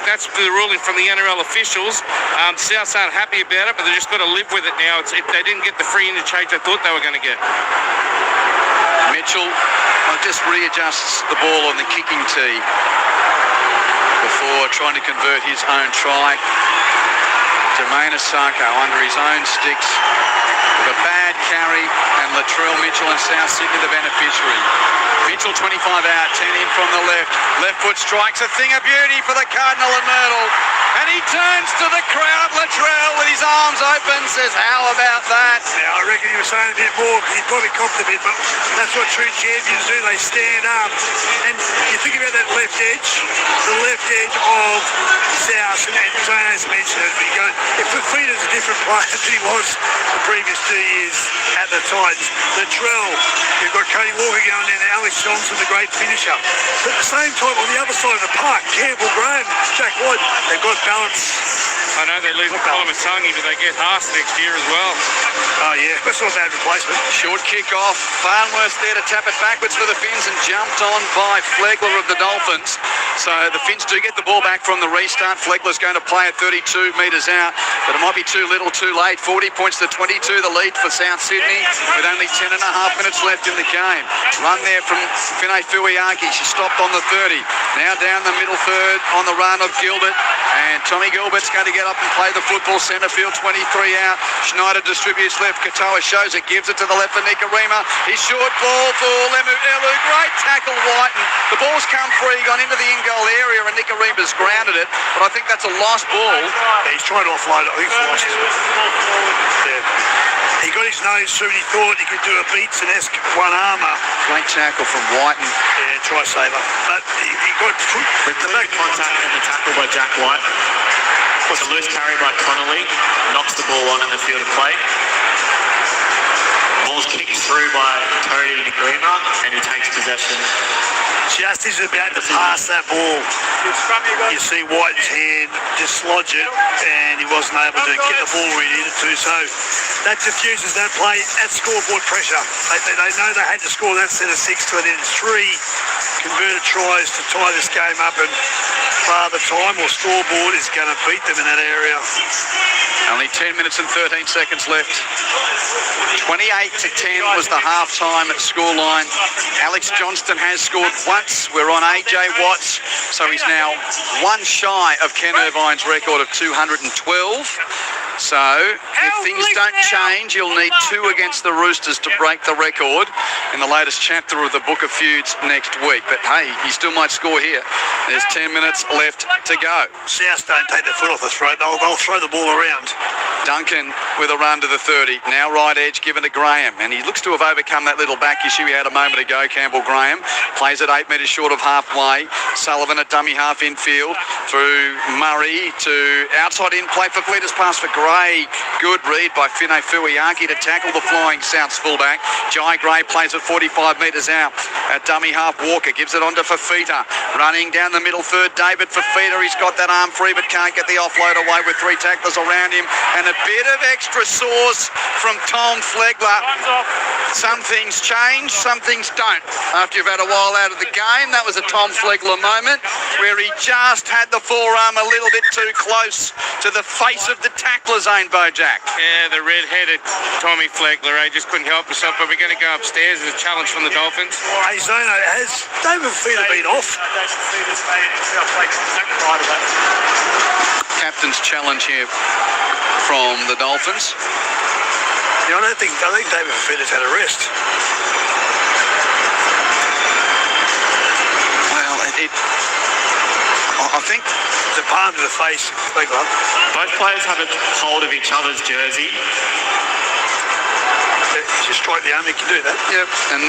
that's the ruling from the NRL officials. Souths aren't happy about it, but they've just got to live with it now. They didn't get the free interchange they thought they were going to get. Mitchell just readjusts the ball on the kicking tee before trying to convert his own try. Jermaine Asako under his own sticks with a bad carry, and Latrell Mitchell and South Sydney the beneficiary. Mitchell 25 out, 10 in from the left. Left foot strikes, a thing of beauty for the Cardinal and Myrtle. And he turns to the crowd, Latrell, with his arms open, says, how about that? Yeah, I reckon he was saying a bit more. He probably copped a bit, but that's what true champions do. They stand up. And you think about that left edge, the left edge of South, and Zane has mentioned it. If Fafita's a different player than he was the previous 2 years at the Titans, Latrell, you've got Cody Walker going down there, Alex Johnston, the great finisher. But at the same time, on the other side of the park, Campbell Graham, Jack White, they've got balance. I know they're losing Kaloamatangi, but they get Haas next year as well. Oh yeah, that's not a bad replacement. Short kick off. Farnworth there to tap it backwards for the Finns, and jumped on by Flegler of the Dolphins. So the Finns do get the ball back from the restart. Flegler's going to play at 32 metres out, but it might be too little too late. 40 points to 22, the lead for South Sydney, with only 10.5 minutes left in the game. Run there from Finay Fuiaki. She stopped on the 30. Now down the middle third on the run of Gilbert, and Tommy Gilbert's going to get up and play the football. Centre field, 23 out. Schneider distributes left. Katoa shows it, gives it to the left for Nikarima. His short ball for Lemu Elu. Great tackle, Whiten. The ball's come free, gone into the in-goal area, and Nikarima's grounded it, but I think that's a lost ball. Yeah, he's trying to offload it. I think it's lost. Yeah. He got his nose through and he thought he could do a Beatson-esque one-armer. Great tackle from Whiten. Yeah, try-saver. But he got with the back contact and the tackle by Jack White. Was a loose carry by Connolly, knocks the ball on in the field of play. Ball's kicked through by Cody Walker, and he takes possession Just as he's about to pass that ball, you see White's hand dislodge it, and he wasn't able to get the ball where he needed to. So that diffuses that play at scoreboard pressure. They know they had to score that set of 6 to within 3 converted tries to tie this game up, and Father Time or scoreboard is going to beat them in that area. Only 10 minutes and 13 seconds left. 28-10 was the half-time scoreline. Alex Johnston has scored once. We're on AJ Watts, so he's now one shy of Ken Irvine's record of 212. So if things don't change, you'll need 2 against the Roosters to break the record in the latest chapter of the Book of Feuds next week. But hey, he still might score here. There's 10 minutes left to go. South don't take their foot off the throat. They'll throw the ball around. Duncan with a run to the 30. Now right edge given to Graham. And he looks to have overcome that little back issue he had a moment ago, Campbell Graham. Plays at 8 metres short of halfway. Sullivan at dummy half infield. Through Murray to outside in play for Fleeters pass for Gray. Good read by Fine Fuiaki to tackle the flying Souths fullback. Jai Gray plays at 45 metres out. At dummy half, Walker gives it on to Fafita. Running down the middle third, David Fafita. He's got that arm free but can't get the offload away with 3 tacklers around him. And a bit of extra sauce from Tom Flegler. Some things change, some things don't. After you've had a while out of the game, that was a Tom Flegler moment where he just had the forearm a little bit too close to the face of the tackler, Zane Bojack. Yeah, the red-headed Tommy Flegler, just couldn't help himself. But we're going to go upstairs as a challenge from the Dolphins. Hey, Zeno, has David Fafita been off? Captain's challenge here from the Dolphins. Yeah, I think David Fafita's had a rest. Well, I think the palm to the face. Both players have a hold of each other's jersey. Just strike the arm, you can do that. Yep,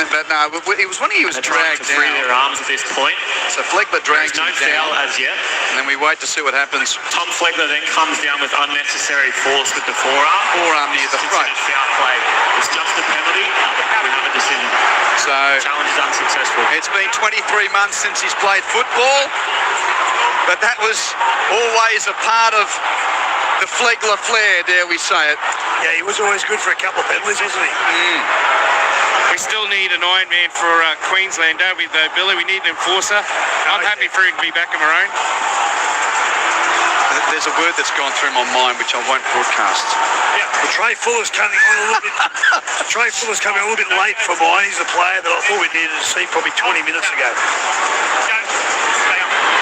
but no, it was when he was dragged to free their arms at this point. So Flegler drags him no down. foul as yet. And then we wait to see what happens. Tom Flegler then comes down with unnecessary force with the forearm. Forearm near the throat. Foul play. It's just a penalty. We have a decision. So challenge is unsuccessful. It's been 23 months since he's played football, but that was always a part of the Flegler flair, dare we say it. Yeah, he was always good for a couple of penalties, wasn't he? We still need an Iron Man for Queensland, don't we, though, Billy? We need an enforcer. I'm happy for him to be back in Maroon. There's a word that's gone through my mind which I won't broadcast. Yeah, well, Trey Fuller's coming on a little bit. Trey Fuller's coming a little bit late for mine. He's a player that I thought we needed to see probably 20 minutes ago.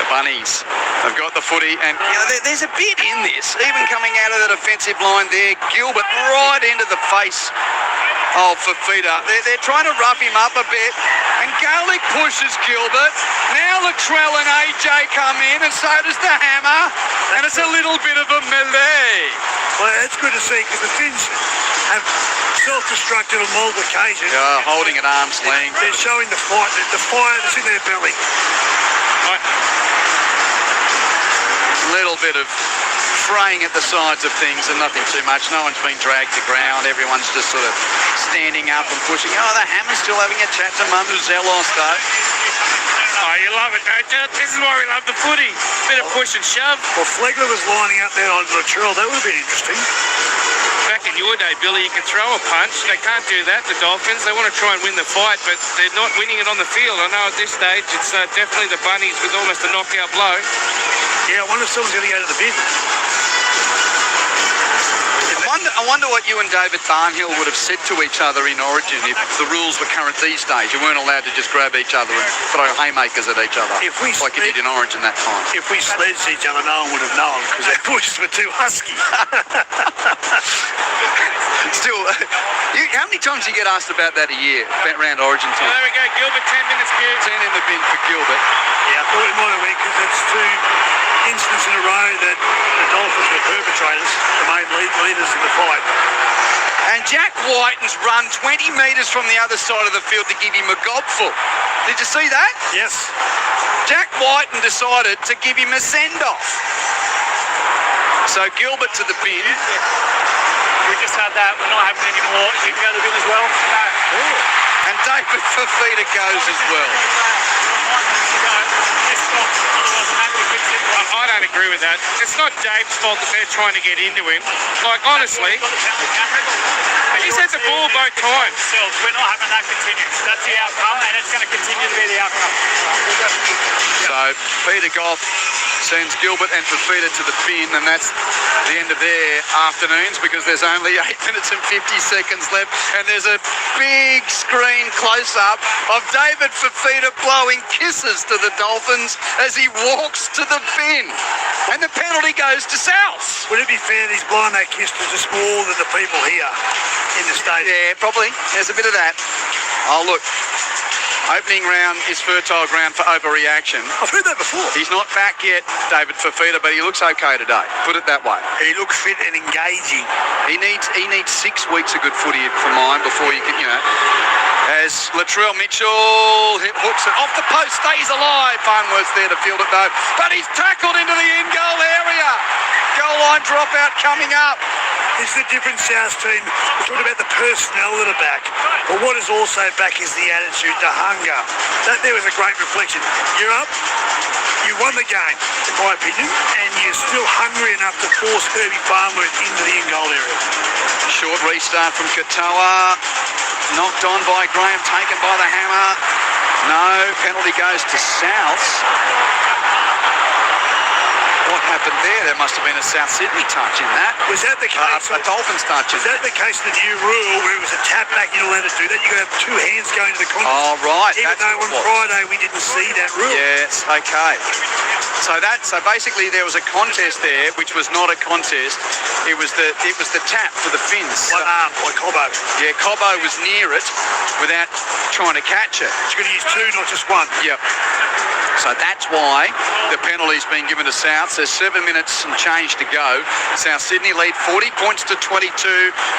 The Bunnies have got the footy, and there's a bit in this, even coming out of that offensive line there. Gilbert right into the face of Fafita. They're trying to rough him up a bit, and Garlick pushes Gilbert. Now Latrell and AJ come in, and so does the Hammer, and it's a little bit of a melee. Well, that's good to see, because the Finns have self-destructed on multiple occasions. Yeah, holding at arm's length. They're showing the fight, the fire that's in their belly. A little bit of fraying at the sides of things and nothing too much. No one's been dragged to ground. Everyone's just sort of standing up and pushing. Oh, the Hammer's still having a chat to Mundu Zelos, though. Oh, you love it, don't you? This is why we love the footy. Bit of push and shove. Well, Flegler was lining up there on Latrell. That would have been interesting. Back in your day, Billy, you can throw a punch. They can't do that, the Dolphins. They want to try and win the fight, but they're not winning it on the field. I know at this stage it's definitely the Bunnies with almost a knockout blow. Yeah, I wonder if someone's going to go to the bin. I wonder what you and David Barnhill would have said to each other in Origin if the rules were current these days. You weren't allowed to just grab each other and throw haymakers at each other like you did in Origin that time. If we sledged each other, no one would have known because their voices were too husky. Still, how many times do you get asked about that a year, around Origin time? Well, there we go, Gilbert, 10 minutes, 10 in the bin for Gilbert. Yeah, I thought it might have been because it's 2 instances in a row that the Dolphins were perpetrators, the main leaders in the fight. And Jack Whiten's run 20 metres from the other side of the field to give him a gobful. Did you see that? Yes. Jack Whiten decided to give him a send-off. So Gilbert to the bin. We just had that. We're not having any more. You can go to the bin as well. And David Fafita goes as well. I don't agree with that. It's not Dave's fault that they're trying to get into him. Like, honestly, he's had the ball both times. We're not having that continue. That's the outcome, and it's going to continue to be the outcome. So Peter Goff sends Gilbert and Fafita to the bin, and that's the end of their afternoons because there's only 8 minutes and 50 seconds left, and there's a big screen close-up of David Fafita blowing kisses to the Dolphins as he walks to the bin, and the penalty goes to South. Would it be fair that he's blowing that kiss to just more than the people here in the stadium? Yeah, probably. There's a bit of that. Oh, look. Opening round is fertile ground for overreaction. I've heard that before. He's not back yet, David Fafita, but he looks okay today. Put it that way. He looks fit and engaging. He needs 6 weeks of good footy for mine before you can, as Latrell Mitchell hooks it off the post, stays alive. Farnworth's there to field it though, but he's tackled into the in-goal area. Goal line dropout coming up. This is a different South team. We're talking about the personnel that are back. But what is also back is the attitude, the hunger. That there was a great reflection. You're up, you won the game, in my opinion, and you're still hungry enough to force Herbie Farnworth into the in-goal area. Short restart from Katoa. Knocked on by Graham, taken by the hammer. No, penalty goes to South. What happened there? There must have been a South Sydney touch in that. Was that the case? A Dolphins touch. Was that the case of the new rule where it was a tap back, you're allowed to do that? You've got to have two hands going to the contest. Oh, right. Even though on Friday we didn't see that rule. Yes, okay. So basically there was a contest there, which was not a contest. It was the tap for the Finns. Like Cobbo. Yeah, Cobbo was near it without trying to catch it. You're going to use two, not just one. Yep. So that's why the penalty's been given to South. There's 7 minutes and change to go. South Sydney lead 40 points to 22.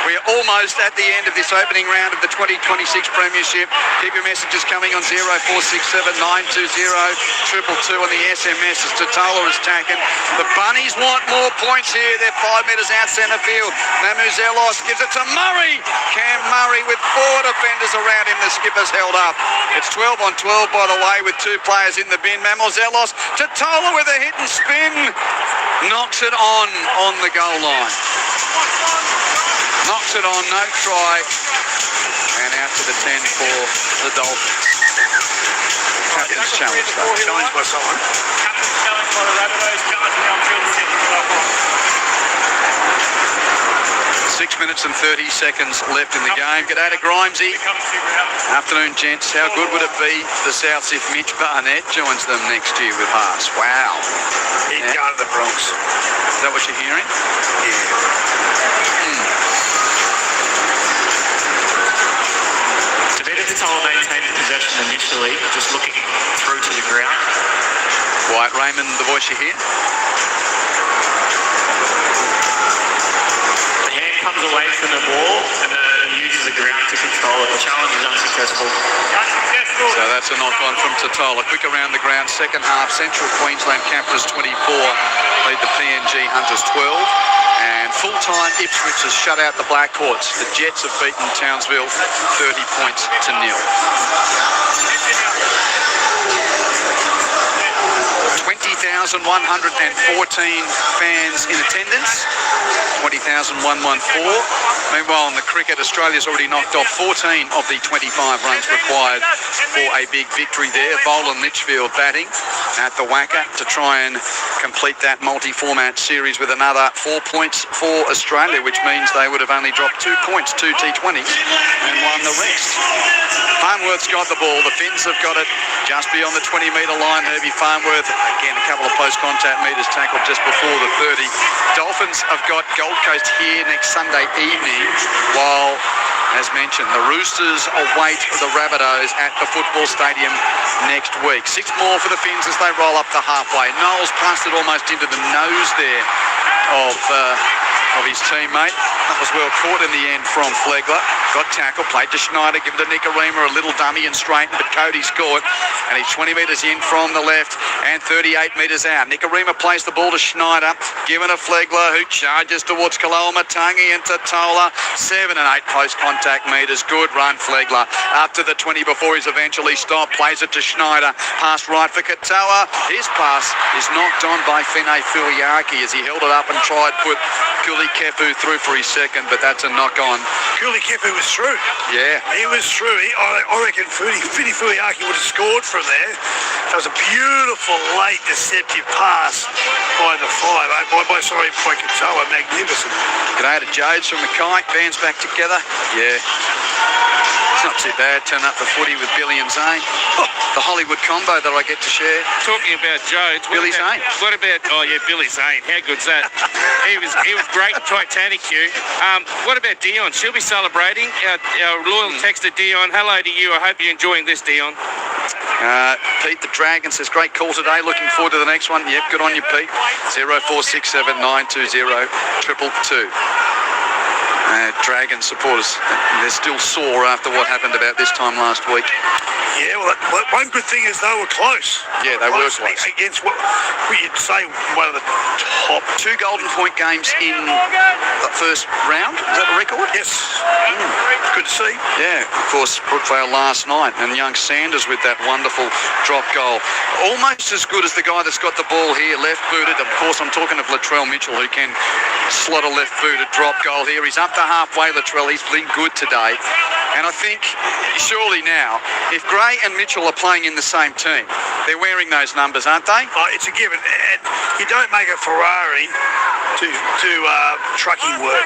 We're almost at the end of this opening round of the 2026 Premiership. Keep your messages coming on 0467 920 222 on the SMS as Totola is tacking. The Bunnies want more points here. They're 5 metres out centre field. Mamuzelos gives it to Murray. Cam Murray with 4 defenders around him. The skipper's held up. It's 12 on 12, by the way, with 2 players in the bin. Mamuzelos, Totola with a hit and spin. Knocks it on the goal line. Knocks it on, no try. And out to the 10 for the Dolphins. Captain's challenge though. Challenged by someone. Captain's challenge by the Rabbitohs, challenging the on-field setting for that one. 6 minutes and 30 seconds left in the game. G'day to Grimesy. Afternoon, gents. How good would it be for South if Mitch Barnett joins them next year with Haas? Wow. He'd go to the Bronx. Is that what you're hearing? Yeah. Totola maintained possession initially, just looking through to the ground. White Raymond, the voice you hear? The hand comes away from the ball and uses the ground to control it. The challenge is unsuccessful. So that's a knock-on from Totola. Quick around the ground, second half. Central Queensland Campers 24, lead the PNG Hunters 12. And full-time Ipswich has shut out the Black Hawks. The Jets have beaten Townsville 30 points to 0. 20,114 fans in attendance. 20,114. Meanwhile, in the cricket, Australia's already knocked off 14 of the 25 runs required for a big victory there. Volan Litchfield batting at the whacker to try and complete that multi-format series with another 4 points for Australia, which means they would have only dropped 2 points, 2 T20s, and won the rest. Farnworth's got the ball. The Finns have got it just beyond the 20-metre line. Herbie Farnworth, again, a couple of close contact metres tackled just before the 30. Dolphins have got Gold Coast here next Sunday evening, while, as mentioned, the Roosters await the Rabbitohs at the football stadium next week. 6 more for the Finns as they roll up to halfway. Knowles passed it almost into the nose there of his teammate. That was well caught in the end from Flegler. Got tackled, played to Schneider, given to Nicarima, a little dummy and straightened, but Cody scored. And he's 20 metres in from the left and 38 metres out. Nicarima plays the ball to Schneider, given to Flegler, who charges towards Kaloamatangi and Totola. 7 and 8 post contact metres. Good run, Flegler. Up to the 20 before he's eventually stopped. Plays it to Schneider. Pass right for Katoa. His pass is knocked on by Finay Fuiaki as he held it up and tried to put Kuli Kefu through for his second, but that's a knock on. Kuli Kefu was through. Yeah. He was through. I reckon Finay Fuiaki would have scored from there. That was a beautiful late deceptive pass by the five. By Katoa. Magnificent. G'day to Jodes from Mackay. Bands back together. Yeah. It's not too bad. Turn up the footy with Billy and Zane. The Hollywood combo that I get to share. Talking about Jodes, Billy Zane. What about? Oh yeah, Billy Zane. How good's that? he was great in Titanic, Hugh. What about Dion? She'll be celebrating. Our loyal texter Dion. Hello to you. I hope you're enjoying this, Dion. Pete the Dragon says, great call today. Looking forward to the next one. Yep, good on you, Pete. 0467 920 222. Dragon supporters, they're still sore after what happened about this time last week. Yeah, well, one good thing is they were close. Yeah, they were close. Against what you'd say one of the top. 2 Golden Point games in the first round. Is that a record? Yes. Good to see. Yeah, of course, Brookvale last night, and young Sanders with that wonderful drop goal. Almost as good as the guy that's got the ball here, left-booted. Of course, I'm talking of Latrell Mitchell, who can slot a left-booted drop goal here. He's up to halfway, Latrell. He's been good today. And I think, surely now, if Gray and Mitchell are playing in the same team, they're wearing those numbers, aren't they? Oh, it's a given. And you don't make a Ferrari to trucking work.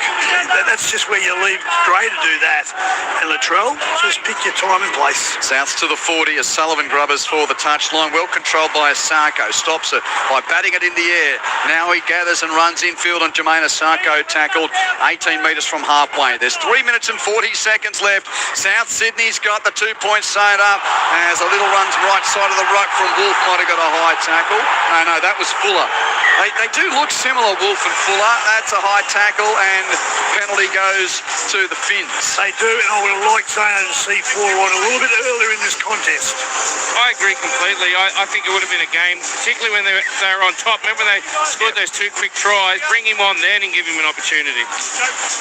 That's just where you leave Gray to do that. And Latrell, just pick your time and place. Souths to the 40 as Sullivan grubbers for the touchline. Well controlled by Asako. Stops it by batting it in the air. Now he gathers and runs infield, and Jermaine Asako tackled 18 metres from halfway. There's 3 minutes and 40 seconds left. South Sydney's got the 2 points sewn up as a little runs right side of the ruck from Wolf. Might have got a high tackle. No, that was Fuller. They do look similar, Wolf and Fuller. That's a high tackle, and penalty goes to the Finns. They do, and I would have liked Zane to see Fuller on a little bit earlier in this contest. I agree completely. I think it would have been a game, particularly when they were on top. Remember when they scored those 2 quick tries? Bring him on then and give him an opportunity.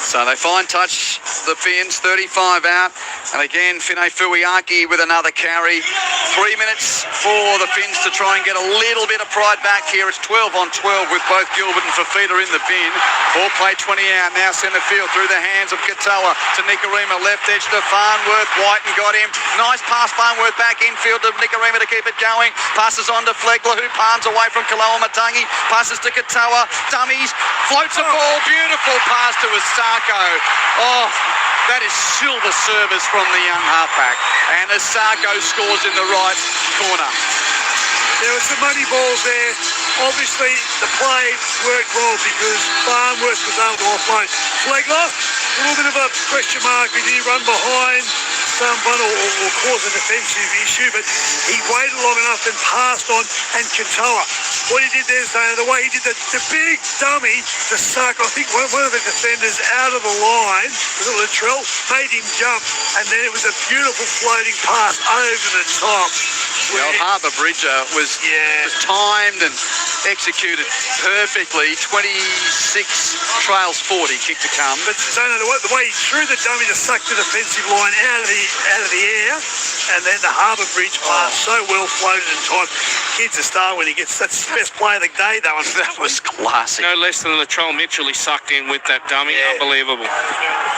So they fine touch the Finns, 35 out. And again, Finay Fuiaki with another carry. 3 minutes for the Finns to try and get a little bit of pride back here. It's 12 on 12 with both Gilbert and Fafita in the bin. Ball play 20 out. Now centre field through the hands of Katoa to Nicarima. Left edge to Farnworth. Whiten got him. Nice pass, Farnworth back infield to Nicarima to keep it going. Passes on to Flegler, who palms away from Kaloamatangi. Passes to Katoa. Dummies. Floats a ball. Beautiful pass to Asako. Oh, that is silver service from the young halfback. And Asako scores in the right corner. There were some money balls there. Obviously, the play worked well because Farnworth was able to offload. Flegler, a little bit of a question mark. Did he run behind someone or cause a defensive issue? But he waited long enough and passed on. And Katoa, what he did there, Zane, the way he did the big dummy to suck, I think one of the defenders out of the line, was it Latrell, made him jump. And then it was a beautiful floating pass over the top. The old Harbour Bridger was timed and executed perfectly. 26 trails 40, kick to come. But Zane, the way he threw the dummy to suck the defensive line out of the air, and then the Harbour Bridge pass so well floated and timed. Kid's a star when he gets. That's the best play of the day, though. That was classic. No less than Latrell Mitchell he sucked in with that dummy. Yeah. Unbelievable.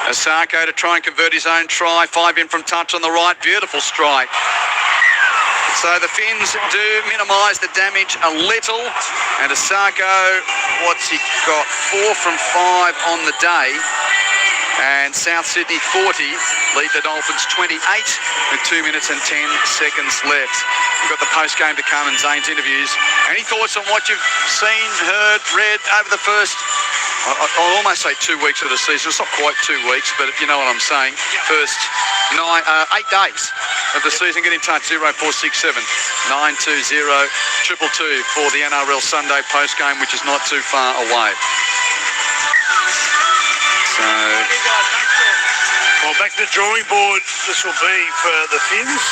Asako to try and convert his own try. 5 in from touch on the right. Beautiful strike. So the Finns do minimise the damage a little. And Asako, what's he got? 4 from 5 on the day. And South Sydney 40 lead the Dolphins 28 with 2 minutes and 10 seconds left. We've got the post-game to come and Zane's interviews. Any thoughts on what you've seen, heard, read over the first, I'll almost say 2 weeks of the season. It's not quite 2 weeks, but you know what I'm saying. First 8 days of the season. Get in touch, 0467 920 222 for the NRL Sunday post-game, which is not too far away. So Well, back to the drawing board. This will be for the Finns.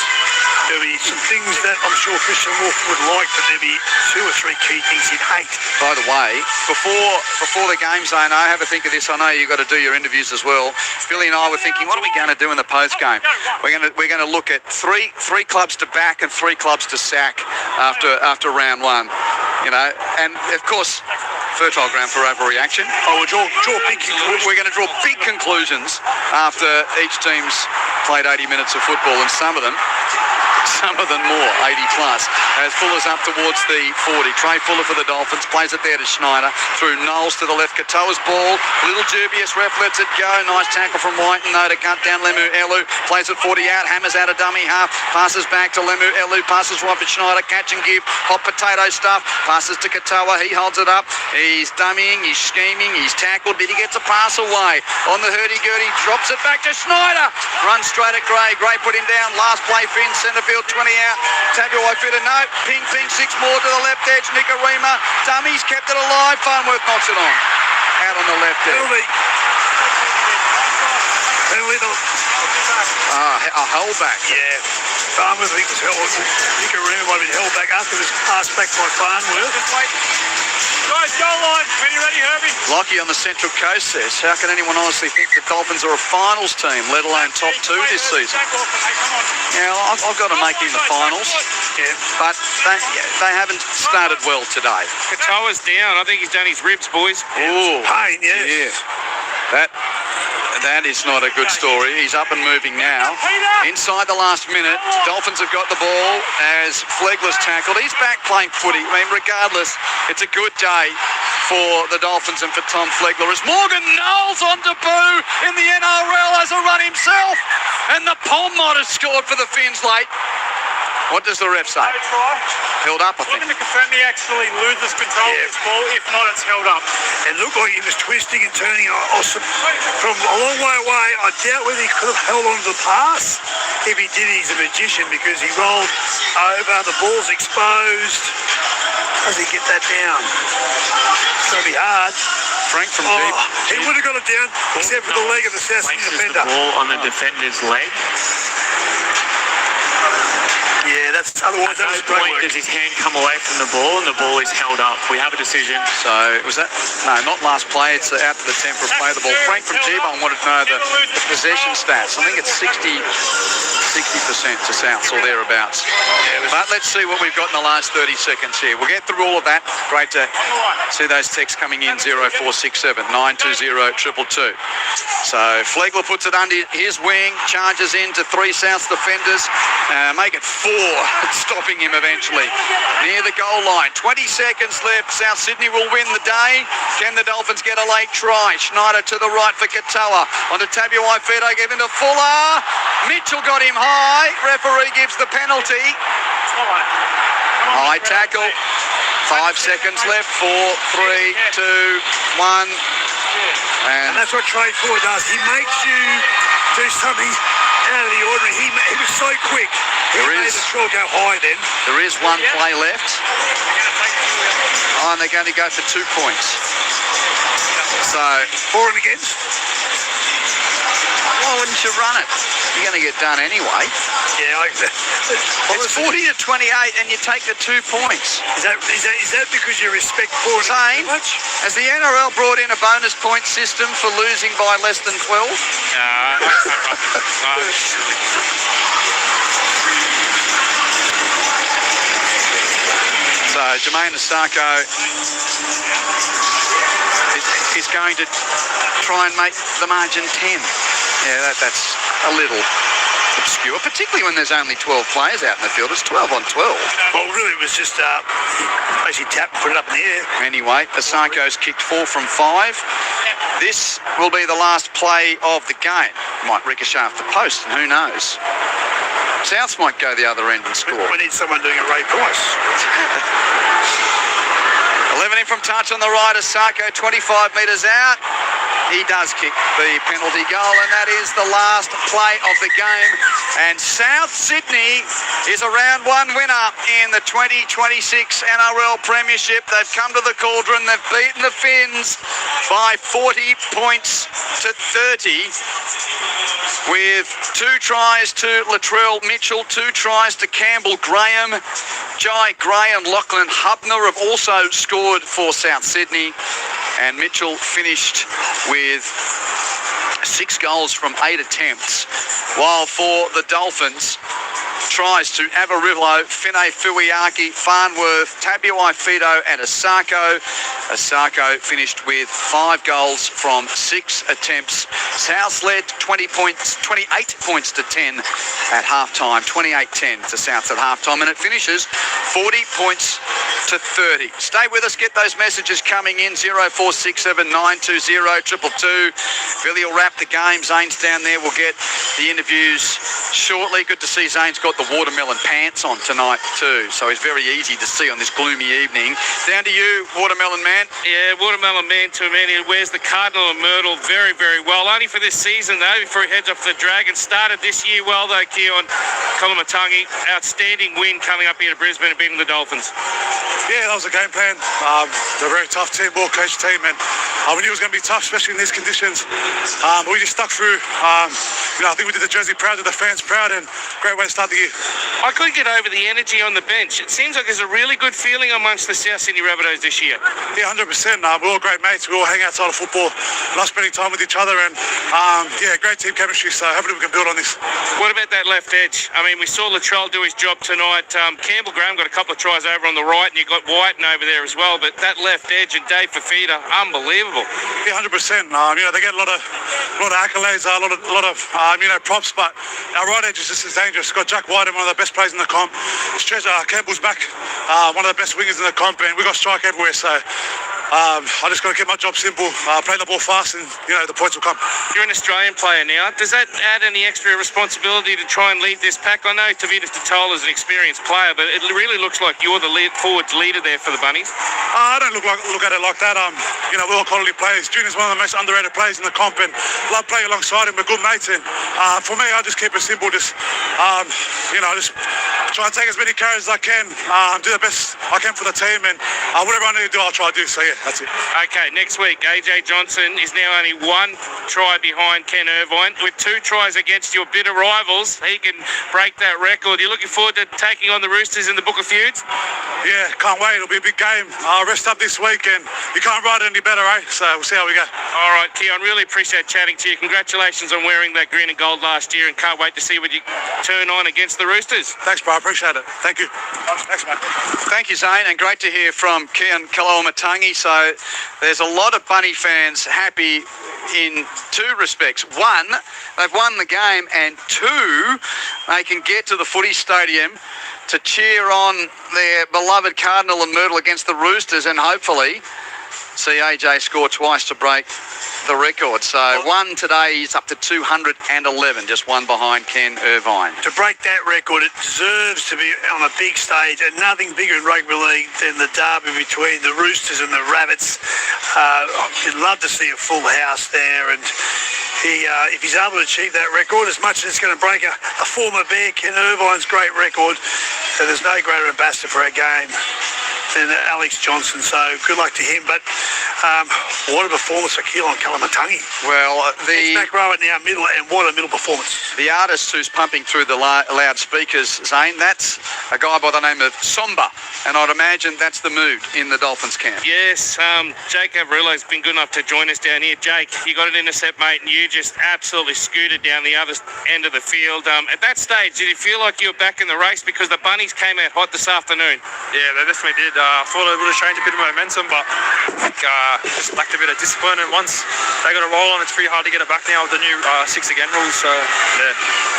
There'll be some things that I'm sure Christian Walker would like, but there'll be 2 or 3 key things he'd hate. By the way, before the game zone, I have a think of this. I know you've got to do your interviews as well. Billy and I were thinking, what are we going to do in the post game? We're going to look at three clubs to back and 3 clubs to sack after round 1. You know, and of course, fertile ground for overreaction. Oh, we'll draw big conclusions. We're going to draw big conclusions after each team's played 80 minutes of football, and some of them more, 80 plus, as Fuller's up towards the 40. Trey Fuller for the Dolphins, plays it there to Schneider, through Knowles to the left. Katoa's ball, a little dubious, ref lets it go. Nice tackle from Whiten, though, to cut down Lemu Elu. Plays it 40 out, hammers out a dummy half, passes back to Lemu Elu, passes right for Schneider, catch and give, hot potato stuff, passes to Katoa, he holds it up, he's dummying, he's scheming, he's tackled, but he gets a pass away. On the hurdy-gurdy, drops it back to Schneider, runs straight at Gray, Gray put him down, last play Finn, centre field 20 out, Tabuai-Fidow, no, ping, 6 more to the left edge, Nicarima, dummies, kept it alive, Farnworth knocks it on, out on the left edge. Penalty. A holdback. Yeah, Farnworth, I think, was held. Nicarima might have been held back after this pass back by Farnworth. Guys, goal line. When you ready, Herbie? Lockie on the Central Coast says, how can anyone honestly think the Dolphins are a finals team, let alone top 2 this season? Now, I've got to make him the finals, but they haven't started well today. Katoa's down. I think he's done his ribs, boys. Ooh. Pain, yes. Yeah. That is not a good story. He's up and moving now. Inside the last minute, Dolphins have got the ball as Flegler's tackled. He's back playing footy. I mean, regardless, it's a good day for the Dolphins and for Tom Flegler as Morgan Knowles on debut in the NRL as a run himself. And the Pom might have scored for the Finns late. What does the ref say? Held up, I think. Looking to confirm he actually loses control of this ball. If not, it's held up. It looked like he was twisting and turning from a long way away. I doubt whether he could have held on to the pass. If he did, he's a magician because he rolled over. The ball's exposed. How does he get that down? It's going to be hard. Frank from deep. He would have got it down except for the leg of the South Sydney defender. The ball on the defender's leg. Yeah, that's otherwise at no point does his hand come away from the ball and the ball is held up. We have a decision. So was that? No, not last play. It's out to the 10 for play the ball. Frank from Geelong wanted to know the possession stats. I think it's 60% to Souths or thereabouts. But let's see what we've got in the last 30 seconds here. We'll get through all of that. Great to see those texts coming in 0467 920 222. So Flegler puts it under his wing, charges into 3 Souths defenders, make it 4, stopping him eventually near the goal line. 20 seconds left. South Sydney will win the day. Can the Dolphins get a late try? Schneider to the right for Katoa. Onto Tabuai-Fidow, given to Fuller. Mitchell got him high. Referee gives the penalty. High tackle. 5 seconds left. 4, 3, 2, 1. And that's what Trey Fuller does. He makes you do something out of the ordinary. He was so quick. He made the throw go high then. There is 1 play left. Oh, and they're going to go for 2 points. So, for and against. Why wouldn't you run it? You're going to get done anyway. Yeah, it's 40 to 28 and you take the 2 points. Is that because you respect for Zane, has the NRL brought in a bonus point system for losing by less than 12? So Jermaine Asako is going to try and make the margin 10. Yeah, that's a little obscure, particularly when there's only 12 players out in the field. It's 12 on 12. Well, really, it was just basically tap and put it up in the air. Anyway, Asako's kicked 4 from 5. This will be the last play of the game. Might ricochet off the post, and who knows? Souths might go the other end and score. We need someone doing a Ray Price. 11 in from touch on the right. Asako 25 metres out. He does kick the penalty goal, and that is the last play of the game. And South Sydney is a round 1 winner in the 2026 NRL Premiership. They've come to the cauldron. They've beaten the Finns by 40 points to 30. with 2 tries to Latrell Mitchell, 2 tries to Campbell Graham. Jai Gray and Lachlan Hubner have also scored for South Sydney. And Mitchell finished with 6 goals from 8 attempts. While for the Dolphins, tries to Avarillo, Finay Fuiaki, Farnworth, Tabuai-Fidow and Asako. Asako finished with 5 goals from 6 attempts. South led 28 points to 10 at halftime, 28-10 to South at halftime, and it finishes 40 points to 30. Stay with us, get those messages coming in, 0467 920 222. Billy will wrap the game. Zane's down there. We'll get the interviews shortly. Good to see Zane's got the watermelon pants on tonight too, so he's very easy to see on this gloomy evening. Down to you, Watermelon Man. Yeah, Watermelon Man to a man. He wears the Cardinal and Myrtle very, very well. Only for this season though, before he heads off the Dragons. Started this year well though, Keon. Kalamatangi, outstanding win coming up here to Brisbane and beating the Dolphins. Yeah, that was a game plan. They're a very tough team, well-coached team, and we knew it was going to be tough, especially in these conditions. But we just stuck through. I think we did the jersey proud, did the fans proud, and great way to start the year. I couldn't get over the energy on the bench. It seems like there's a really good feeling amongst the South Sydney Rabbitohs this year. Yeah, 100%. We're all great mates. We all hang outside of football, love spending time with each other, and great team chemistry. So hopefully we can build on this. What about that left edge? I mean, we saw Latrell do his job tonight. Campbell Graham got a couple of tries over on the right, and you got Whiten over there as well. But that left edge and Dave Fafita, unbelievable. Yeah, 100%. They get a lot of accolades, a lot of props, but our right edge is just as dangerous. Got Jack Whiten, one of the best players in the comp. Campbell's back, one of the best wingers in the comp, and we got strike everywhere. So I just got to keep my job simple, play the ball fast, and the points will come. You're an Australian player now. Does that add any extra responsibility to try and lead this pack? I know Tavita Totola is an experienced player, but it really looks like you're the forwards leader there for the Bunnies. I don't look at it like that. We're all quality players. Junior's one of the most underrated players in the comp, and love playing alongside him. We're good mates, and for me, I just keep it simple. Just try and take as many carries as I can, do the best I can for the team, and whatever I need to do, I'll try to do. So yeah, that's it. Okay, next week, AJ Johnston is now only 1 try behind Ken Irvine. With 2 tries against your bitter rivals, he can break that record. You're looking forward to taking on the Roosters in the Book of Feuds? Yeah, can't wait. It'll be a big game. I'll rest up this week, and you can't ride it any better, eh? So we'll see how we go. All right, Keon, really appreciate chatting to you. Congratulations on wearing that green and gold last year, and can't wait to see what you turn on against the Roosters. Thanks, bro. I appreciate it. Thank you. Thanks, mate. Thank you, Zane, and great to hear from Keon Kalamatangi. So there's a lot of Bunny fans happy in 2 respects. 1, they've won the game, and 2, they can get to the footy stadium to cheer on their beloved Cardinal and Myrtle against the Roosters, and hopefully see AJ score twice to break the record. So 1 today, he's up to 211, just 1 behind Ken Irvine. To break that record, it deserves to be on a big stage, and nothing bigger in rugby league than the derby between the Roosters and the Rabbits. I'd love to see a full house there, and if he's able to achieve that record, as much as it's going to break a former Bear, Ken Irvine's great record, so there's no greater ambassador for our game than Alex Johnston. So good luck to him. But what a performance for Keelan Kalamatangi. Well, He's back row at now middle, and what a middle performance. The artist who's pumping through the loudspeakers, Zane, that's a guy by the name of Somba, and I'd imagine that's the mood in the Dolphins camp. Yes, Jake Avarillo's been good enough to join us down here. Jake, you got an intercept, mate, and you just absolutely scooted down the other end of the field. At that stage, did you feel like you were back in the race? Because the Bunnies came out hot this afternoon. Yeah, they definitely did. I thought it would have changed a bit of momentum, but just lacked a bit of discipline, and once they got a roll on, it's pretty hard to get it back now with the new 6 again rules. So yeah.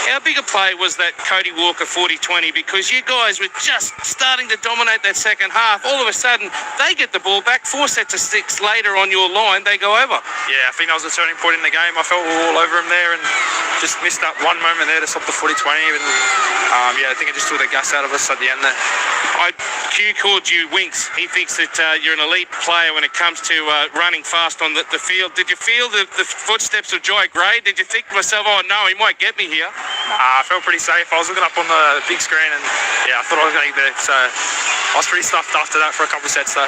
How big a play was that Cody Walker 40-20? Because you guys were just starting to dominate that second half. All of a sudden, they get the ball back. 4 sets of 6 later on your line, they go over. Yeah, I think that was a turning point in the game. I felt we were all over him there, and just missed that one moment there to stop the 40-20. And I think it just took the gas out of us at the end there. Q called you Winks. He thinks that you're an elite player when it comes to running fast on the field. Did you feel the footsteps of Jai Gray? Did you think to myself, oh no, he might get me here? I felt pretty safe. I was looking up on the big screen and, I thought I was going to get there. So I was pretty stuffed after that for a couple of sets. So.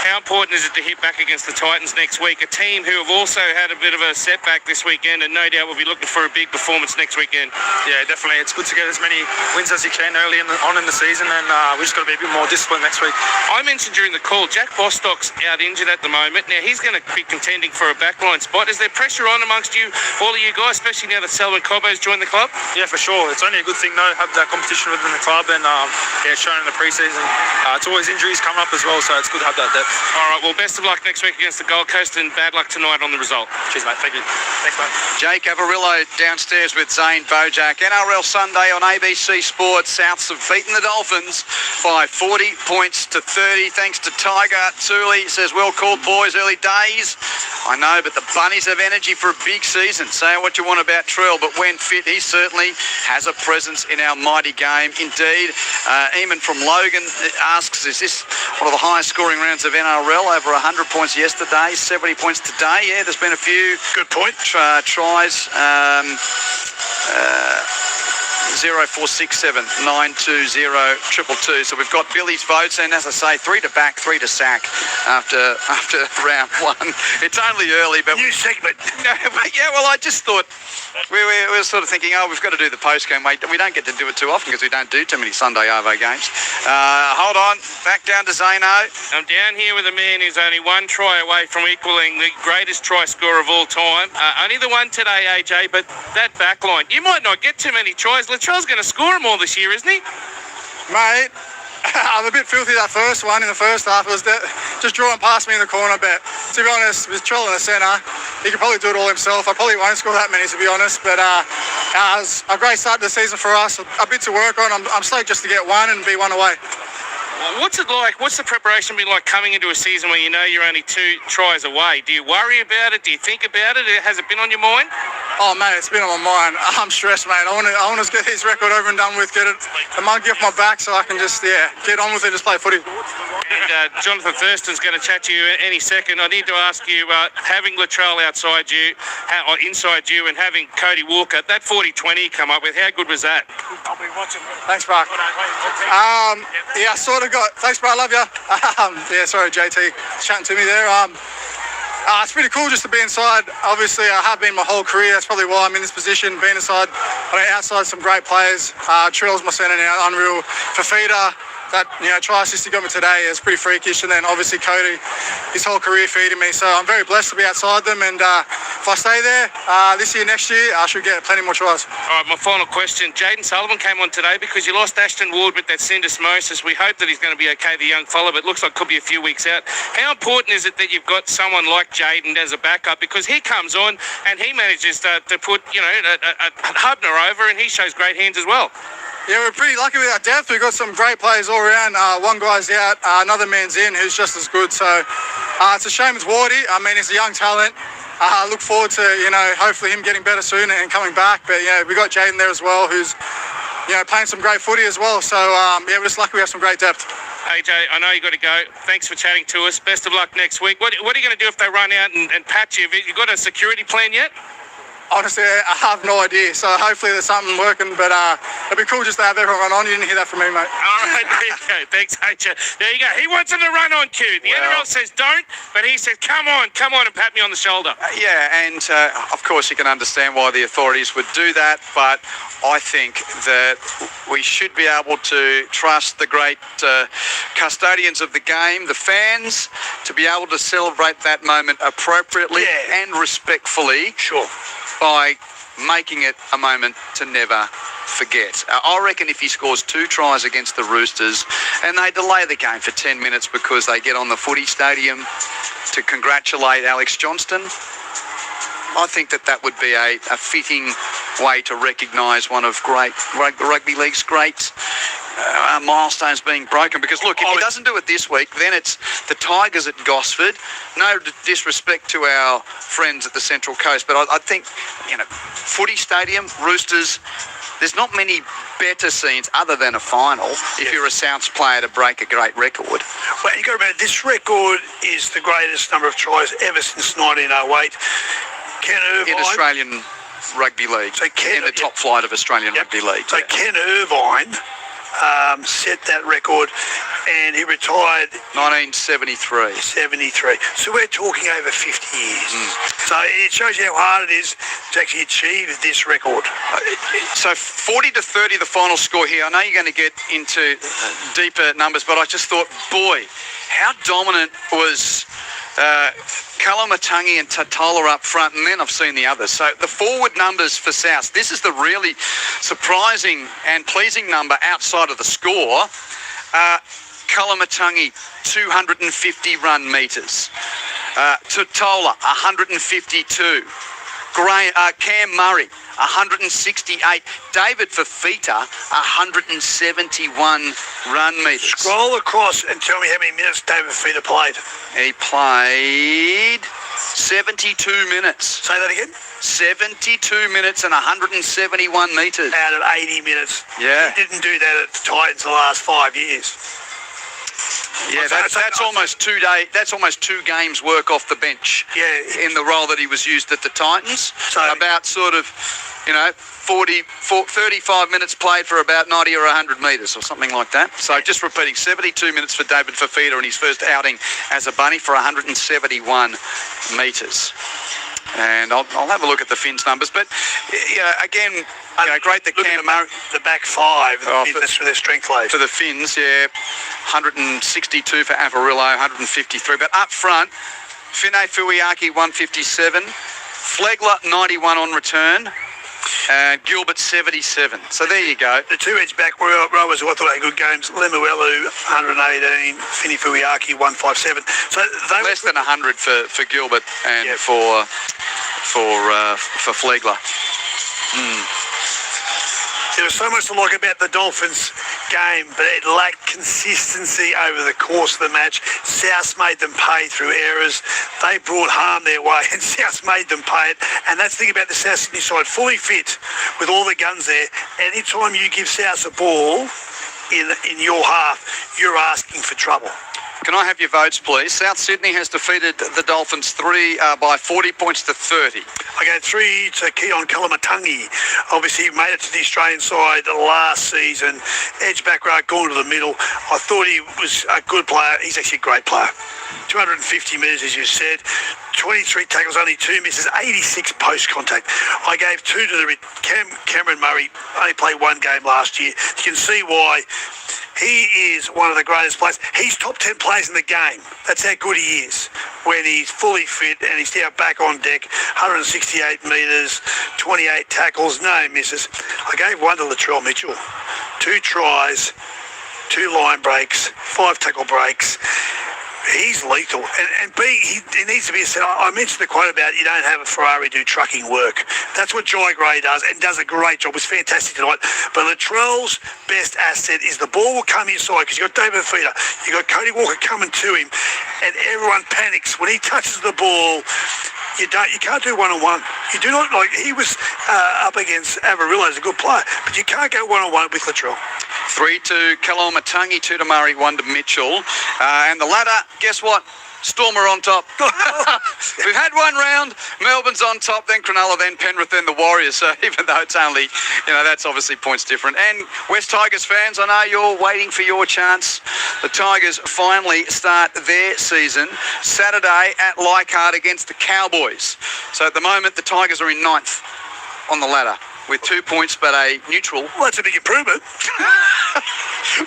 How important is it to hit back against the Titans next week, a team who have also had a bit of a setback this weekend and no doubt will be looking for a big performance next weekend? Yeah, definitely. It's good to get as many wins as you can early on in the season, and we just got to be a bit more disciplined next week. I mentioned during the call, Jack Bostock's out injured at the moment. Now, he's going to be contending for a backline spot. Is there pressure on amongst you, all of you guys, especially now that Selwyn Cobbo's joined the club? Yeah, for sure. It's only a good thing, though, to have that competition within the club, and it's shown in the pre-season. It's always injuries coming up as well, so it's good to have that depth. All right, well, best of luck next week against the Gold Coast, and bad luck tonight on the result. Cheers, mate. Thank you. Thanks, mate. Jake Avarillo downstairs with Zane Bojack. NRL Sunday on ABC Sports. Souths have beaten the Dolphins by 40 points to 30. Thanks to Tiger. Thule says, well called, boys, early days. I know, but the Bunnies have energy for a big season. Say what you want about Trell, but when fit, he certainly has a presence in our mighty game. Indeed, Eamon from Logan asks, is this one of the highest scoring rounds of NRL? Over 100 points yesterday, 70 points today. Yeah, there's been a few good point tries. 0467 920 222. So we've got Billy's votes, and as I say, 3 to back, 3 to sack after round one. It's only early, but new segment. But yeah, well, I just thought we were sort of thinking, we've got to do the post game. We don't get to do it too often because we don't do too many Sunday Arvo games. Hold on, back down to Zano. I'm down here with a man who's only one try away from equaling the greatest try scorer of all time. Only the one today, AJ, but that back line, you might not get too many tries. Latrell's going to score them all this year, isn't he? Mate, I'm a bit filthy that first one in the first half. It was just drawing past me in the corner, but to be honest, with Trell in the centre, he could probably do it all himself. I probably won't score that many, to be honest, but it was a great start to the season for us. A bit to work on. I'm stoked just to get one and be one away. What's it like? What's the preparation been like coming into a season where you know you're only 2 tries away? Do you worry about it? Do you think about it? Has it been on your mind? Oh, mate, it's been on my mind. I'm stressed, mate. I want to get his record over and done with, get it, the monkey off my back so I can just, get on with it, just play footy. And Jonathan Thurston's going to chat to you any second. I need to ask you, having Latrell outside you, or inside you, and having Cody Walker, that 40-20 come up with, how good was that? I'll be watching. Thanks, Mark. I sort of got... Thanks, bro. I love you. Sorry, JT, chatting to me there. It's pretty cool just to be inside. Obviously, I have been my whole career. That's probably why I'm in this position, being inside. Outside some great players. Trell's my centre now, unreal. Fafita, that try assist he got me today is pretty freakish. And then obviously Cody, his whole career feeding me. So I'm very blessed to be outside them. And if I stay there this year, next year, I should get plenty more tries. All right, my final question. Jaden Sullivan came on today because you lost Ashton Ward with that syndesmosis. We hope that he's going to be okay, the young fella, but it looks like could be a few weeks out. How important is it that you've got someone like Jaden as a backup? Because he comes on and he manages to put, a Hubner over, and he shows great hands as well. Yeah, we're pretty lucky with our depth. We've got some great players all around. One guy's out, another man's in who's just as good. So it's a shame it's Wardy. I mean, he's a young talent. I look forward to, hopefully him getting better soon and coming back. But, we got Jaden there as well, who's, playing some great footy as well. So, we're just lucky we have some great depth. AJ, I know you got to go. Thanks for chatting to us. Best of luck next week. What are you going to do if they run out and patch you? You got a security plan yet? Honestly, I have no idea. So hopefully there's something working, but it'd be cool just to have everyone run on. You didn't hear that from me, mate. All right, there you go. Thanks, AJ. There you go. He wants him to run on cue. The NRL says don't, but he says, come on, and pat me on the shoulder. And of course you can understand why the authorities would do that, but I think that we should be able to trust the great custodians of the game, the fans, to be able to celebrate that moment appropriately and respectfully. Sure. By making it a moment to never forget. I reckon if he scores 2 tries against the Roosters and they delay the game for 10 minutes because they get on the footy stadium to congratulate Alex Johnston, I think that would be a fitting way to recognise one of rugby league's great milestones being broken. Because look, if he doesn't do it this week, then it's the Tigers at Gosford. No disrespect to our friends at the Central Coast, but I think footy stadium, Roosters, there's not many better scenes other than a final if you're a Souths player to break a great record. Well, you got to remember, this record is the greatest number of tries ever since 1908. In Australian Rugby League, So Ken, in the top flight of Australian Rugby League. So Ken Irvine set that record, and he retired 1973. 73. So we're talking over 50 years. So it shows you how hard it is to actually achieve this record. So 40-30 the final score here. I know you're going to get into deeper numbers, but I just thought, boy, how dominant was Kalamatangi and Tatola up front, and then I've seen the others. So the forward numbers for South, this is the really surprising and pleasing number outside of the score. Kalamatangi, 250 run metres. Tatola, 152. Cam Murray, 168. David Fafita, 171 run metres. Scroll across and tell me how many minutes David Fafita played. He played 72 minutes. Say that again? 72 minutes and 171 metres. Out of 80 minutes. Yeah. He didn't do that at the Titans the last 5 years. Yeah, that's almost 2 days. That's almost 2 games' work off the bench. Yeah, in the role that he was used at the Titans. So about sort of, 35 minutes played for about 90 or 100 metres or something like that. So just repeating, 72 minutes for David Fafita in his first outing as a bunny for 171 metres. And I'll have a look at the Finns numbers, but again, great that Cam Murray, the back five, for their strength load for the Finns, 162 for Avarillo, 153. But up front, Finay Fuiaki 157, Flegler 91 on return, and Gilbert 77. So there you go. The two edge back rowers who I thought had good games. Lemuelu 118, Finny Fuiaki 157. So they less than 100 for Gilbert and for Flegler. There was so much to like about the Dolphins game, but it lacked consistency over the course of the match. South made them pay through errors. They brought harm their way, and South made them pay it. And that's the thing about the South Sydney side, fully fit with all the guns there. Anytime you give South a ball in your half, you're asking for trouble. Can I have your votes, please? South Sydney has defeated the Dolphins by 40 points to 30. I gave 3 to Keon Kalamatangi. Obviously, he made it to the Australian side last season. Edge back row, gone to the middle. I thought he was a good player. He's actually a great player. 250 metres, as you said. 23 tackles, only 2 misses, 86 post contact. I gave 2 to the Cameron Murray. Only played 1 game last year. You can see why. He is one of the greatest players. He's top 10 players in the game. That's how good he is when he's fully fit and he's now back on deck. 168 metres, 28 tackles, no misses. I gave 1 to Latrell Mitchell. 2 tries, 2 line breaks, 5 tackle breaks. He's lethal. And B, he needs to be said. I mentioned the quote about you don't have a Ferrari do trucking work. That's what Jai Gray does, and does a great job. It was fantastic tonight. But Latrell's best asset is the ball will come inside because you've got David Fafita, you've got Cody Walker coming to him, and everyone panics. When he touches the ball, you can't do one-on-one. You do not, he was up against Avarillo as a good player, but you can't go one-on-one with Latrell. 3 to Kalamatangi, 2 to Murray, 1 to Mitchell. And the ladder, guess what? Storm are on top. We've had 1 round. Melbourne's on top, then Cronulla, then Penrith, then the Warriors. So even though it's only, that's obviously points different. And West Tigers fans, I know you're waiting for your chance. The Tigers finally start their season Saturday at Leichhardt against the Cowboys. So at the moment, the Tigers are in 9th on the ladder with 2 points but a neutral. Well, that's a big improvement.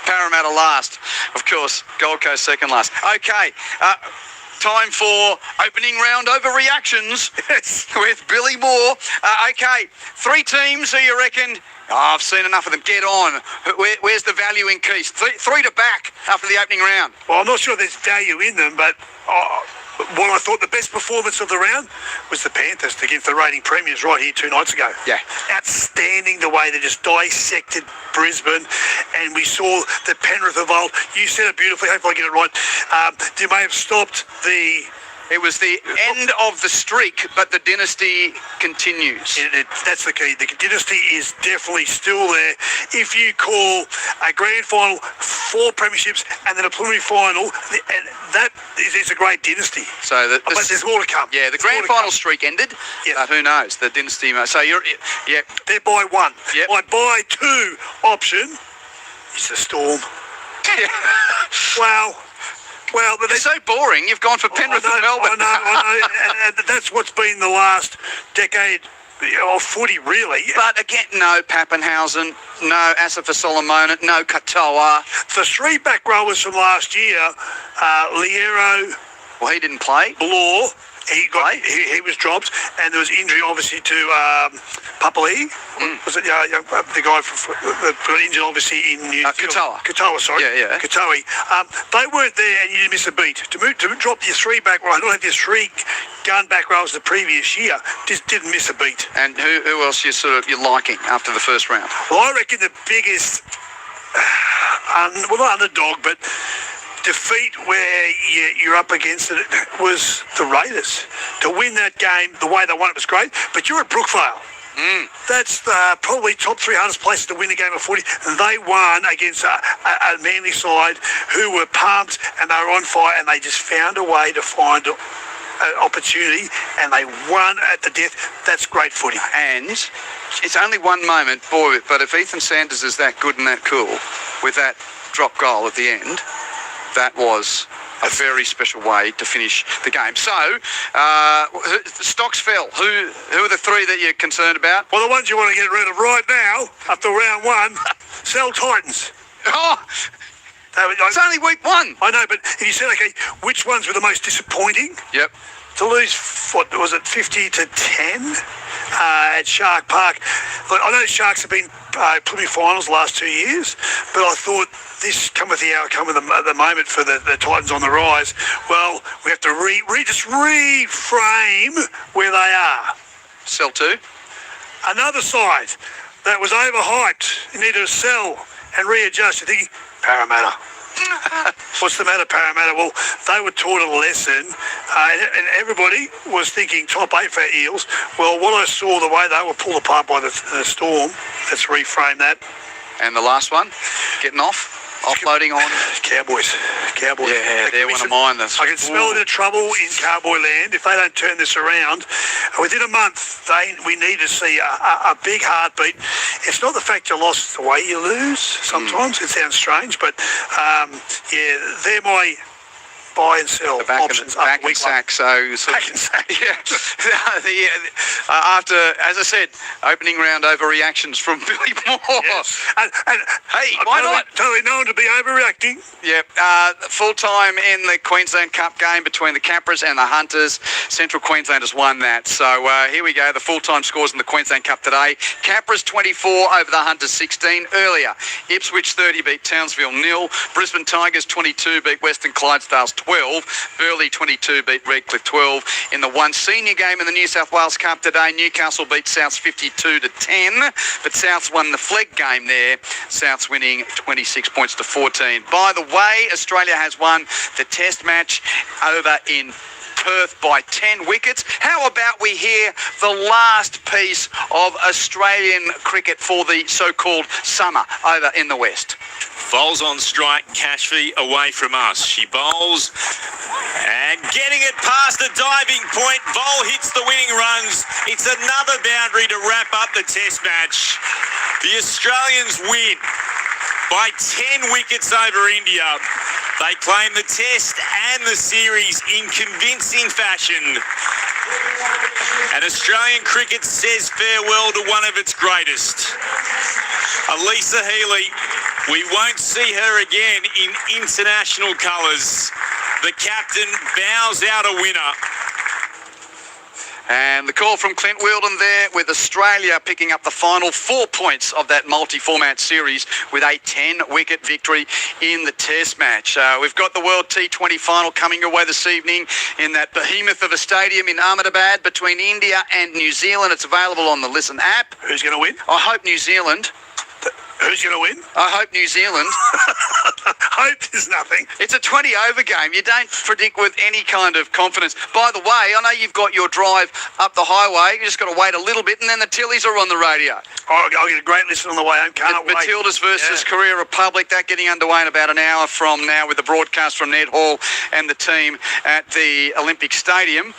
Parramatta last. Of course, Gold Coast second last. Okay, time for opening round overreactions with Billy Moore. Okay, 3 teams who you reckon, I've seen enough of them, get on. Where's the value in Keith? 3 to back after the opening round. Well, I'm not sure there's value in them, but what I thought the best performance of the round was the Panthers against the reigning premiers right here 2 nights ago. Yeah. Outstanding the way they just dissected Brisbane, and we saw the Penrith of old. You said it beautifully, hopefully I get it right. They may have stopped the It was the end of the streak, but the dynasty continues. That's the key. The dynasty is definitely still there. If you call a grand final, 4 premierships, and then a preliminary final, and that is a great dynasty. So but there's more to come. Yeah, the grand final streak ended. Yes. But who knows? The dynasty. So they're by 1. Yep. My buy 2 option is the Storm. Well, but they're so boring. You've gone for Penrith and Melbourne. I know. And that's what's been the last decade of footy, really. But again, no Pappenhausen, no Asafa Solomon, no Katoa. The 3 back rowers from last year, Liero. Well, he didn't play. Blore. He was dropped, and there was injury obviously to Papali. Was it the guy that got injured obviously in New Zealand? Katoa, sorry. Yeah. Katoa. They weren't there, and you didn't miss a beat. To drop your 3 back row, not have your 3 gun back rows the previous year, just didn't miss a beat. And who else you're liking after the first round? Well, I reckon the biggest, not underdog, but defeat where you're up against it was the Raiders. To win that game the way they won it was great, but you're at Brookvale. That's probably top 3 hardest places to win a game of footy, and they won against a Manly side who were pumped and they were on fire, and they just found a way to find an opportunity, and they won at the death. That's great footy. And it's only one moment, boy, but if Ethan Sanders is that good and that cool with that drop goal at the end, that was a very special way to finish the game. So, stocks fell. Who are the 3 that you're concerned about? Well, the ones you want to get rid of right now, after round 1, sell Titans. Oh, it's only week 1. I know, but if you said, okay, which ones were the most disappointing? Yep. To lose, what was it, 50-10 at Shark Park. Look, I know Sharks have been preliminary finals the last 2 years, but I thought this come with the outcome at the moment for the Titans on the rise. Well, we have to just reframe where they are. Sell to? Another side that was overhyped. You need to sell and readjust. You're thinking, Parramatta. What's the matter, Parramatta? Well, they were taught a lesson, and everybody was thinking top 8 for Eels. Well, what I saw, the way they were pulled apart by the Storm, let's reframe that. And the last one, getting offloading on Cowboys. Yeah, they're one of mine. I can smell a bit of trouble in Cowboy land if they don't turn this around. Within a month, we need to see a big heartbeat. It's not the fact you lost, it's the way you lose. Sometimes it sounds strange, but they're my buy and sell options. Back and sack. Back and sack. Yeah. After, as I said, opening round overreactions from Billy Moore. Yes. And hey, why not? Totally known to be overreacting. Yep. Full time in the Queensland Cup game between the Capras and the Hunters. Central Queensland has won that. So here we go. The full time scores in the Queensland Cup today. Capras 24 over the Hunters 16. Earlier, Ipswich 30 beat Townsville 0. Brisbane Tigers 22 beat Western Clydesdales 12. Burleigh 22 beat Redcliffe 12. In the one senior game in the New South Wales Cup today, Newcastle beat Souths 52-10, but Souths won the flag game there. Souths winning 26 points to 14. By the way, Australia has won the test match over in Perth by 10 wickets. How about we hear the last piece of Australian cricket for the so-called summer over in the West? Bowls on strike, Cashby away from us. She bowls and getting it past the diving point. Bowl hits the winning runs. It's another boundary to wrap up the test match. The Australians win by 10 wickets over India. They claim the test and the series in convincing fashion. And Australian cricket says farewell to one of its greatest. Elisa Healy, we won't see her again in international colours. The captain bows out a winner. And the call from Clint Wheeldon there with Australia picking up the final 4 points of that multi-format series with a 10-wicket victory in the test match. We've got the World T20 final coming your way this evening in that behemoth of a stadium in Ahmedabad between India and New Zealand. It's available on the Listen app. Who's going to win? I hope New Zealand. Who's going to win? I hope New Zealand. hope there's nothing. It's a 20-over game. You don't predict with any kind of confidence. By the way, I know you've got your drive up the highway. You just got to wait a little bit, and then the Tillies are on the radio. Oh, I'll get a great listen on the way home. Can't wait. Matildas versus Korea Republic. That getting underway in about an hour from now with the broadcast from Ned Hall and the team at the Olympic Stadium.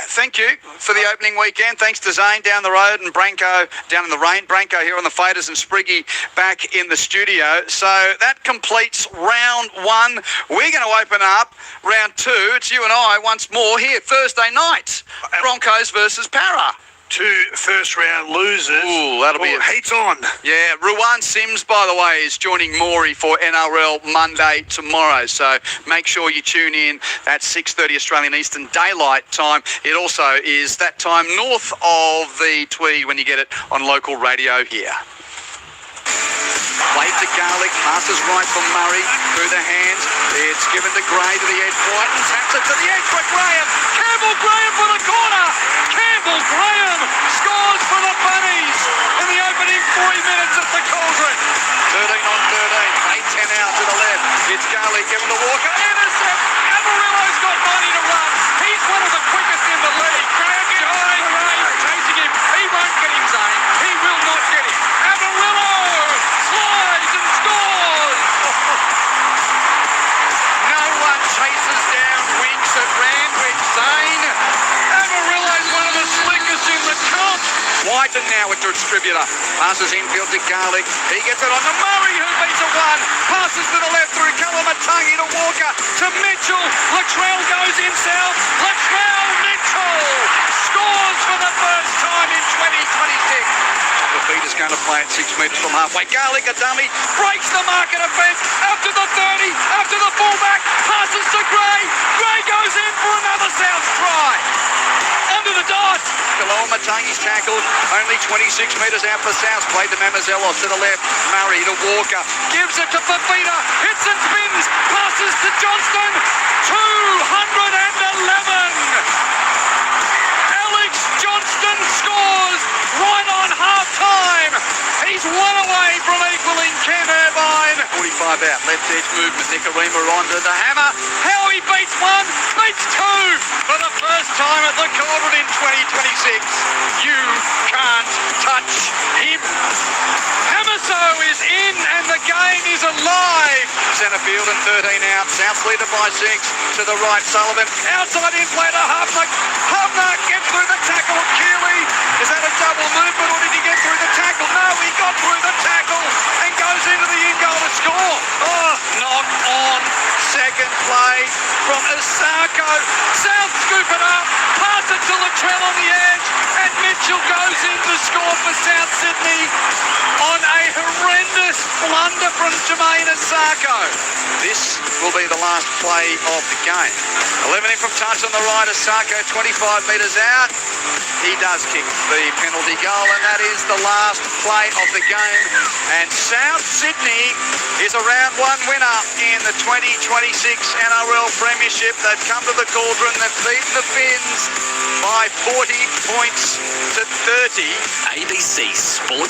Thank you for the opening weekend. Thanks to Zane down the road and Branko down in the rain. Branko here on the faders and Spriggy back in the studio. So that completes round one. We're going to open up round two. It's you and I once more here Thursday night. Broncos versus Para. 2 first-round losers. Ooh, that'll be heat on. Yeah, Ruwan Sims, by the way, is joining Maury for NRL Monday tomorrow. So make sure you tune in at 6:30 Australian Eastern Daylight Time. It also is that time north of the Tweed when you get it on local radio here. Wave to Garlic, passes right from Murray through the hands. It's given to Gray to the edge. Brighton taps it to the edge for Graham. Campbell Graham for the corner. Campbell Graham scores for the Bunnies in the opening 40 minutes at the Cauldron. 13 on 13. 8-10 out to the left. It's Garlic given to Walker. Intercept. Amarillo's got money to run. He's one of the quickest in the league. Graham chasing him. He won't get him, Zane. He will not get him. Amarillo slides and scores. No one chases down Winks at Randwick, Zane. Amarillo's one of the slickest in the comp. Whiten now with the distributor. Passes infield to Garlic. He gets it on to Murray, who beats a one. Passes to the left through Kalamatangi to Walker to Mitchell. Latrell goes in south. Latrell Mitchell scores for the first time in 2026. The feed is going to play at 6 metres from halfway. Garlic, a dummy, breaks the marker defence up to the 30, up to the fullback, passes to Gray. Gray goes in for another South try. Under the dot. Kalamatangi's tackled, only 26 metres out for South. Played to Mamazelos to the left. Murray to Walker. Gives it to Fafita. Hits and spins. Passes to Johnston. 211. Alex Johnston scores right on half-time. He's one away from equaling Ken Irvine. 45 out, left edge movement. Nicarima onto the hammer. How he beats one, beats two for the first time at the Cauldron in 2026. You can't touch him. Hamiso is in and the game is alive. Centre field and 13 out. South leader by 6 to the right. Sullivan outside in play to Hubner. Hubner gets through the tackle. Keeley, is that a double movement or did he get through the tackle? No, he got through the tackle and goes into the in-goal to score. Oh, knock on. Second play from Asako. South scoop it up. Pass it to Latrell on the edge. And Mitchell goes in to score for South Sydney on a horrendous blunder from Jermaine Asako. This will be the last play of the game. 11 in from touch on the right. Asako 25 metres out. He does kick the penalty goal, and that is the last play of the game. And South Sydney is a round one winner in the 2026 NRL Premiership. They've come to the Cauldron. They've beaten the Finns by 40 points to 30. ABC Sports.